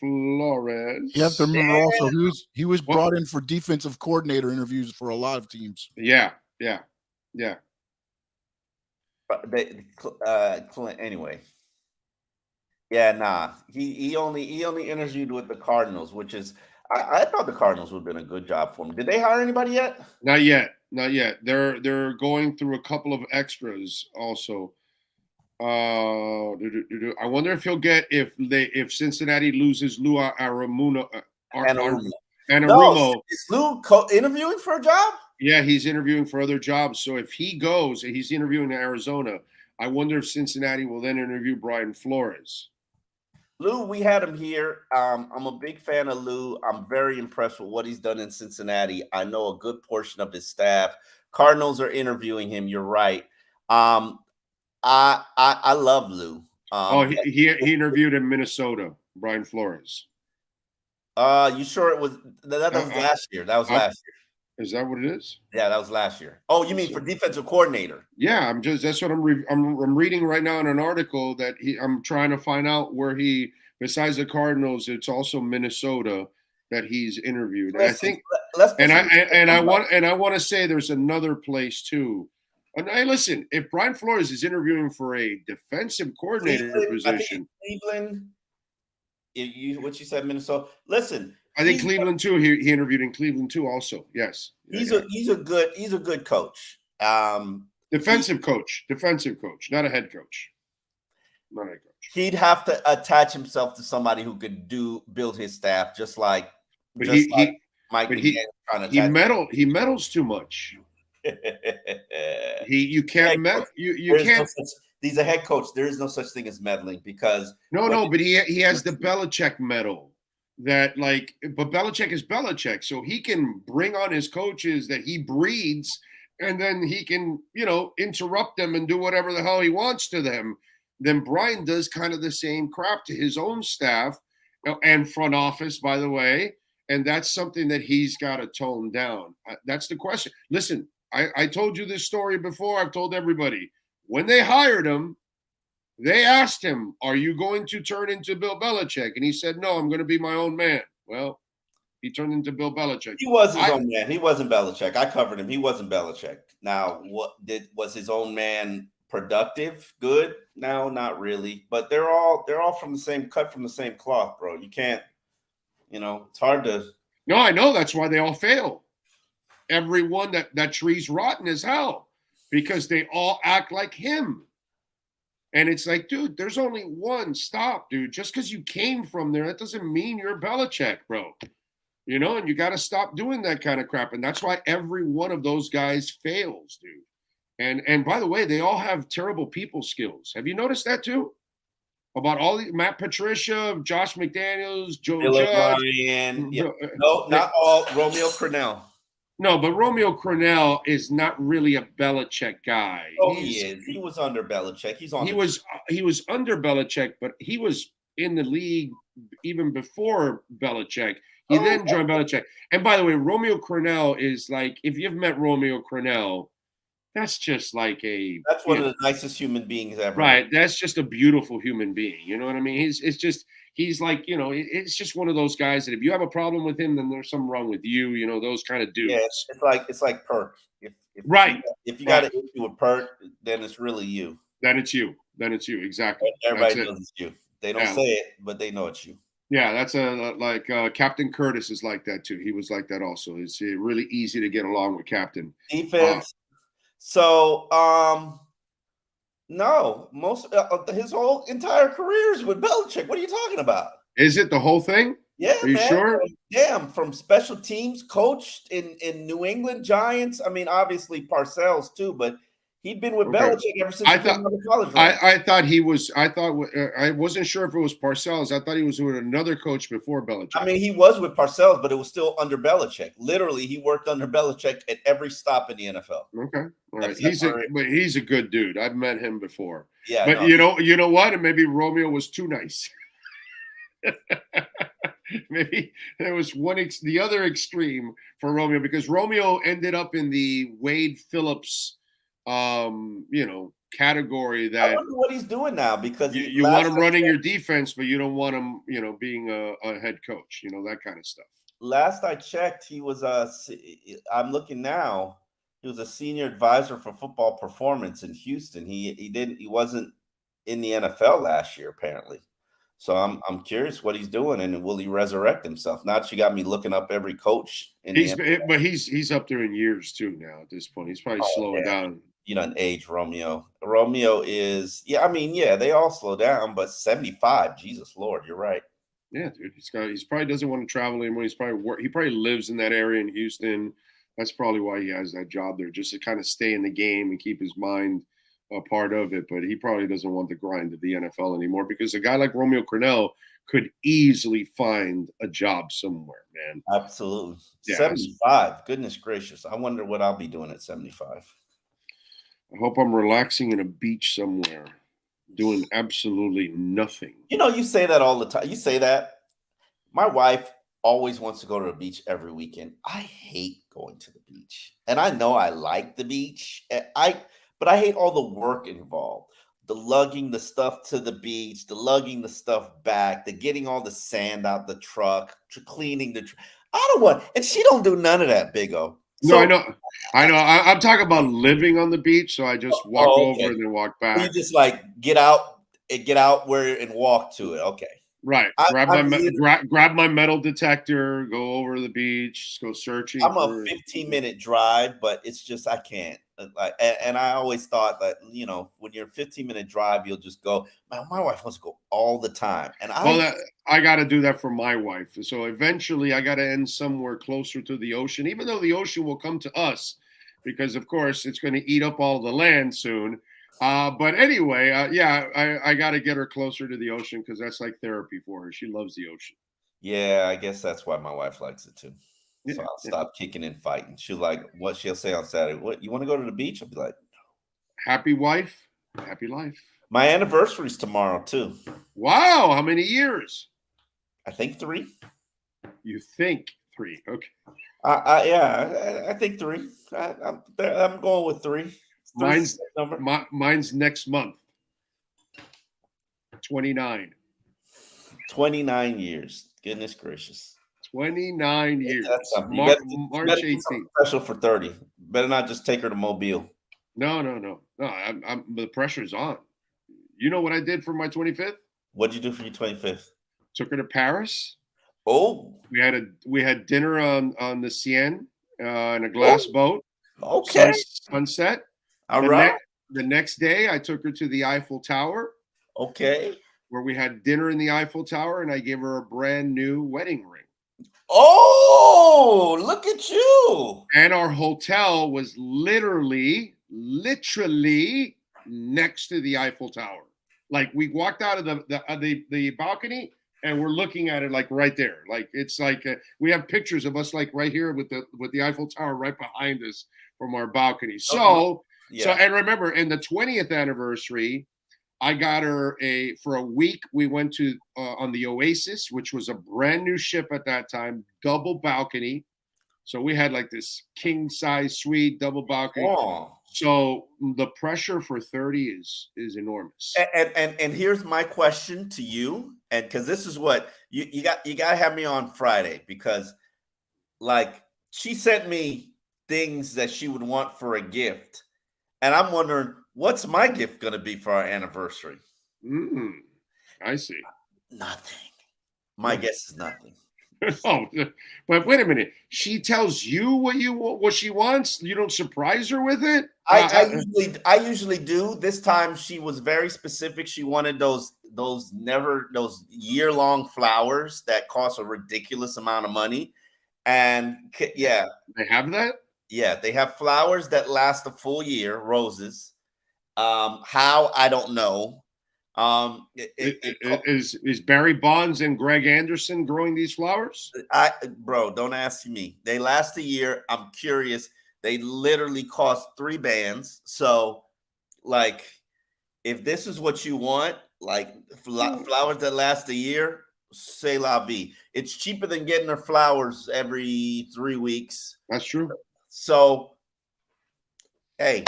Speaker 9: Flores.
Speaker 15: You have to remember also he was brought in for defensive coordinator interviews for a lot of teams.
Speaker 9: Yeah.
Speaker 14: Anyway. Yeah, nah. He only interviewed with the Cardinals, which is I thought the Cardinals would have been a good job for him. Did they hire anybody yet?
Speaker 9: Not yet. They're going through a couple of extras also. I wonder if he'll get if Cincinnati loses Lou Anarumo.
Speaker 14: Is Lou interviewing for a job?
Speaker 9: Yeah, he's interviewing for other jobs. So if he goes, he's interviewing in Arizona. I wonder if Cincinnati will then interview Brian Flores.
Speaker 14: Lou, we had him here. I'm a big fan of Lou. I'm very impressed with what he's done in Cincinnati. I know a good portion of his staff. Cardinals are interviewing him. You're right. I love Lou.
Speaker 9: He interviewed in Minnesota, Brian Flores.
Speaker 14: You sure it was that was last year? That was last year.
Speaker 9: Is that what it is?
Speaker 14: Yeah, that was last year. Oh, you mean for defensive coordinator?
Speaker 9: Yeah, that's what I'm reading right now in an article that I'm trying to find out where besides the Cardinals, it's also Minnesota that he's interviewed. I think, I want to say there's another place too. And listen, if Brian Flores is interviewing for a defensive coordinator position,
Speaker 14: Cleveland. What you said, Minnesota. Listen.
Speaker 9: I think Cleveland too. He interviewed in Cleveland too. Also, yes.
Speaker 14: He's a good coach.
Speaker 9: Defensive coach, not a head coach. Not a head coach.
Speaker 14: He'd have to attach himself to somebody who could build his staff, just like Mike.
Speaker 9: He meddles too much. You can't.
Speaker 14: He's a head coach. There is no such thing as meddling because
Speaker 9: but he has the Belichick medal. But Belichick is Belichick, so he can bring on his coaches that he breeds, and then he can, interrupt them and do whatever the hell he wants to them. Then Brian does kind of the same crap to his own staff and front office, by the way, and that's something that he's got to tone down. That's the question. Listen, I told you this story before. I've told everybody. When they hired him, they asked him, "Are you going to turn into Bill Belichick?" And he said, "No, I'm going to be my own man." Well, he turned into Bill Belichick.
Speaker 14: He was his own man. He wasn't Belichick. I covered him. He wasn't Belichick. Now, was his own man productive, good? No, not really. But they're all from the same cut from the same cloth, bro. You can't, it's hard to.
Speaker 9: No, I know that's why they all fail. Everyone that tree's rotten as hell because they all act like him. And it's like, dude, there's only one. Stop, dude. Just because you came from there, that doesn't mean you're Belichick, bro. And you got to stop doing that kind of crap. And that's why every one of those guys fails, dude. And by the way, they all have terrible people skills. Have you noticed that too? About all the Matt Patricia, Josh McDaniels, Joe Judge.
Speaker 14: Ryan. Yeah. No, not all. Romeo Crennel.
Speaker 9: No, but Romeo Crennel is not really a Belichick guy.
Speaker 14: Oh, he is. He was under Belichick. He
Speaker 9: was under Belichick, but he was in the league even before Belichick. He then joined Belichick. And by the way, Romeo Crennel is like, if you've met Romeo Crennel, that's just like
Speaker 14: that's one of the nicest human beings ever.
Speaker 9: Right. That's just a beautiful human being. You know what I mean? He's like, it's just one of those guys that if you have a problem with him, then there's something wrong with you, those kind of dudes.
Speaker 14: Yeah, it's like Perk. If you got an issue with Perk, then it's really you.
Speaker 9: Then it's you. Exactly.
Speaker 14: Everybody knows it's you. They don't say it, but they know it's you.
Speaker 9: Yeah, that's Captain Curtis is like that too. He was like that also. It's really easy to get along with Captain.
Speaker 14: Defense. So, no, his whole entire career is with Belichick. What are you talking about?
Speaker 9: Is it the whole thing?
Speaker 14: Yeah,
Speaker 9: are you sure?
Speaker 14: From special teams, coached in New England Giants. I mean, obviously Parcells too, but he'd been with Belichick ever since he came out of college.
Speaker 9: I wasn't sure if it was Parcells. I thought he was with another coach before Belichick.
Speaker 14: I mean, he was with Parcells, but it was still under Belichick. Literally, he worked under Belichick at every stop in the NFL.
Speaker 9: Okay, all right. He's a good dude. I've met him before.
Speaker 14: Yeah,
Speaker 9: but you know what? And maybe Romeo was too nice. Maybe there was the other extreme for Romeo, because Romeo ended up in the Wade Phillips category that
Speaker 14: I wonder what he's doing now, because
Speaker 9: you want him running your defense, but you don't want him, being a head coach, that kind of stuff.
Speaker 14: Last I checked, he was I'm looking now, he was a senior advisor for football performance in Houston. He wasn't in the NFL last year, apparently. So I'm curious what he's doing, and will he resurrect himself? Now that you got me looking up every coach.
Speaker 9: But he's up there in years too now at this point. He's probably slowing down.
Speaker 14: You know, an age Romeo. Romeo is, they all slow down, but 75, Jesus Lord, you're right.
Speaker 9: Yeah, dude. He probably doesn't want to travel anymore. He probably lives in that area in Houston. That's probably why he has that job there, just to kind of stay in the game and keep his mind a part of it. But he probably doesn't want the grind of the NFL anymore, because a guy like Romeo Crennel could easily find a job somewhere, man.
Speaker 14: Absolutely. Yeah, 75. Goodness gracious. I wonder what I'll be doing at 75.
Speaker 9: I hope I'm relaxing in a beach somewhere, doing absolutely nothing.
Speaker 14: You say that all the time. You say that. My wife always wants to go to the beach every weekend. I hate going to the beach. And I know I like the beach. But I hate all the work involved. The lugging the stuff to the beach, the lugging the stuff back, the getting all the sand out the truck, cleaning the I don't want, and she don't do none of that, Big O.
Speaker 9: No, I know. I'm talking about living on the beach, so I just walk over and then walk back.
Speaker 14: You just like get out and walk to it. Okay.
Speaker 9: Right. Grab my metal detector, go over to the beach, go searching.
Speaker 14: I'm a 15-minute drive, but it's just I can't. And I always thought that, when you're a 15-minute drive, you'll just go. My wife wants to go all the time, and
Speaker 9: I got to do that for my wife. So eventually, I got to end somewhere closer to the ocean, even though the ocean will come to us, because of course it's going to eat up all the land soon. But anyway, I got to get her closer to the ocean, because that's like therapy for her. She loves the ocean.
Speaker 14: Yeah, I guess that's why my wife likes it too. So I'll stop kicking and fighting. She'll what she'll say on Saturday. What, you want to go to the beach? I'll be like, no.
Speaker 9: Happy wife, happy life.
Speaker 14: My anniversary's tomorrow too.
Speaker 9: Wow, how many years?
Speaker 14: I think 3.
Speaker 9: You think 3? Okay.
Speaker 14: I think 3. I'm going with 3.
Speaker 9: Mine's next month. 29.
Speaker 14: 29 years. Goodness gracious.
Speaker 9: 29 years.
Speaker 14: March 18th. Special for 30. Better not just take her to Mobile.
Speaker 9: No. I'm the pressure's on. You know what I did for my 25th?
Speaker 14: What'd you do for your 25th?
Speaker 9: Took her to Paris.
Speaker 14: Oh,
Speaker 9: we had dinner on the Seine in a glass boat.
Speaker 14: Okay.
Speaker 9: Sunset.
Speaker 14: All right.
Speaker 9: The next day, I took her to the Eiffel Tower.
Speaker 14: Okay.
Speaker 9: Where we had dinner in the Eiffel Tower, and I gave her a brand new wedding ring.
Speaker 14: Oh, look at you!
Speaker 9: And our hotel was literally next to the Eiffel Tower. Like we walked out of the balcony, and we're looking at it like right there. Like it's like we have pictures of us like right here with the Eiffel Tower right behind us from our balcony. So and remember, in the 20th anniversary, I got her for a week. We went to on the Oasis, which was a brand new ship at that time, double balcony. So we had like this king size suite, double balcony.
Speaker 14: Oh.
Speaker 9: So the pressure for 30 is enormous.
Speaker 14: And here's my question to you, and because this is what you got to have me on Friday, because like she sent me things that she would want for a gift, and I'm wondering what's my gift going to be for our anniversary.
Speaker 9: I see.
Speaker 14: Nothing. My guess is nothing.
Speaker 9: Oh, but wait a minute. She tells you what she wants. You don't surprise her with it.
Speaker 14: I usually do. This time she was very specific. She wanted those year-long flowers that cost a ridiculous amount of money. And yeah,
Speaker 9: they have that.
Speaker 14: Yeah, they have flowers that last a full year, roses. How I don't know.
Speaker 9: Is Barry Bonds and Greg Anderson growing these flowers?
Speaker 14: Bro, don't ask me. They last a year. I'm curious. They literally cost 3 bands. So, like, if this is what you want, like flowers that last a year, c'est la vie. It's cheaper than getting her flowers every 3 weeks.
Speaker 9: That's true.
Speaker 14: So, hey,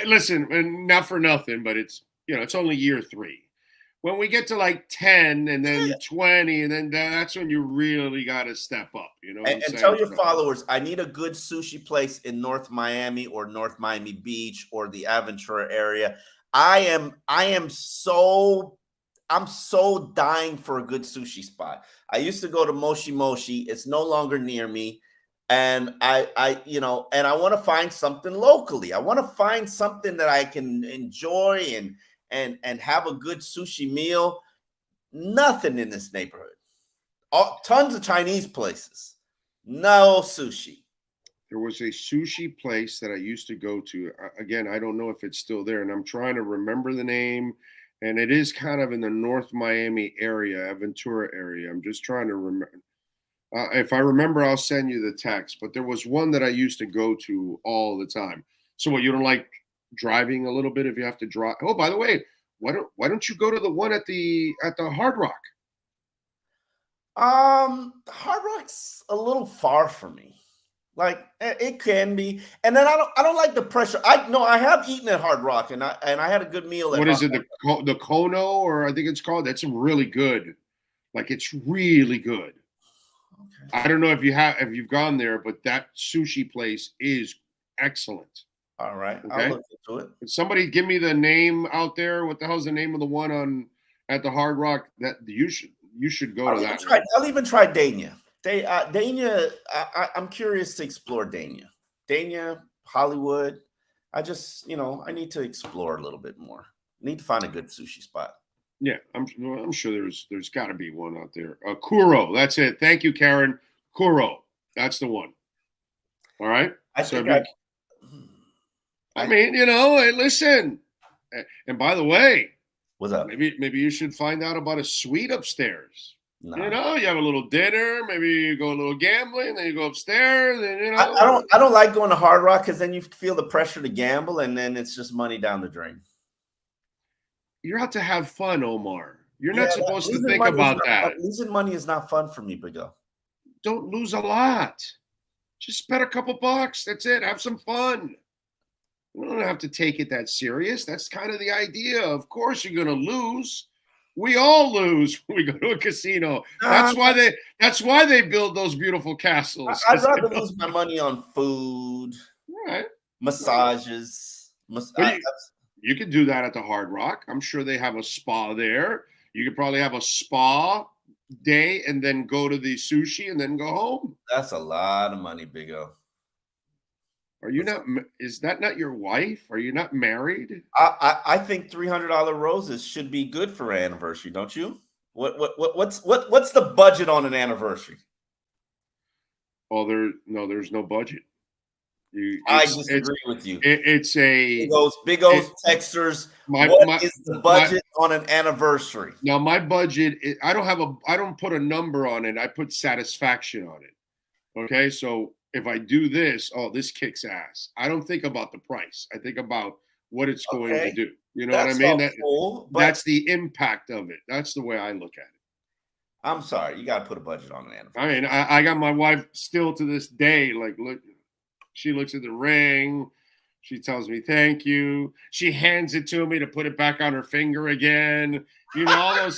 Speaker 9: listen, and not for nothing, but it's only year 3. When we get to like 10 and then 20, and then that's when you really got to step up,
Speaker 14: And tell your followers, I need a good sushi place in North Miami or North Miami Beach or the Aventura area. I'm so dying for a good sushi spot. I used to go to Moshi Moshi. It's no longer near me. And I want to find something locally. I want to find something that I can enjoy and have a good sushi meal. Nothing in this neighborhood. Tons of Chinese places. No sushi.
Speaker 9: There was a sushi place that I used to go to. Again, I don't know if it's still there, and I'm trying to remember the name. And it is kind of in the North Miami area, Aventura area. I'm just trying to remember. If I remember, I'll send you the text. But there was one that I used to go to all the time. So what, you don't like driving a little bit if you have to drive? Oh, by the way, why don't you go to the one at the Hard Rock?
Speaker 14: Hard Rock's a little far for me. Like it can be, and then I don't like the pressure. I have eaten at Hard Rock, and I had a good meal.
Speaker 9: What is it? The Kono, or I think it's called. That's really good. Like it's really good. I don't know if you've gone there, but that sushi place is excellent.
Speaker 14: All right,
Speaker 9: okay?
Speaker 14: I'll look into it.
Speaker 9: Can somebody give me the name out there? What the hell's the name of the one at the Hard Rock that you should go to that?
Speaker 14: I'll even try Dania. Dania, I'm curious to explore Dania. Dania, Hollywood. I just, I need to explore a little bit more. I need to find a good sushi spot.
Speaker 9: Yeah, I'm sure there's got to be one out there. Kuro, that's it. Thank you, Karen. Kuro, that's the one. All right. I mean, listen. And by the way,
Speaker 14: what's up?
Speaker 9: Maybe you should find out about a suite upstairs.
Speaker 14: No.
Speaker 9: You have a little dinner. Maybe you go a little gambling. Then you go upstairs. And
Speaker 14: I don't like going to Hard Rock because then you feel the pressure to gamble, and then it's just money down the drain.
Speaker 9: You're out to have fun, Omar. You're not supposed to think about that.
Speaker 14: Losing money is not fun for me, Bigo.
Speaker 9: Don't lose a lot. Just spend a couple bucks. That's it. Have some fun. You don't have to take it that serious. That's kind of the idea. Of course, you're going to lose. We all lose when we go to a casino. That's why they build those beautiful castles.
Speaker 14: I'd rather lose my money on food,
Speaker 9: right?
Speaker 14: Massages.
Speaker 9: You could do that at the Hard Rock. I'm sure they have a spa there. You could probably have a spa day and then go to the sushi and then go home.
Speaker 14: That's a lot of money, Big O.
Speaker 9: Are you not? Is that not your wife? Are you not married?
Speaker 14: I think $300 roses should be good for an anniversary, don't you? What's the budget on an anniversary?
Speaker 9: Oh, there's no budget.
Speaker 14: I disagree with you.
Speaker 9: It's a
Speaker 14: Big O's texters. What is the budget on an anniversary?
Speaker 9: Now, my budget, I don't put a number on it. I put satisfaction on it. Okay, so if I do this, this kicks ass. I don't think about the price. I think about what it's going to do. You know what I mean? That's the impact of it. That's the way I look at it.
Speaker 14: I'm sorry, you got to put a budget on an anniversary.
Speaker 9: I mean, I got my wife still to this day. Like, look, she looks at the ring. She tells me thank you. She hands it to me to put it back on her finger again. You know,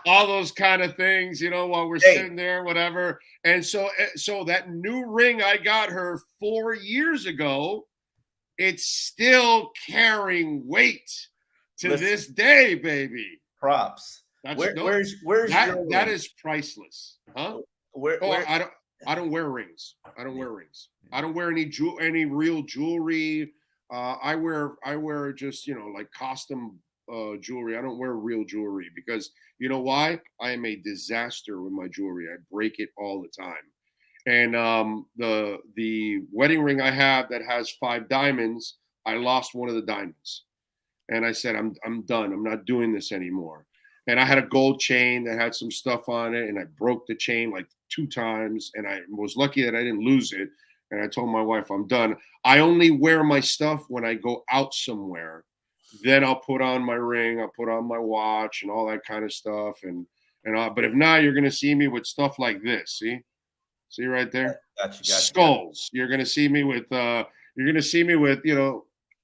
Speaker 9: all those kind of things. You know, while we're sitting there, whatever. And so that new ring I got her 4 years ago, it's still carrying weight to this day, baby.
Speaker 14: Props.
Speaker 9: Where's that is priceless, huh? I don't wear rings. I don't wear rings. I don't wear any real jewelry. I wear just like costume jewelry. I don't wear real jewelry because you know why? I am a disaster with my jewelry. I break it all the time. And the wedding ring I have that has 5 diamonds, I lost one of the diamonds, and I said I'm done. I'm not doing this anymore. And I had a gold chain that had some stuff on it, and I broke the chain like 2 times, and I was lucky that I didn't lose it. And I told my wife, I'm done. I only wear my stuff when I go out somewhere. Then I'll put on my ring, I'll put on my watch and all that kind of stuff. But if not, you're going to see me with stuff like this. See right there?
Speaker 14: Gotcha.
Speaker 9: Skulls. You're going to see me with,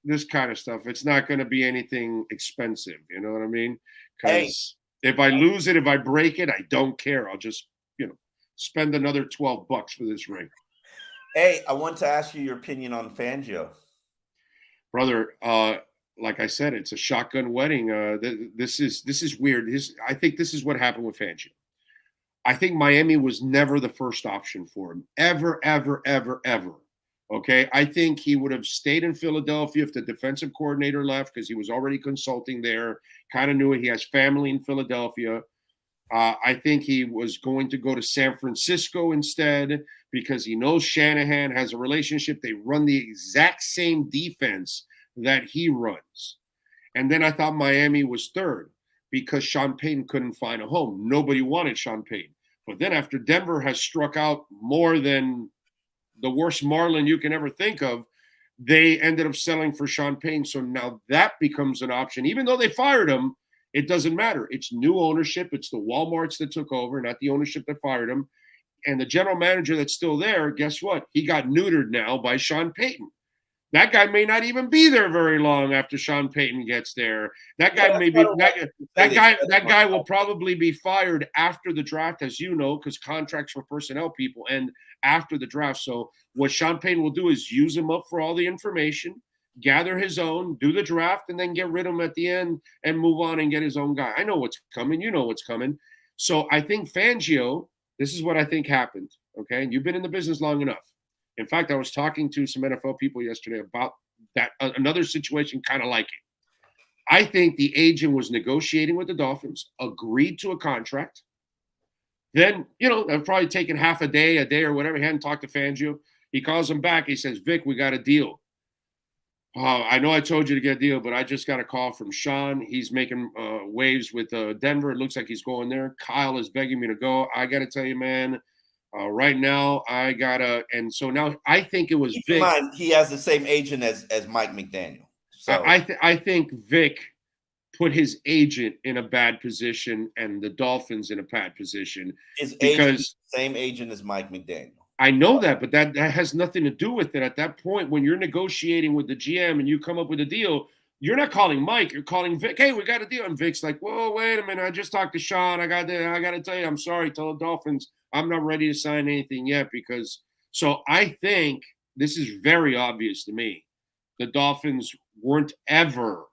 Speaker 9: this kind of stuff. It's not going to be anything expensive. You know what I mean? Because if I lose it, if I break it, I don't care. I'll just, spend another $12 for this ring.
Speaker 14: Hey, I want to ask you your opinion on Fangio.
Speaker 9: Brother, like I said, it's a shotgun wedding. This is weird. I think this is what happened with Fangio. I think Miami was never the first option for him. Ever, ever, ever, ever. Okay? I think he would have stayed in Philadelphia if the defensive coordinator left because he was already consulting there. Kind of knew it. He has family in Philadelphia. I think he was going to go to San Francisco instead because he knows Shanahan has a relationship. They run the exact same defense that he runs. And then I thought Miami was third because Sean Payton couldn't find a home. Nobody wanted Sean Payton. But then after Denver has struck out more than the worst Marlin you can ever think of, they ended up selling for Sean Payton. So now that becomes an option. Even though they fired him, it doesn't matter. It's new ownership. It's the Walmarts that took over, not the ownership that fired him. And the general manager that's still there, guess what? He got neutered now by Sean Payton. That guy may not even be there very long after Sean Payton gets there. That guy that guy will probably be fired after the draft, as you know, because contracts for personnel people end after the draft. So what Sean Payton will do is use him up for all the information, gather his own, do the draft, and then get rid of him at the end and move on and get his own guy. I know what's coming. You know what's coming. So I think Fangio, this is what I think happened, okay? And you've been in the business long enough. In fact, I was talking to some NFL people yesterday about that another situation kind of like it. I think the agent was negotiating with the Dolphins, agreed to a contract. Then, they've probably taken half a day or whatever. He hadn't talked to Fangio. He calls him back. He says, Vic, we got a deal. I know I told you to get a deal, but I just got a call from Sean. He's making waves with Denver. It looks like he's going there. Kyle is begging me to go. I got to tell you, man, right now I got to – and so now I think it was
Speaker 14: Keep
Speaker 9: Vic.
Speaker 14: in mind, he has the same agent as Mike McDaniel. So
Speaker 9: I think Vic put his agent in a bad position and the Dolphins in a bad position.
Speaker 14: His agent is the same agent as Mike McDaniel.
Speaker 9: I know that, but that has nothing to do with it. At that point, when you're negotiating with the GM and you come up with a deal, you're not calling Mike. You're calling Vic. Hey, we got a deal. And Vic's like, whoa, wait a minute. I just talked to Sean. I got to tell you, I'm sorry. Tell the Dolphins I'm not ready to sign anything yet because – so I think this is very obvious to me. The Dolphins weren't ever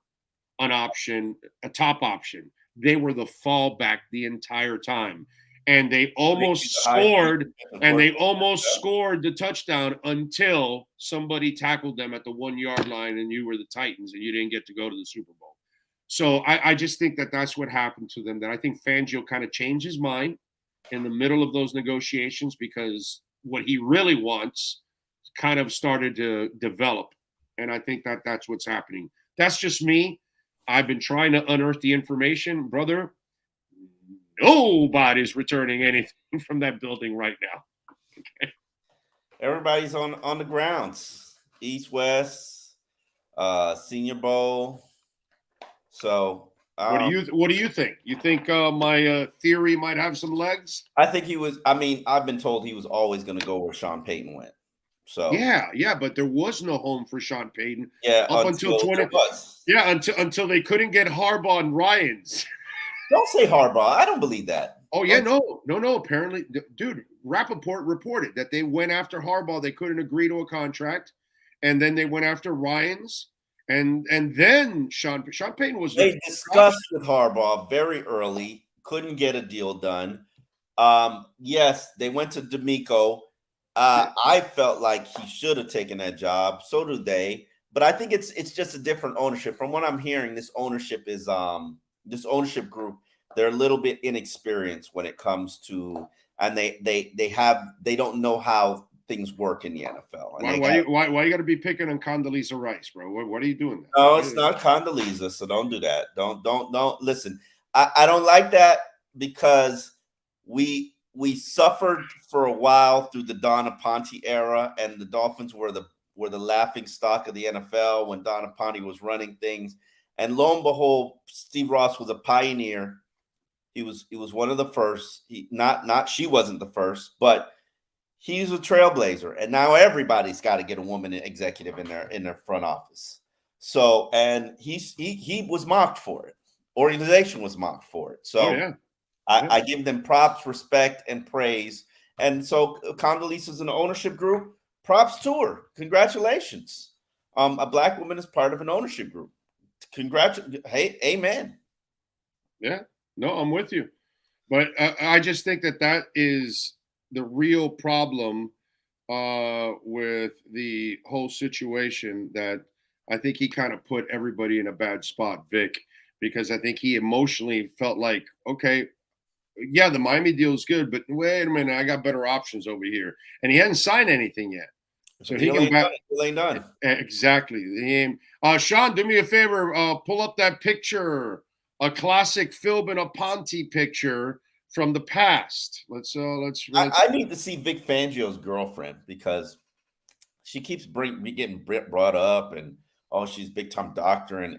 Speaker 9: an option, a top option. They were the fallback the entire time. And they almost scored, the touchdown until somebody tackled them at the 1 yard line, and you were the Titans, and you didn't get to go to the Super Bowl. So I just think that that's what happened to them. That I think Fangio kind of changed his mind in the middle of those negotiations, because what he really wants kind of started to develop. And I think that that's what's happening. That's just me. I've been trying to unearth the information, brother. Nobody's returning anything from that building right now. Okay.
Speaker 14: Everybody's on the grounds. East, West, Senior Bowl. So
Speaker 9: what do you think? You think my theory might have some legs?
Speaker 14: I think he was. I mean, I've been told he was always going to go where Sean Payton went. So
Speaker 9: yeah, but there was no home for Sean Payton.
Speaker 14: Yeah,
Speaker 9: up until until they couldn't get Harbaugh and Ryans.
Speaker 14: Don't say Harbaugh. I don't believe that.
Speaker 9: Oh yeah, no. Apparently, dude, Rappaport reported that they went after Harbaugh. They couldn't agree to a contract, and then they went after Ryans. And then Sean Payton was.
Speaker 14: They discussed with Harbaugh very early, couldn't get a deal done. Yes, they went to D'Amico. I felt like he should have taken that job. So do they. But I think it's just a different ownership. From what I'm hearing, this ownership is this ownership group. They're a little bit inexperienced when it comes to, and they don't know how things work in the NFL. And
Speaker 9: why you got to be picking on Condoleezza Rice, bro? What are you doing?
Speaker 14: No, it's not Condoleezza, so don't do that. Don't listen. I don't like that because we suffered for a while through the Don Aponte era, and the Dolphins were the laughing stock of the NFL when Don Aponte was running things. And lo and behold, Steve Ross was a pioneer. He was one of the first. She wasn't the first, but he's a trailblazer, and now everybody's got to get a woman executive in their front office. So, and he was mocked for it. Organization was mocked for it. So, I give them props, respect, and praise. And so, Condoleezza's an ownership group. Props to her. Congratulations. A Black woman is part of an ownership group. Hey, amen.
Speaker 9: Yeah. No, I'm with you. But I just think that is the real problem with the whole situation, that I think he kind of put everybody in a bad spot, Vic, because I think he emotionally felt like, okay, yeah, the Miami deal is good, but wait a minute, I got better options over here. And he hadn't signed anything yet. So he can back.
Speaker 14: Done.
Speaker 9: Exactly. Sean, do me a favor. Pull up that picture, a classic Philbin Aponte picture from the past. Let's.
Speaker 14: I need to see Vic Fangio's girlfriend, because she keeps getting brought up, and she's big time doctor in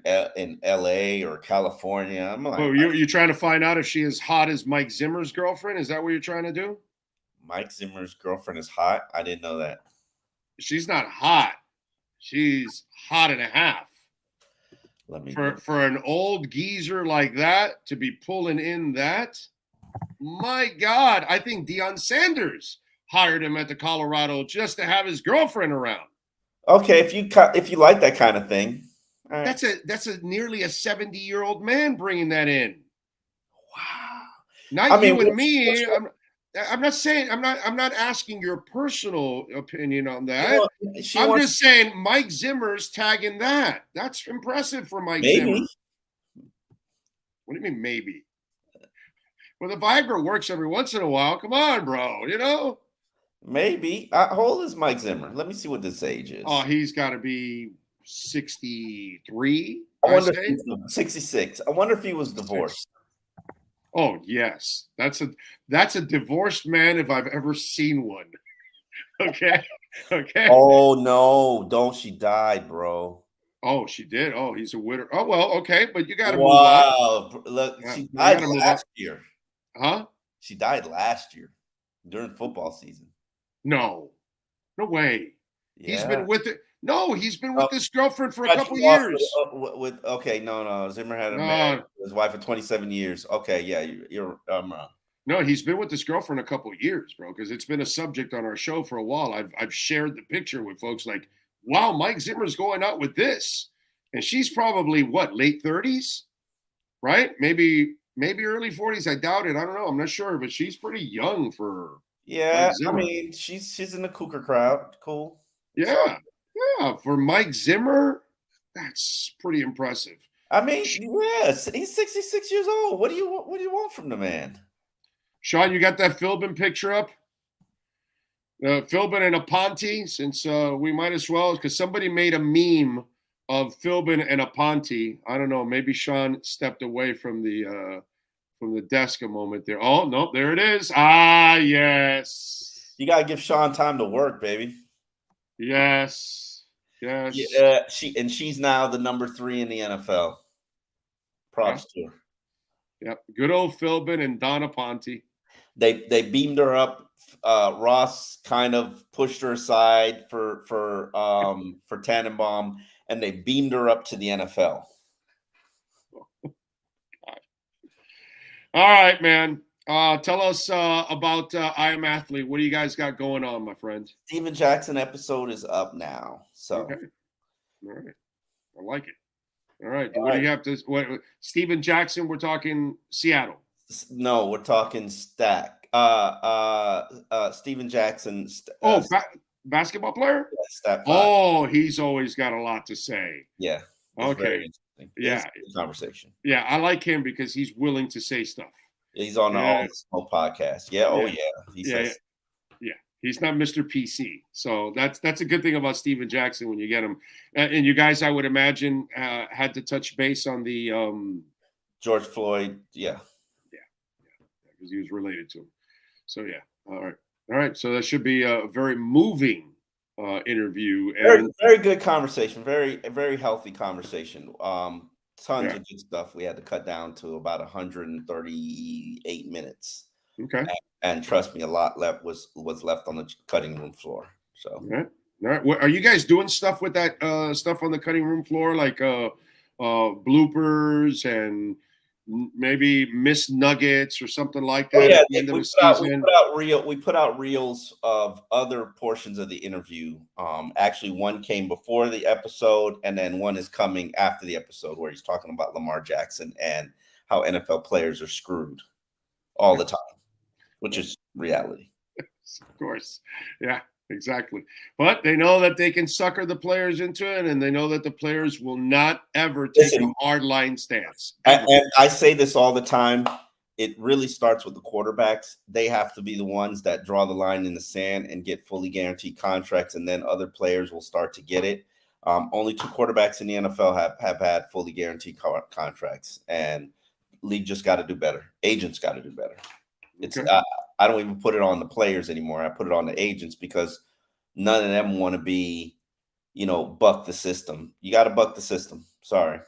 Speaker 14: L.A. or California. I'm like,
Speaker 9: you're trying to find out if she is hot as Mike Zimmer's girlfriend? Is that what you're trying to do?
Speaker 14: Mike Zimmer's girlfriend is hot? I didn't know that.
Speaker 9: She's not hot. She's hot and a half. For an old geezer like that to be pulling in that, my God, I think Deion Sanders hired him at the Colorado just to have his girlfriend around.
Speaker 14: Okay, if you like that kind of thing, right.
Speaker 9: That's a nearly a 70-year-old man bringing that in.
Speaker 14: Wow.
Speaker 9: Not you and me. I'm not saying I'm not asking your personal opinion on that. I'm just saying Mike Zimmer's tagging that. That's impressive for Mike Zimmer. What do you mean maybe? Well, the Viagra works every once in a while. Come on, bro. You know?
Speaker 14: Maybe. How old is Mike Zimmer? Let me see what this age is.
Speaker 9: Oh, he's got to be 63.
Speaker 14: 66. I wonder if he was divorced.
Speaker 9: Oh, yes. That's a divorced man if I've ever seen one. Okay.
Speaker 14: Oh, no. Don't. She died, bro.
Speaker 9: Oh, she did? Oh, he's a widow. Oh, well, okay. But you got to move on.
Speaker 14: Wow. Look, she died last year.
Speaker 9: Huh?
Speaker 14: She died last year during football season.
Speaker 9: No way.
Speaker 14: Yeah.
Speaker 9: He's been with it. No, he's been with this girlfriend for a couple years.
Speaker 14: No. Zimmer had married his wife for 27 years. Okay, yeah, you're wrong.
Speaker 9: No, he's been with this girlfriend a couple years, bro, because it's been a subject on our show for a while. I've shared the picture with folks like, wow, Mike Zimmer's going out with this. And she's probably what, late 30s, right? Maybe early 40s. I doubt it. I don't know. I'm not sure, but she's pretty young for
Speaker 14: Yeah,
Speaker 9: Mike
Speaker 14: I
Speaker 9: Zimmer.
Speaker 14: mean, she's in the Cougar crowd. Cool.
Speaker 9: Yeah, for Mike Zimmer, that's pretty impressive.
Speaker 14: I mean, yes, he's 66 years old. What do you want from the man?
Speaker 9: Sean, you got that Philbin picture up? Philbin and Aponte, since we might as well, because somebody made a meme of Philbin and Aponte. I don't know. Maybe Sean stepped away from the desk a moment there. Oh no, there it is. Ah, yes.
Speaker 14: You gotta give Sean time to work, baby.
Speaker 9: Yes.
Speaker 14: She's now the number 3 in the NFL. Props to her.
Speaker 9: Yep. Good old Philbin and Donna Ponte.
Speaker 14: They beamed her up. Ross kind of pushed her aside for Tannenbaum, and they beamed her up to the NFL.
Speaker 9: All right, man. Tell us about I Am Athlete. What do you guys got going on, my friend?
Speaker 14: Steven Jackson episode is up now. So,
Speaker 9: okay. All right. I like it. All right. What do you have to? Steven Jackson? We're talking Seattle.
Speaker 14: No, we're talking Stack. Steven Jackson.
Speaker 9: Basketball player?
Speaker 14: Yeah, Stat 5.
Speaker 9: Oh, he's always got a lot to say.
Speaker 14: Yeah.
Speaker 9: Okay. Yeah.
Speaker 14: Conversation.
Speaker 9: Yeah, I like him because he's willing to say stuff.
Speaker 14: He's on the All the Smoke podcast. Yeah. Oh yeah.
Speaker 9: Yeah. He's not Mr. PC. So that's a good thing about Steven Jackson when you get him. And you guys, I would imagine, had to touch base on the
Speaker 14: George Floyd. Yeah.
Speaker 9: Because he was related to him. So yeah. All right. So that should be a very moving interview. And
Speaker 14: Very good conversation. Very, very healthy conversation. Tons of good stuff. We had to cut down to about 138 minutes.
Speaker 9: Okay.
Speaker 14: And trust me, a lot was left on the cutting room floor. So
Speaker 9: all right. Are you guys doing stuff with that stuff on the cutting room floor, like bloopers and maybe missed nuggets or something like that at the end of the season?
Speaker 14: We put out reels of other portions of the interview. Actually, one came before the episode, and then one is coming after the episode where he's talking about Lamar Jackson and how NFL players are screwed all the time, which is reality.
Speaker 9: Of course. Yeah. Exactly. But they know that they can sucker the players into it, and they know that the players will not ever take a hard line stance.
Speaker 14: And I say this all the time. It really starts with the quarterbacks. They have to be the ones that draw the line in the sand and get fully guaranteed contracts, and then other players will start to get it. Only 2 quarterbacks in the NFL have had fully guaranteed contracts, and league just got to do better. Agents got to do better. It's I don't even put it on the players anymore. I put it on the agents because none of them want to be, buck the system. You got to buck the system. Sorry.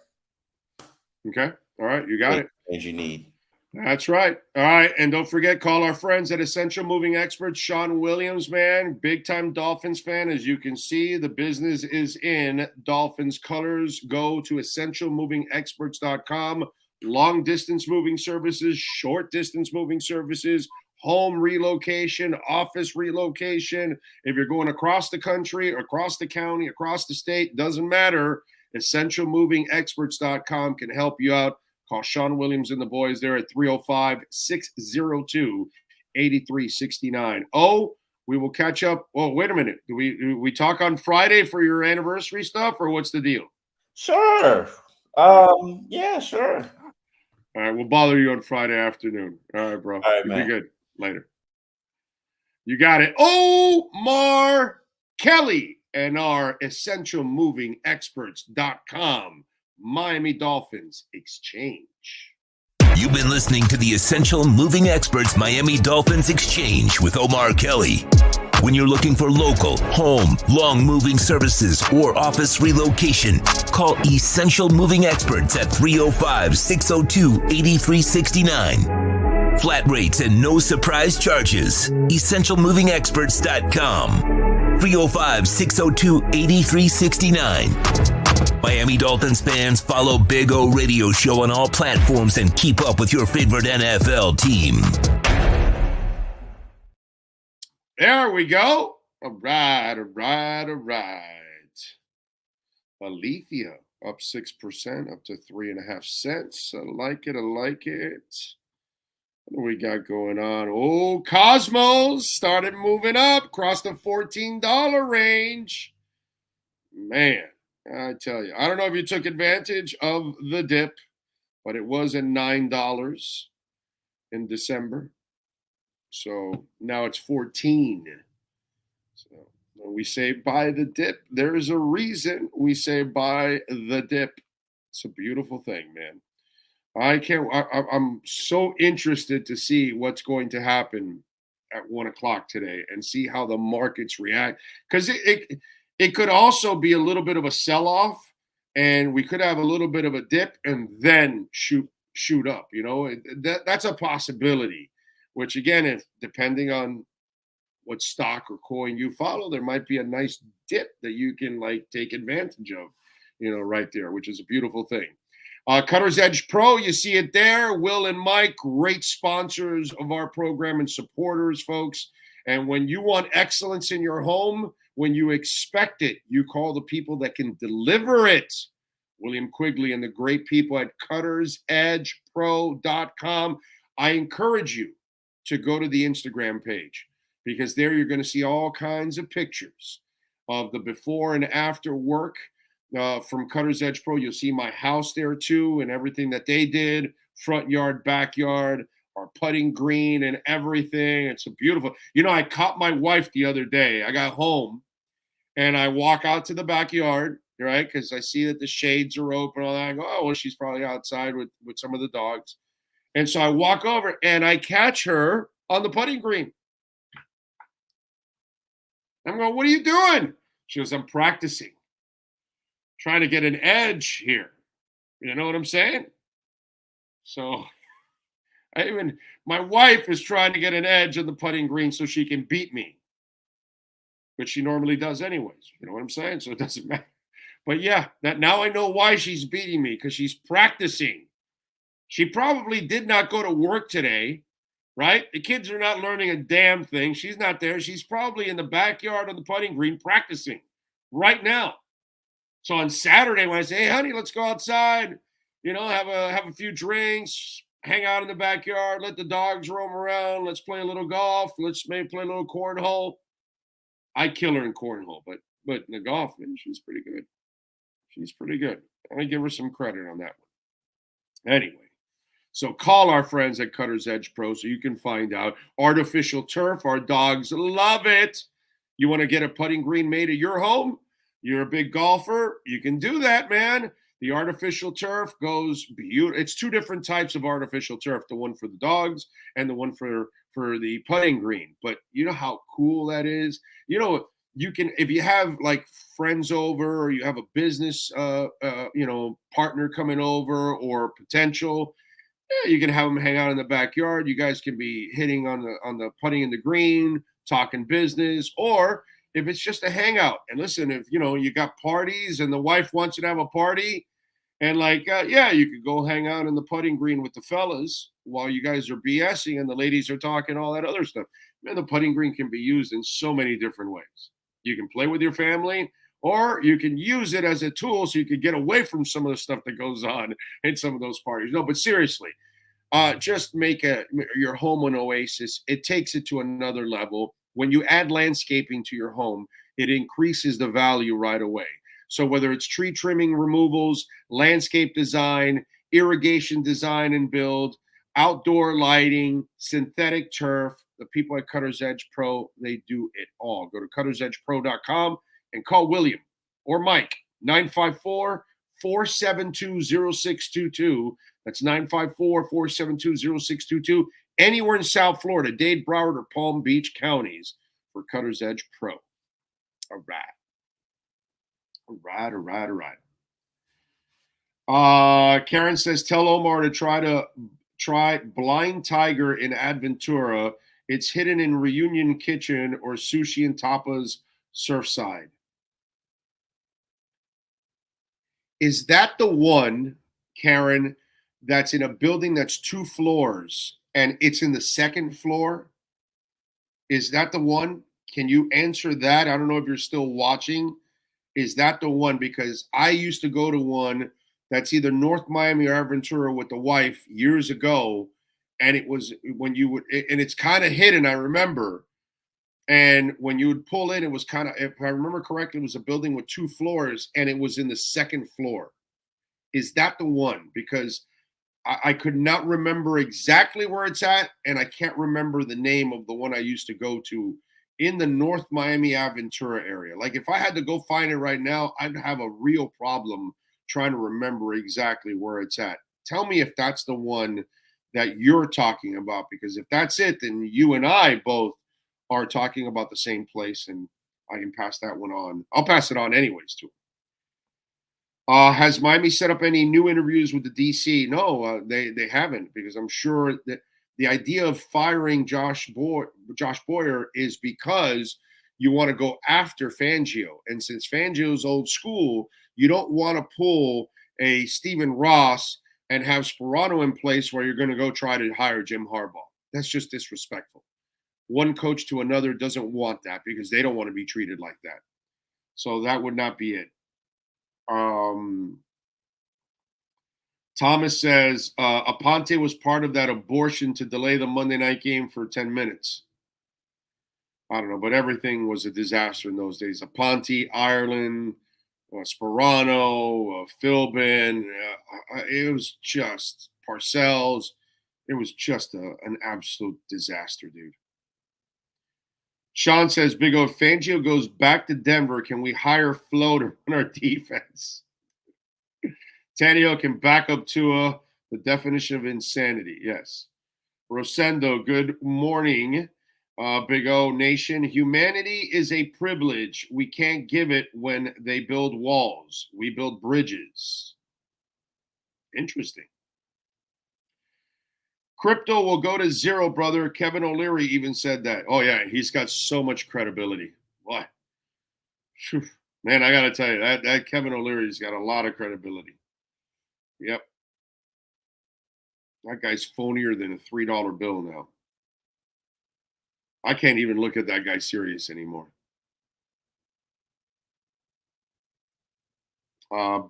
Speaker 9: Okay. All right. You got it.
Speaker 14: As you need.
Speaker 9: That's right. All right. And don't forget, call our friends at Essential Moving Experts. Sean Williams, man, big time Dolphins fan. As you can see, the business is in Dolphins colors. Go to essentialmovingexperts.com. Long distance moving services, short distance moving services, home relocation, office relocation. If you're going across the country, across the county, across the state, doesn't matter. Essentialmovingexperts.com can help you out. Call Sean Williams and the boys there at 305-602-8369. Oh, we will catch up. Oh, wait a minute. Do we talk on Friday for your anniversary stuff, or what's the deal?
Speaker 14: Sure. Yeah, sure.
Speaker 9: All right, we'll bother you on Friday afternoon. All right, bro.
Speaker 14: All right, man.
Speaker 9: Be good. Later. You got it. Omar Kelly and our essentialmovingexperts.com Miami Dolphins Exchange.
Speaker 3: You've been listening to the Essential Moving Experts Miami Dolphins Exchange with Omar Kelly. When you're looking for local, home, long moving services, or office relocation, call Essential Moving Experts at 305-602-8369. Flat rates and no surprise charges. EssentialMovingExperts.com. 305-602-8369. Miami Dolphins fans, follow Big O Radio Show on all platforms and keep up with your favorite NFL team.
Speaker 9: There we go. All right. Alethea. up 6%, up to 3.5 cents. I like it. I like it. What do we got going on? Oh, Cosmos started moving up, crossed the $14 range. Man, I tell you, I don't know if you took advantage of the dip, but it was at $9 in December. So now it's 14. So when we say buy the dip, there is a reason we say buy the dip. It's a beautiful thing, man. I'm so interested to see what's going to happen at 1 o'clock today and see how the markets react. Because it could also be a little bit of a sell-off, and we could have a little bit of a dip and then shoot up. You know, that's a possibility. Which again, if depending on what stock or coin you follow, there might be a nice dip that you can like take advantage of. You know, right there, which is a beautiful thing. Cutter's Edge Pro, you see it there. Will and Mike, great sponsors of our program and supporters, folks. And when you want excellence in your home, when you expect it, you call the people that can deliver it. William Quigley and the great people at cuttersedgepro.com. I encourage you to go to the Instagram page because there you're going to see all kinds of pictures of the before and after work. From Cutter's Edge Pro, you'll see my house there too and everything that they did, front yard, backyard, our putting green and everything. It's a beautiful. You know, I caught my wife the other day. I got home and I walk out to the backyard, right? Because I see that the shades are open and all that. I go, oh, well, she's probably outside with some of the dogs. And so I walk over and I catch her on the putting green. I'm going, what are you doing? She goes, I'm practicing. Trying to get an edge here. You know what I'm saying? So my wife is trying to get an edge on the putting green so she can beat me. But she normally does anyways. You know what I'm saying? So it doesn't matter. But yeah, that now I know why she's beating me, because she's practicing. She probably did not go to work today, right? The kids are not learning a damn thing. She's not there. She's probably in the backyard on the putting green practicing right now. So on Saturday, when I say, hey, honey, let's go outside, you know, have a few drinks, hang out in the backyard, let the dogs roam around, let's play a little golf, let's maybe play a little cornhole. I kill her in cornhole, but in the golf, man, she's pretty good. She's pretty good. I'm going to give her some credit on that one. Anyway, so call our friends at Cutter's Edge Pro so you can find out. Artificial turf, our dogs love it. You want to get a putting green made at your home? You're a big golfer, you can do that, man. The artificial turf goes beautiful. It's two different types of artificial turf, the one for the dogs and the one for the putting green. But you know how cool that is? You know, you can, if you have like friends over or you have a business, partner coming over or potential, you can have them hang out in the backyard. You guys can be hitting on the putting in the green, talking business, or if it's just a hangout. And listen, if you got parties and the wife wants you to have a party, and you could go hang out in the putting green with the fellas while you guys are BSing and the ladies are talking all that other stuff. Man, the putting green can be used in so many different ways. You can play with your family, or you can use it as a tool so you can get away from some of the stuff that goes on in some of those parties. No, but seriously, just make your home an oasis. It takes it to another level. When you add landscaping to your home, it increases the value right away. So whether it's tree trimming removals, landscape design, irrigation design and build, outdoor lighting, synthetic turf, the people at Cutter's Edge Pro, they do it all. Go to cuttersedgepro.com and call William or Mike, 954-472-0622. That's 954-472-0622. Anywhere in South Florida, Dade, Broward, or Palm Beach counties for Cutter's Edge Pro. All right. Karen says, tell Omar to try Blind Tiger in Adventura. It's hidden in Reunion Kitchen or Sushi and Tapas Surfside. Is that the one, Karen, that's in a building that's 2 floors and it's in the 2nd floor? Is that the one? Can you answer that? I don't know if you're still watching. is that the one? Because I used to go to one that's either North Miami or Aventura with the wife years ago, and it was when you would, and it's kind of hidden, I remember. And when you would pull in, it was kind of, if I remember correctly, it was a building with 2 floors, and it was in the 2nd floor. Is that the one? Because I could not remember exactly where it's at, and I can't remember the name of the one I used to go to in the North Miami Aventura area. Like, if I had to go find it right now, I'd have a real problem trying to remember exactly where it's at. Tell me if that's the one that you're talking about, because if that's it, then you and I both are talking about the same place, and I can pass that one on. I'll pass it on anyways to him. Has Miami set up any new interviews with the DC? No, they haven't, because I'm sure that the idea of firing Josh Boyer is because you want to go after Fangio. And since Fangio's old school, you don't want to pull a Stephen Ross and have Sperano in place where you're going to go try to hire Jim Harbaugh. That's just disrespectful. One coach to another doesn't want that, because they don't want to be treated like that. So that would not be it. Thomas says Aponte was part of that abortion to delay the Monday night game for 10 minutes. I don't know, but everything was a disaster in those days. Aponte, Ireland, Sperano, Philbin. It was just Parcells. It was just an absolute disaster, dude. Sean says, Big O, if Fangio goes back to Denver, can we hire Flo to run our defense? Tannehill can back up Tua, the definition of insanity. Yes. Rosendo, good morning, Big O Nation. Humanity is a privilege. We can't give it when they build walls. We build bridges. Interesting. Crypto will go to zero, brother. Kevin O'Leary even said that. Oh, yeah, he's got so much credibility. What? Man, I got to tell you, that Kevin O'Leary's got a lot of credibility. Yep. That guy's phonier than a $3 bill now. I can't even look at that guy serious anymore.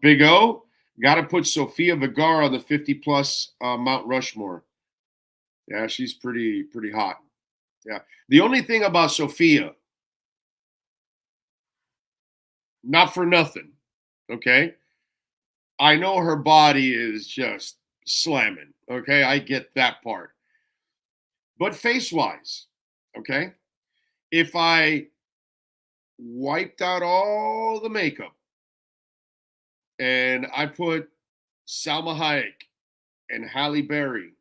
Speaker 9: Big O, got to put Sofia Vergara on the 50-plus Mount Rushmore. Yeah, she's pretty hot. Yeah. The only thing about Sofia, not for nothing, okay? I know her body is just slamming, okay? I get that part. But face-wise, okay? If I wiped out all the makeup and I put Salma Hayek and Halle Berry,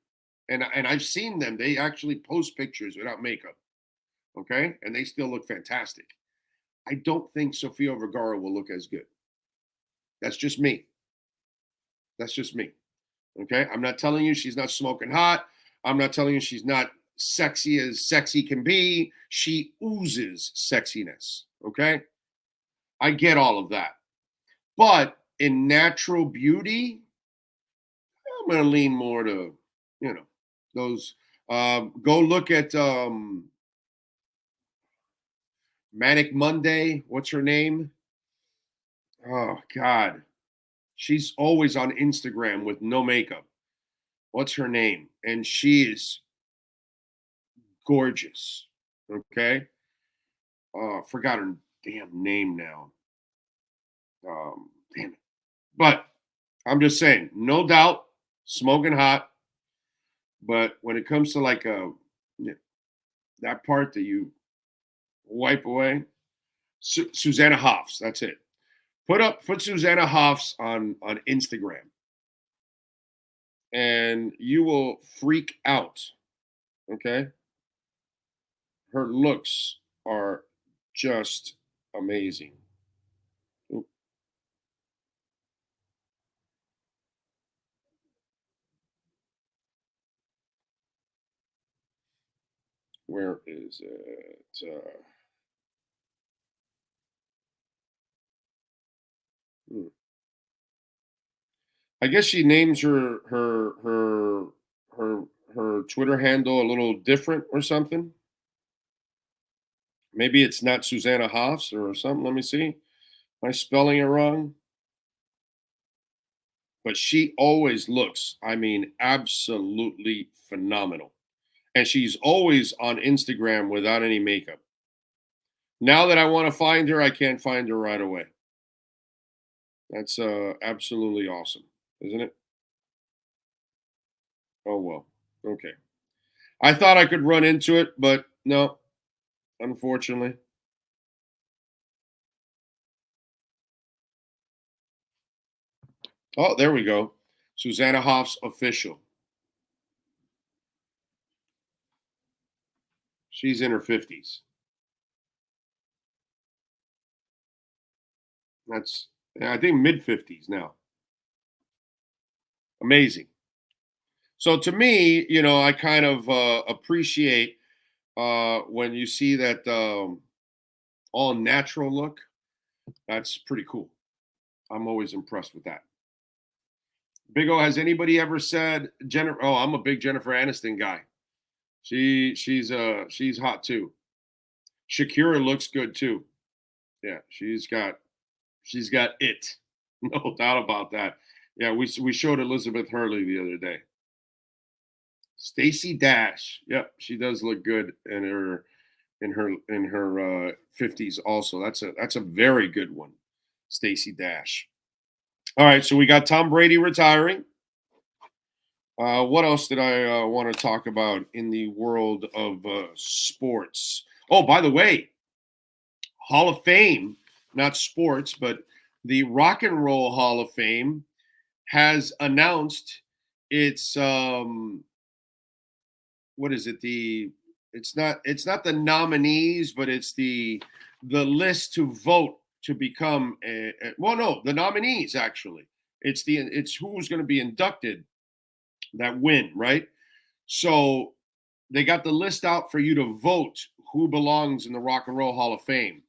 Speaker 9: and I've seen them, they actually post pictures without makeup, okay? And they still look fantastic. I don't think Sofia Vergara will look as good. That's just me. That's just me, okay? I'm not telling you she's not smoking hot. I'm not telling you she's not sexy as sexy can be. She oozes sexiness, okay? I get all of that. But in natural beauty, I'm going to lean more to, those. Go look at Manic Monday. What's her name? Oh, God. She's always on Instagram with no makeup. What's her name? And she is gorgeous. Okay? Forgot her damn name now. Damn it. But I'm just saying, no doubt, smoking hot. But when it comes to like that part that you wipe away, Susanna Hoffs, that's it. Put Susanna Hoffs on Instagram, and you will freak out. Okay, her looks are just amazing. Ooh. Where is it? I guess she names her Twitter handle a little different or something. Maybe it's not Susanna Hoffs or something. Let me see. Am I spelling it wrong? But she always looks, I mean, absolutely phenomenal. And she's always on Instagram without any makeup. Now that I want to find her, I can't find her right away. That's absolutely awesome, isn't it? Oh, well. Okay. I thought I could run into it, but no, unfortunately. Oh, there we go. Susanna Hoffs official. She's in her 50s. That's, I think, mid 50s now. Amazing. So to me, you know, I kind of appreciate when you see that all natural look. That's pretty cool. I'm always impressed with that. Big O, has anybody ever said Jennifer? Oh, I'm a big Jennifer Aniston guy. She's hot too. Shakira looks good too. Yeah, she's got it. No doubt about that. Yeah, we showed Elizabeth Hurley the other day. Stacey Dash. Yep, she does look good in her 50s also. That's a very good one. Stacey Dash. All right, so we got Tom Brady retiring. What else did I want to talk about in the world of sports? Oh, by the way, Hall of Fame, not sports, but the Rock and Roll Hall of Fame has announced its what is it? It's not the nominees, but it's the list to vote to become the nominees actually. It's who's going to be inducted that win, right? So they got the list out for you to vote who belongs in the Rock and Roll Hall of Fame.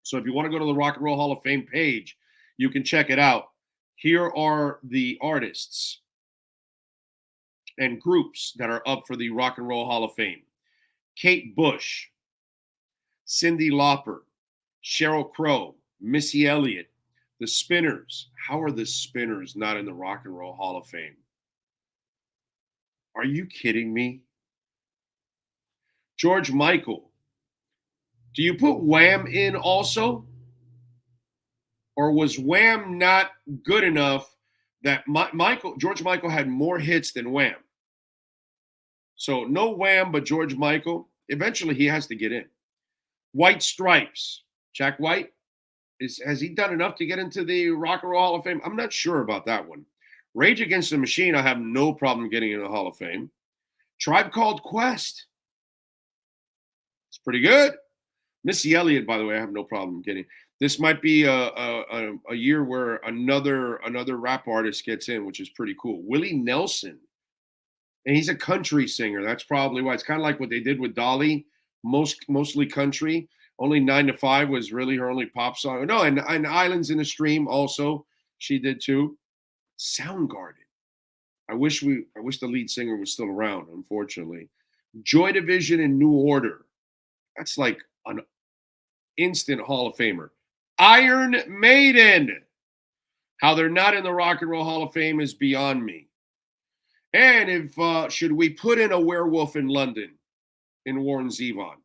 Speaker 9: So if you want to go to the Rock and Roll Hall of Fame page, you can check it out. Here are the artists and groups that are up for the Rock and Roll Hall of Fame. Kate Bush, Cyndi Lauper, Sheryl Crow, Missy Elliott, the Spinners. How are the Spinners not in the Rock and Roll Hall of Fame? Are you kidding me? George Michael. Do you put Wham in also? Or was Wham not good enough that George Michael had more hits than Wham? So no Wham, but George Michael. Eventually he has to get in. White Stripes. Jack White. Has he done enough to get into the Rock and Roll Hall of Fame? I'm not sure about that one. Rage Against the Machine, I have no problem getting in the Hall of Fame. Tribe Called Quest. It's pretty good. Missy Elliott, by the way, I have no problem getting. This might be a year where another rap artist gets in, which is pretty cool. Willie Nelson. And he's a country singer. That's probably why. It's kind of like what they did with Dolly, mostly country. Only 9 to 5 was really her only pop song. No, and Islands in the Stream also, she did too. Soundgarden. I wish the lead singer was still around, unfortunately. Joy Division and New Order. That's like an instant Hall of Famer. Iron Maiden. How they're not in the Rock and Roll Hall of Fame is beyond me. And if should we put in a Werewolf in London in Warren Zevon?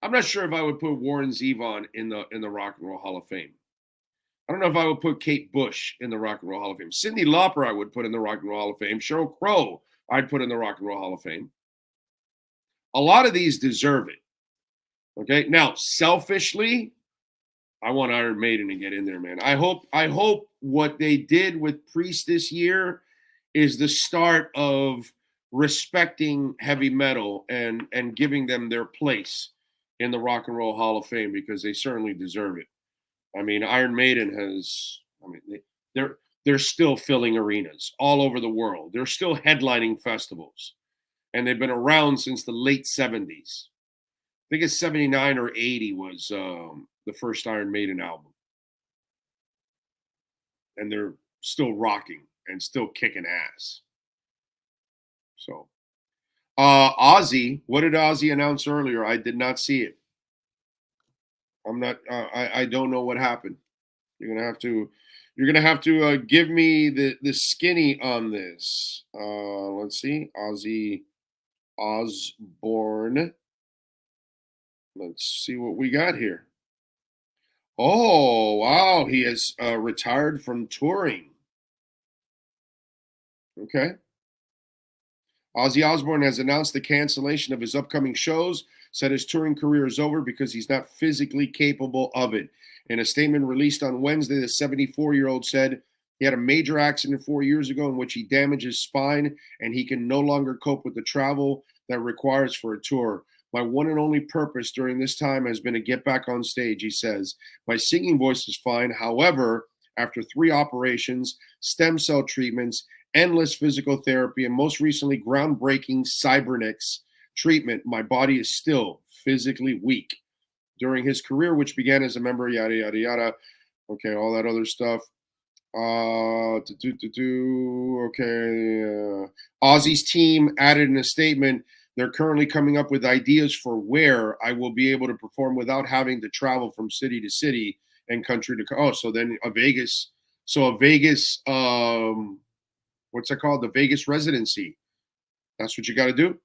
Speaker 9: I'm not sure if I would put Warren Zevon in the Rock and Roll Hall of Fame. I don't know if I would put Kate Bush in the Rock and Roll Hall of Fame. Cyndi Lauper I would put in the Rock and Roll Hall of Fame. Sheryl Crow I'd put in the Rock and Roll Hall of Fame. A lot of these deserve it. Okay, now selfishly, I want Iron Maiden to get in there, man. I hope what they did with Priest this year is the start of respecting heavy metal and giving them their place in the Rock and Roll Hall of Fame because they certainly deserve it. I mean, Iron Maiden has. I mean, they're still filling arenas all over the world. They're still headlining festivals, and they've been around since the late 70s. I think it's 79 or 80 was the first Iron Maiden album. And they're still rocking and still kicking ass. So, Ozzy, what did Ozzy announce earlier? I did not see it. I'm not. I don't know what happened. You're gonna have to give me the skinny on this. Let's see, Ozzy Osbourne. Let's see what we got here. Oh wow, he has retired from touring. Okay. Ozzy Osbourne has announced the cancellation of his upcoming shows, said his touring career is over because he's not physically capable of it. In a statement released on Wednesday, the 74-year-old said he had a major accident 4 years ago in which he damaged his spine and he can no longer cope with the travel that requires for a tour. My one and only purpose during this time has been to get back on stage, he says. My singing voice is fine. However, after 3 operations, stem cell treatments, endless physical therapy, and most recently groundbreaking cybernetics treatment, my body is still physically weak. During his career, which began as a member, yada, yada, yada. Okay, all that other stuff. Ozzy's team added in a statement, they're currently coming up with ideas for where I will be able to perform without having to travel from city to city and country to so then a Vegas, what's that called? The Vegas residency. That's what you got to do.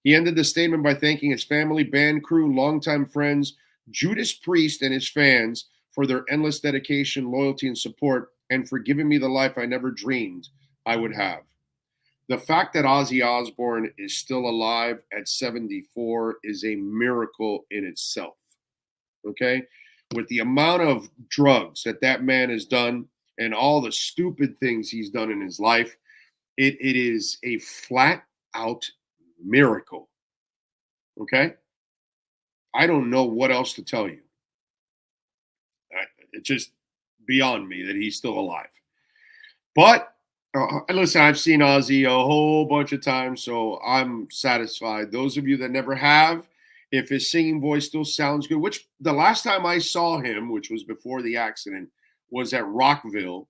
Speaker 9: He ended the statement by thanking his family, band crew, longtime friends, Judas Priest, and his fans for their endless dedication, loyalty, and support, and for giving me the life I never dreamed I would have. The fact that Ozzy Osbourne is still alive at 74 is a miracle in itself. Okay? With the amount of drugs that man has done and all the stupid things he's done in his life, it is a flat out miracle. Okay? I don't know what else to tell you. It's just beyond me that he's still alive. But listen, I've seen Ozzy a whole bunch of times, so I'm satisfied. Those of you that never have, if his singing voice still sounds good, which the last time I saw him, which was before the accident, was at Rockville.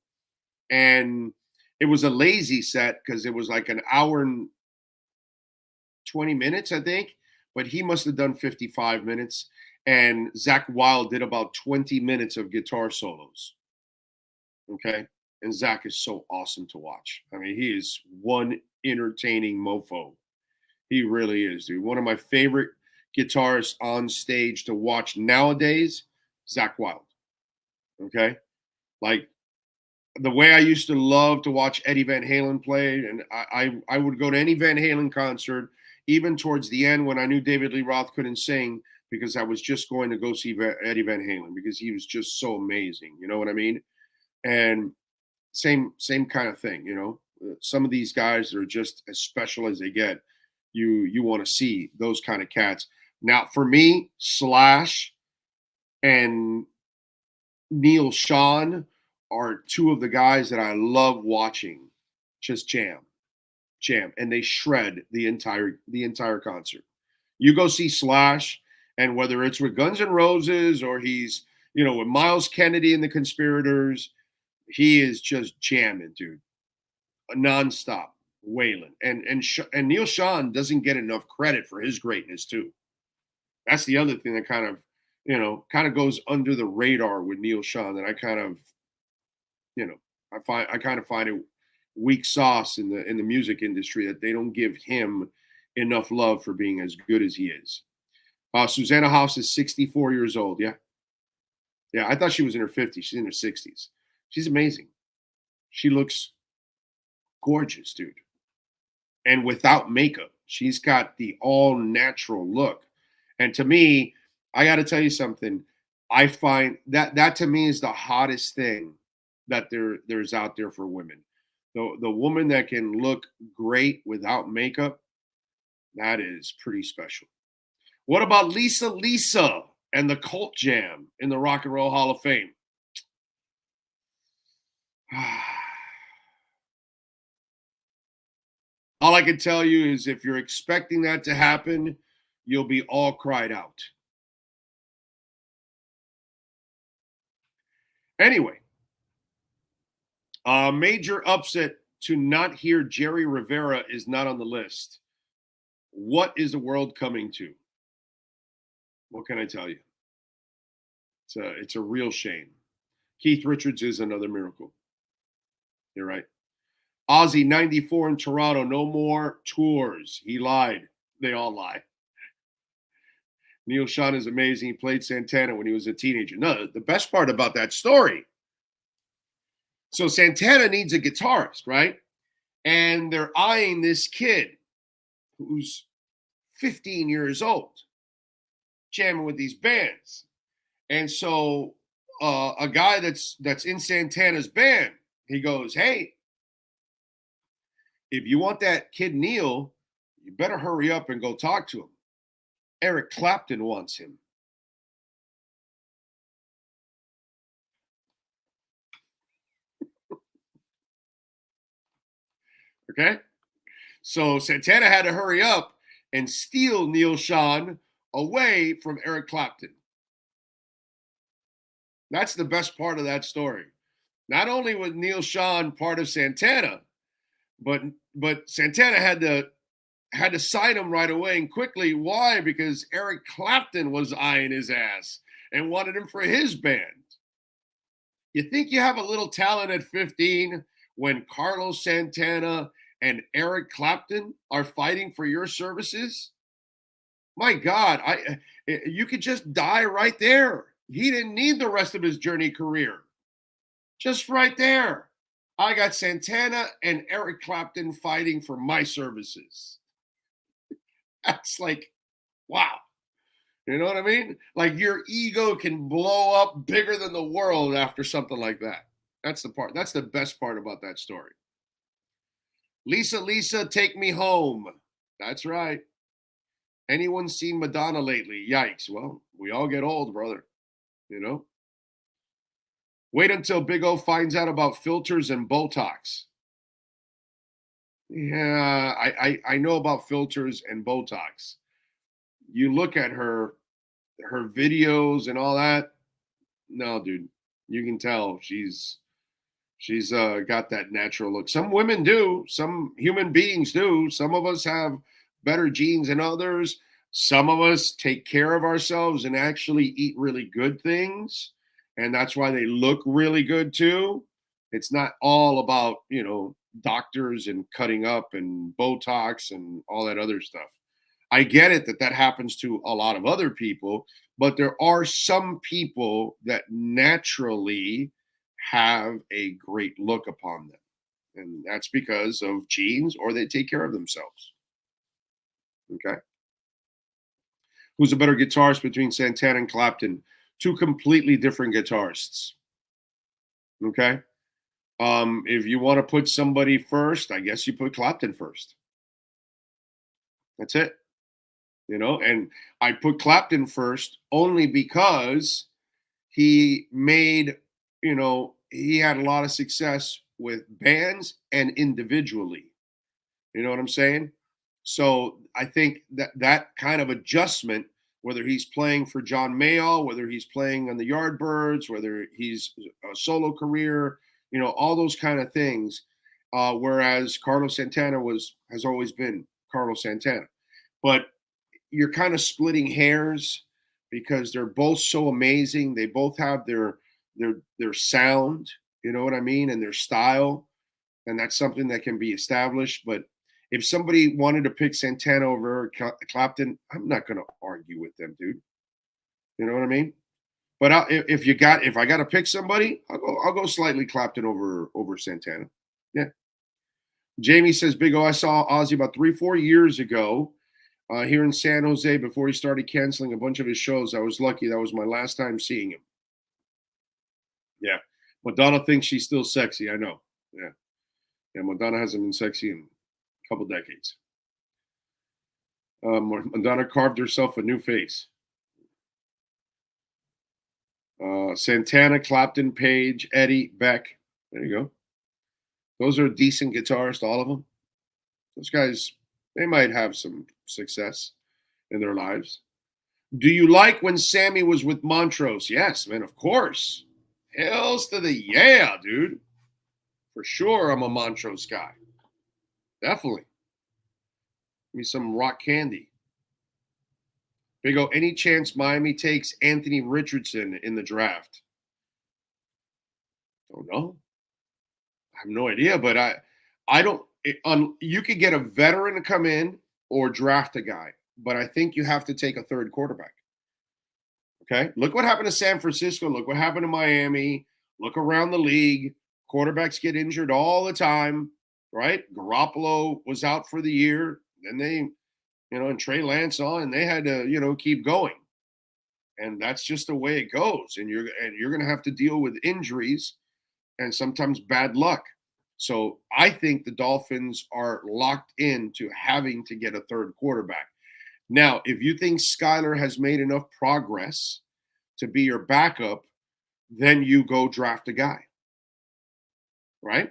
Speaker 9: And it was a lazy set because it was like an hour and 20 minutes, I think. But he must have done 55 minutes. And Zakk Wylde did about 20 minutes of guitar solos. Okay? And Zakk is so awesome to watch. I mean, he is one entertaining mofo. He really is, dude. One of my favorite guitarists on stage to watch nowadays, Zakk Wylde. Okay? Like, the way I used to love to watch Eddie Van Halen play, and I would go to any Van Halen concert, even towards the end when I knew David Lee Roth couldn't sing, because I was just going to go see Eddie Van Halen because he was just so amazing. You know what I mean? And same kind of thing, you know. Some of these guys are just as special as they get. You want to see those kind of cats. Now, for me, Slash and Neil Sean are two of the guys that I love watching. Just jam, and they shred the entire concert. You go see Slash, and whether it's with Guns N' Roses or he's, you know, with Miles Kennedy and the Conspirators, he is just jamming, dude, nonstop, wailing. And Neil Sean doesn't get enough credit for his greatness too. That's the other thing that kind of goes under the radar with Neil Sean, that I kind of, I kind of find it weak sauce in the music industry that they don't give him enough love for being as good as he is. Susanna Hoffs is 64 years old. Yeah, I thought she was in her 50s. She's in her 60s. She's amazing. She looks gorgeous, dude. And without makeup, she's got the all natural look. And to me, I got to tell you something. I find that to me is the hottest thing that there's out there for women. The woman that can look great without makeup, that is pretty special. What about Lisa and the Cult Jam in the Rock and Roll Hall of Fame? All I can tell you is if you're expecting that to happen, you'll be all cried out. Anyway, a major upset to not hear Jerry Rivera is not on the list. What is the world coming to? What can I tell you? It's a real shame. Keith Richards is another miracle. You're right. Ozzy 94 in Toronto. No more tours. He lied. They all lie. Neil Sean is amazing. He played Santana when he was a teenager. No, the best part about that story. So Santana needs a guitarist, right? And they're eyeing this kid who's 15 years old, jamming with these bands. And so a guy that's in Santana's band, he goes, hey, if you want that kid Neil, you better hurry up and go talk to him. Eric Clapton wants him. Okay? So Santana had to hurry up and steal Neil Sean away from Eric Clapton. That's the best part of that story. Not only was Neil Sean part of Santana, but Santana had to sign him right away and quickly. Why? Because Eric Clapton was eyeing his ass and wanted him for his band. You think you have a little talent at 15 when Carlos Santana and Eric Clapton are fighting for your services? My God, you could just die right there. He didn't need the rest of his journey career. Just right there. I got Santana and Eric Clapton fighting for my services. That's like, wow. You know what I mean? Like your ego can blow up bigger than the world after something like that. That's the part. That's the best part about that story. Lisa, take me home. That's right. Anyone seen Madonna lately? Yikes. Well, we all get old, brother. You know? Wait until Big O finds out about filters and Botox. Yeah, I know about filters and Botox. You look at her videos and all that. No, dude, you can tell she's got that natural look. Some women do. Some human beings do. Some of us have better genes than others. Some of us take care of ourselves and actually eat really good things. And that's why they look really good too. It's not all about, doctors and cutting up and Botox and all that other stuff. I get it that happens to a lot of other people, but there are some people that naturally have a great look upon them. And that's because of genes or they take care of themselves. Okay. Who's a better guitarist between Santana and Clapton? Two completely different guitarists. Okay. If you want to put somebody first, I guess you put Clapton first. That's it. And I put Clapton first only because he made, he had a lot of success with bands and individually. You know what I'm saying? So I think that kind of adjustment, whether he's playing for John Mayall, whether he's playing on the Yardbirds, whether he's a solo career, all those kind of things. Whereas Carlos Santana has always been Carlos Santana. But you're kind of splitting hairs because they're both so amazing. They both have their sound, you know what I mean, and their style. And that's something that can be established. But if somebody wanted to pick Santana over Clapton, I'm not going to argue with them, dude. You know what I mean? But if I got to pick somebody, I'll go slightly Clapton over Santana. Yeah. Jamie says, Big O, I saw Ozzy about 3-4 years ago here in San Jose before he started canceling a bunch of his shows. I was lucky. That was my last time seeing him. Yeah. Madonna thinks she's still sexy. I know. Yeah. Yeah. Madonna hasn't been sexy in a couple decades. Madonna carved herself a new face. Santana, Clapton, Page, Eddie, Beck. There you go. Those are decent guitarists, all of them. Those guys, they might have some success in their lives. Do you like when Sammy was with Montrose? Yes, man, of course. Hells to the yeah, dude. For sure, I'm a Montrose guy. Definitely. Give me some rock candy. Big O, any chance Miami takes Anthony Richardson in the draft? Don't know. I have no idea, but I don't. You could get a veteran to come in or draft a guy, but I think you have to take a third quarterback. Okay, look what happened to San Francisco. Look what happened to Miami. Look around the league. Quarterbacks get injured all the time, right? Garoppolo was out for the year. Then they, and Trey Lance on, and they had to, keep going. And that's just the way it goes. And you're going to have to deal with injuries and sometimes bad luck. So I think the Dolphins are locked into having to get a third quarterback. Now, if you think Skyler has made enough progress to be your backup, then you go draft a guy, right?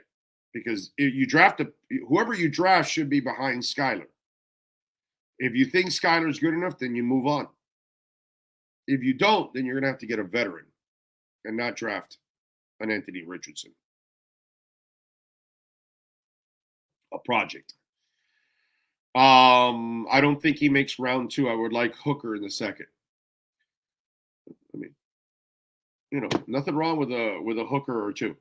Speaker 9: Because if you draft whoever you draft should be behind Skyler. If you think Skyler's good enough, then you move on. If you don't, then you're going to have to get a veteran and not draft an Anthony Richardson. A project. I don't think he makes round 2. I would like Hooker in the second. I mean, nothing wrong with a Hooker or 2.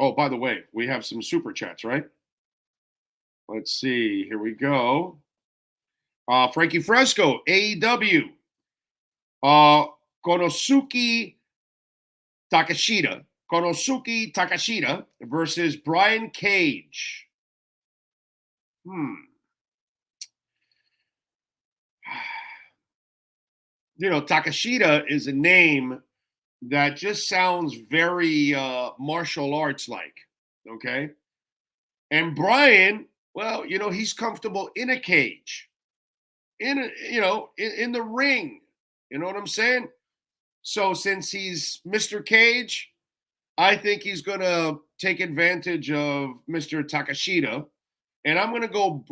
Speaker 9: Oh, by the way, we have some super chats, right? Let's see. Here we go. Frankie Fresco, AEW. Konosuke Takashita versus Brian Cage. Takashita is a name that just sounds very martial arts like, okay? And Brian, well, he's comfortable in a cage, in the ring. You know what I'm saying? So since he's Mr. Cage, I think he's going to take advantage of Mr. Takashita. And I'm going to go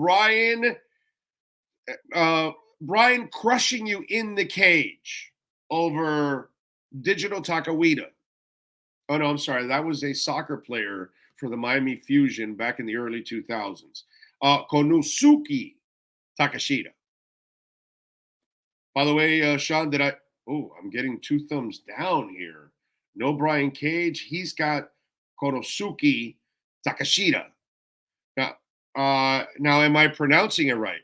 Speaker 9: Brian crushing you in the cage over Digital Takawita. Oh, no, I'm sorry. That was a soccer player for the Miami Fusion back in the early 2000s. Konosuke Takashita. By the way, Sean, I'm getting 2 thumbs down here. No Brian Cage. He's got Konosuke Takashita. Now, am I pronouncing it right?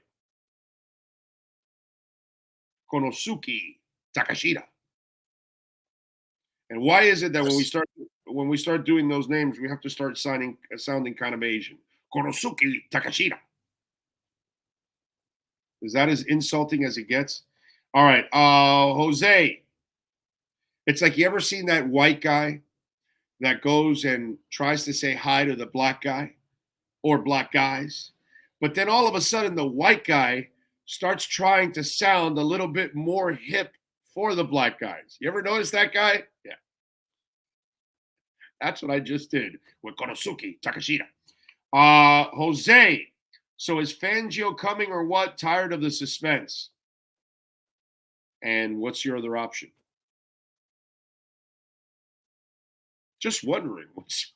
Speaker 9: Konosuke Takashita. And why is it that when we start doing those names, we have to start sounding kind of Asian? Konosuke Takashita. Is that as insulting as it gets? All right, Jose. It's like, you ever seen that white guy that goes and tries to say hi to the black guy or black guys, but then all of a sudden the white guy starts trying to sound a little bit more hip for the black guys. You ever notice that guy? Yeah. That's what I just did with Konosuke Takashita. Jose, so is Fangio coming or what? Tired of the suspense. And what's your other option? Just wondering,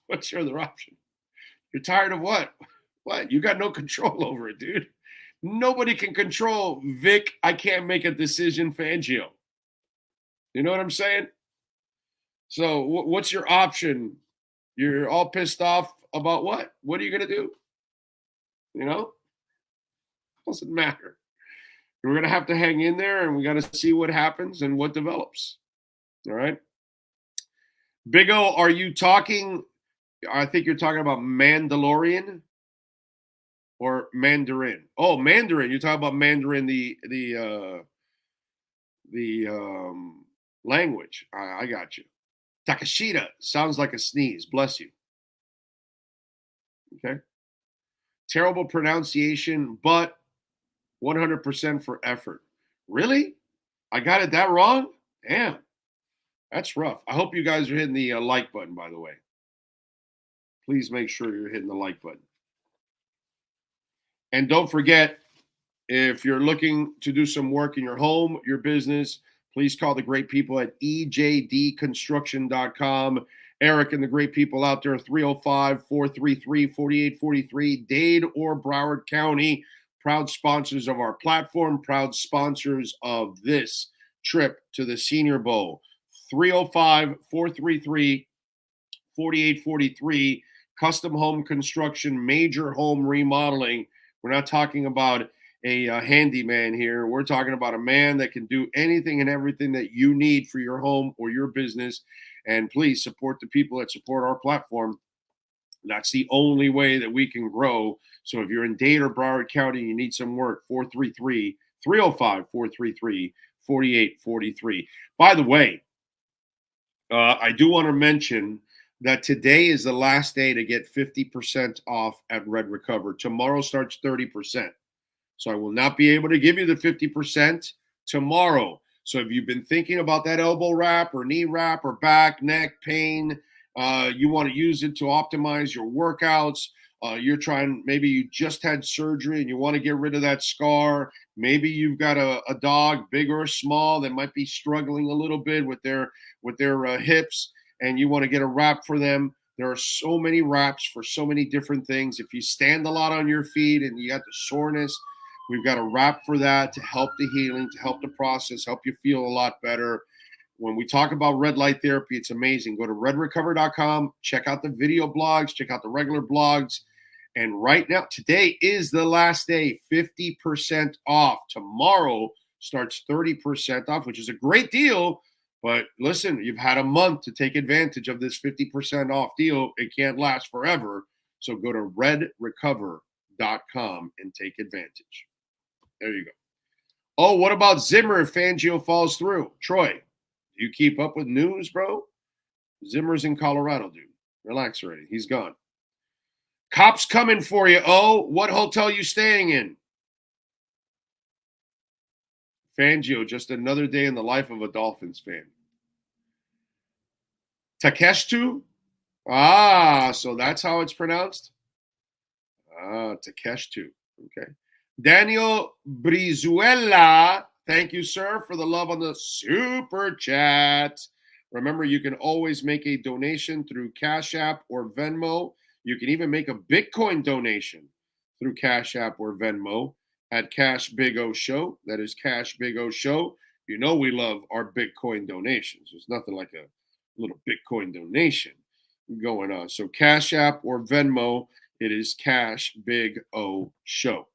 Speaker 9: what's your other option? You're tired of what? What? You got no control over it, dude. Nobody can control Vic. I can't make a decision, Fangio. You know what I'm saying? So what's your option? You're all pissed off about what? What are you going to do? Doesn't matter. We're going to have to hang in there, and we got to see what happens and what develops. All right? Big O, are you talking? I think you're talking about Mandalorian or Mandarin. Oh, Mandarin. You're talking about Mandarin, the language. I got you. Takashita sounds like a sneeze. Bless you. Okay. Terrible pronunciation, but 100% for effort. Really? I got it that wrong? Damn. That's rough. I hope you guys are hitting the like button, by the way. Please make sure you're hitting the like button. And don't forget, if you're looking to do some work in your home, your business, please call the great people at ejdconstruction.com. Eric and the great people out there, 305-433-4843, Dade or Broward County. proud sponsors of our platform, proud sponsors of this trip to the Senior Bowl. 305-433-4843, custom home construction, major home remodeling. We're not talking about a handyman here. We're talking about a man that can do anything and everything that you need for your home or your business. And please support the people that support our platform. That's the only way that we can grow. So if you're in Dade or Broward County and you need some work, 305-433-4843. By the way, I do want to mention that today is the last day to get 50% off at Red Recover. Tomorrow starts 30%. So I will not be able to give you the 50% tomorrow. So if you've been thinking about that elbow wrap or knee wrap or back, neck pain, you want to use it to optimize your workouts. Maybe you just had surgery and you want to get rid of that scar. Maybe you've got a dog, big or small, that might be struggling a little bit with their hips, and you want to get a wrap for them. There are so many wraps for so many different things. If you stand a lot on your feet and you got the soreness, we've got a wrap for that to help the healing, to help the process, help you feel a lot better. When we talk about red light therapy, it's amazing. Go to redrecover.com, check out the video blogs, check out the regular blogs. And right now, today is the last day, 50% off. Tomorrow starts 30% off, which is a great deal. But listen, you've had a month to take advantage of this 50% off deal. It can't last forever. So go to redrecover.com and take advantage. There you go. Oh, what about Zimmer if Fangio falls through? Troy, do you keep up with news, bro? Zimmer's in Colorado, dude. Relax already. He's gone. Cops coming for you. Oh, what hotel you staying in? Fangio, just another day in the life of a Dolphins fan. Takeshtu? So that's how it's pronounced? Takeshtu. Okay. Daniel Brizuela, thank you, sir, for the love on the super chat. Remember, you can always make a donation through Cash App or Venmo. You can even make a Bitcoin donation through Cash App or Venmo at Cash Big O Show. That is Cash Big O Show. You know we love our Bitcoin donations. There's nothing like a little Bitcoin donation going on. So Cash App or Venmo, it is Cash Big O Show.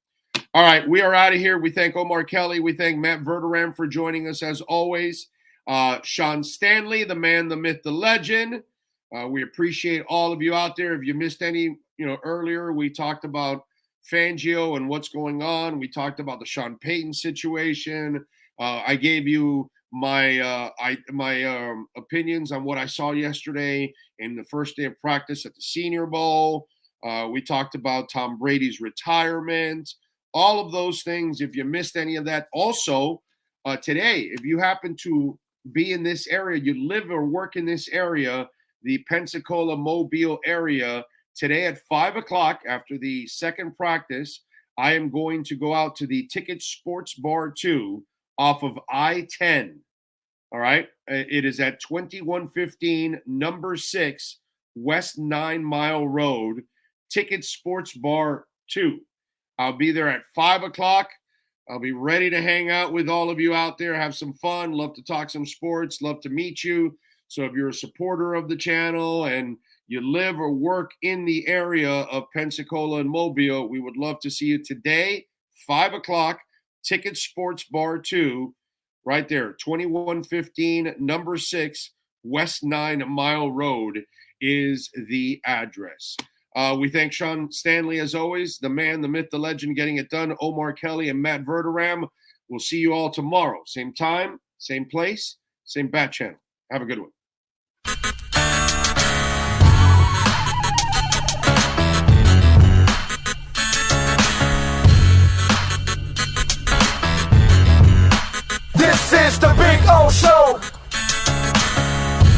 Speaker 9: All right, we are out of here. We thank Omar Kelly. We thank Matt Verderam for joining us as always. Sean Stanley, the man, the myth, the legend. We appreciate all of you out there. If you missed any, earlier we talked about Fangio and what's going on. We talked about the Sean Payton situation. I gave you my opinions on what I saw yesterday in the first day of practice at the Senior Bowl. We talked about Tom Brady's retirement. All of those things. If you missed any of that, also today, if you happen to be in this area, you live or work in this area, the Pensacola, Mobile area, today at 5 o'clock after the second practice, I am going to go out to the Ticket Sports Bar 2 off of I-10. All right. It is at 2115 number 6 West 9 Mile Road, Ticket Sports Bar 2. I'll be there at 5 o'clock. I'll be ready to hang out with all of you out there, have some fun, love to talk some sports, love to meet you. So if you're a supporter of the channel and you live or work in the area of Pensacola and Mobile, we would love to see you today, 5 o'clock, Ticket Sports Bar 2, right there, 2115 number 6 West 9 Mile Road is the address. We thank Sean Stanley, as always, the man, the myth, the legend, getting it done, Omar Kelly and Matt Verderam. We'll see you all tomorrow. Same time, same place, same bat channel. Have a good one.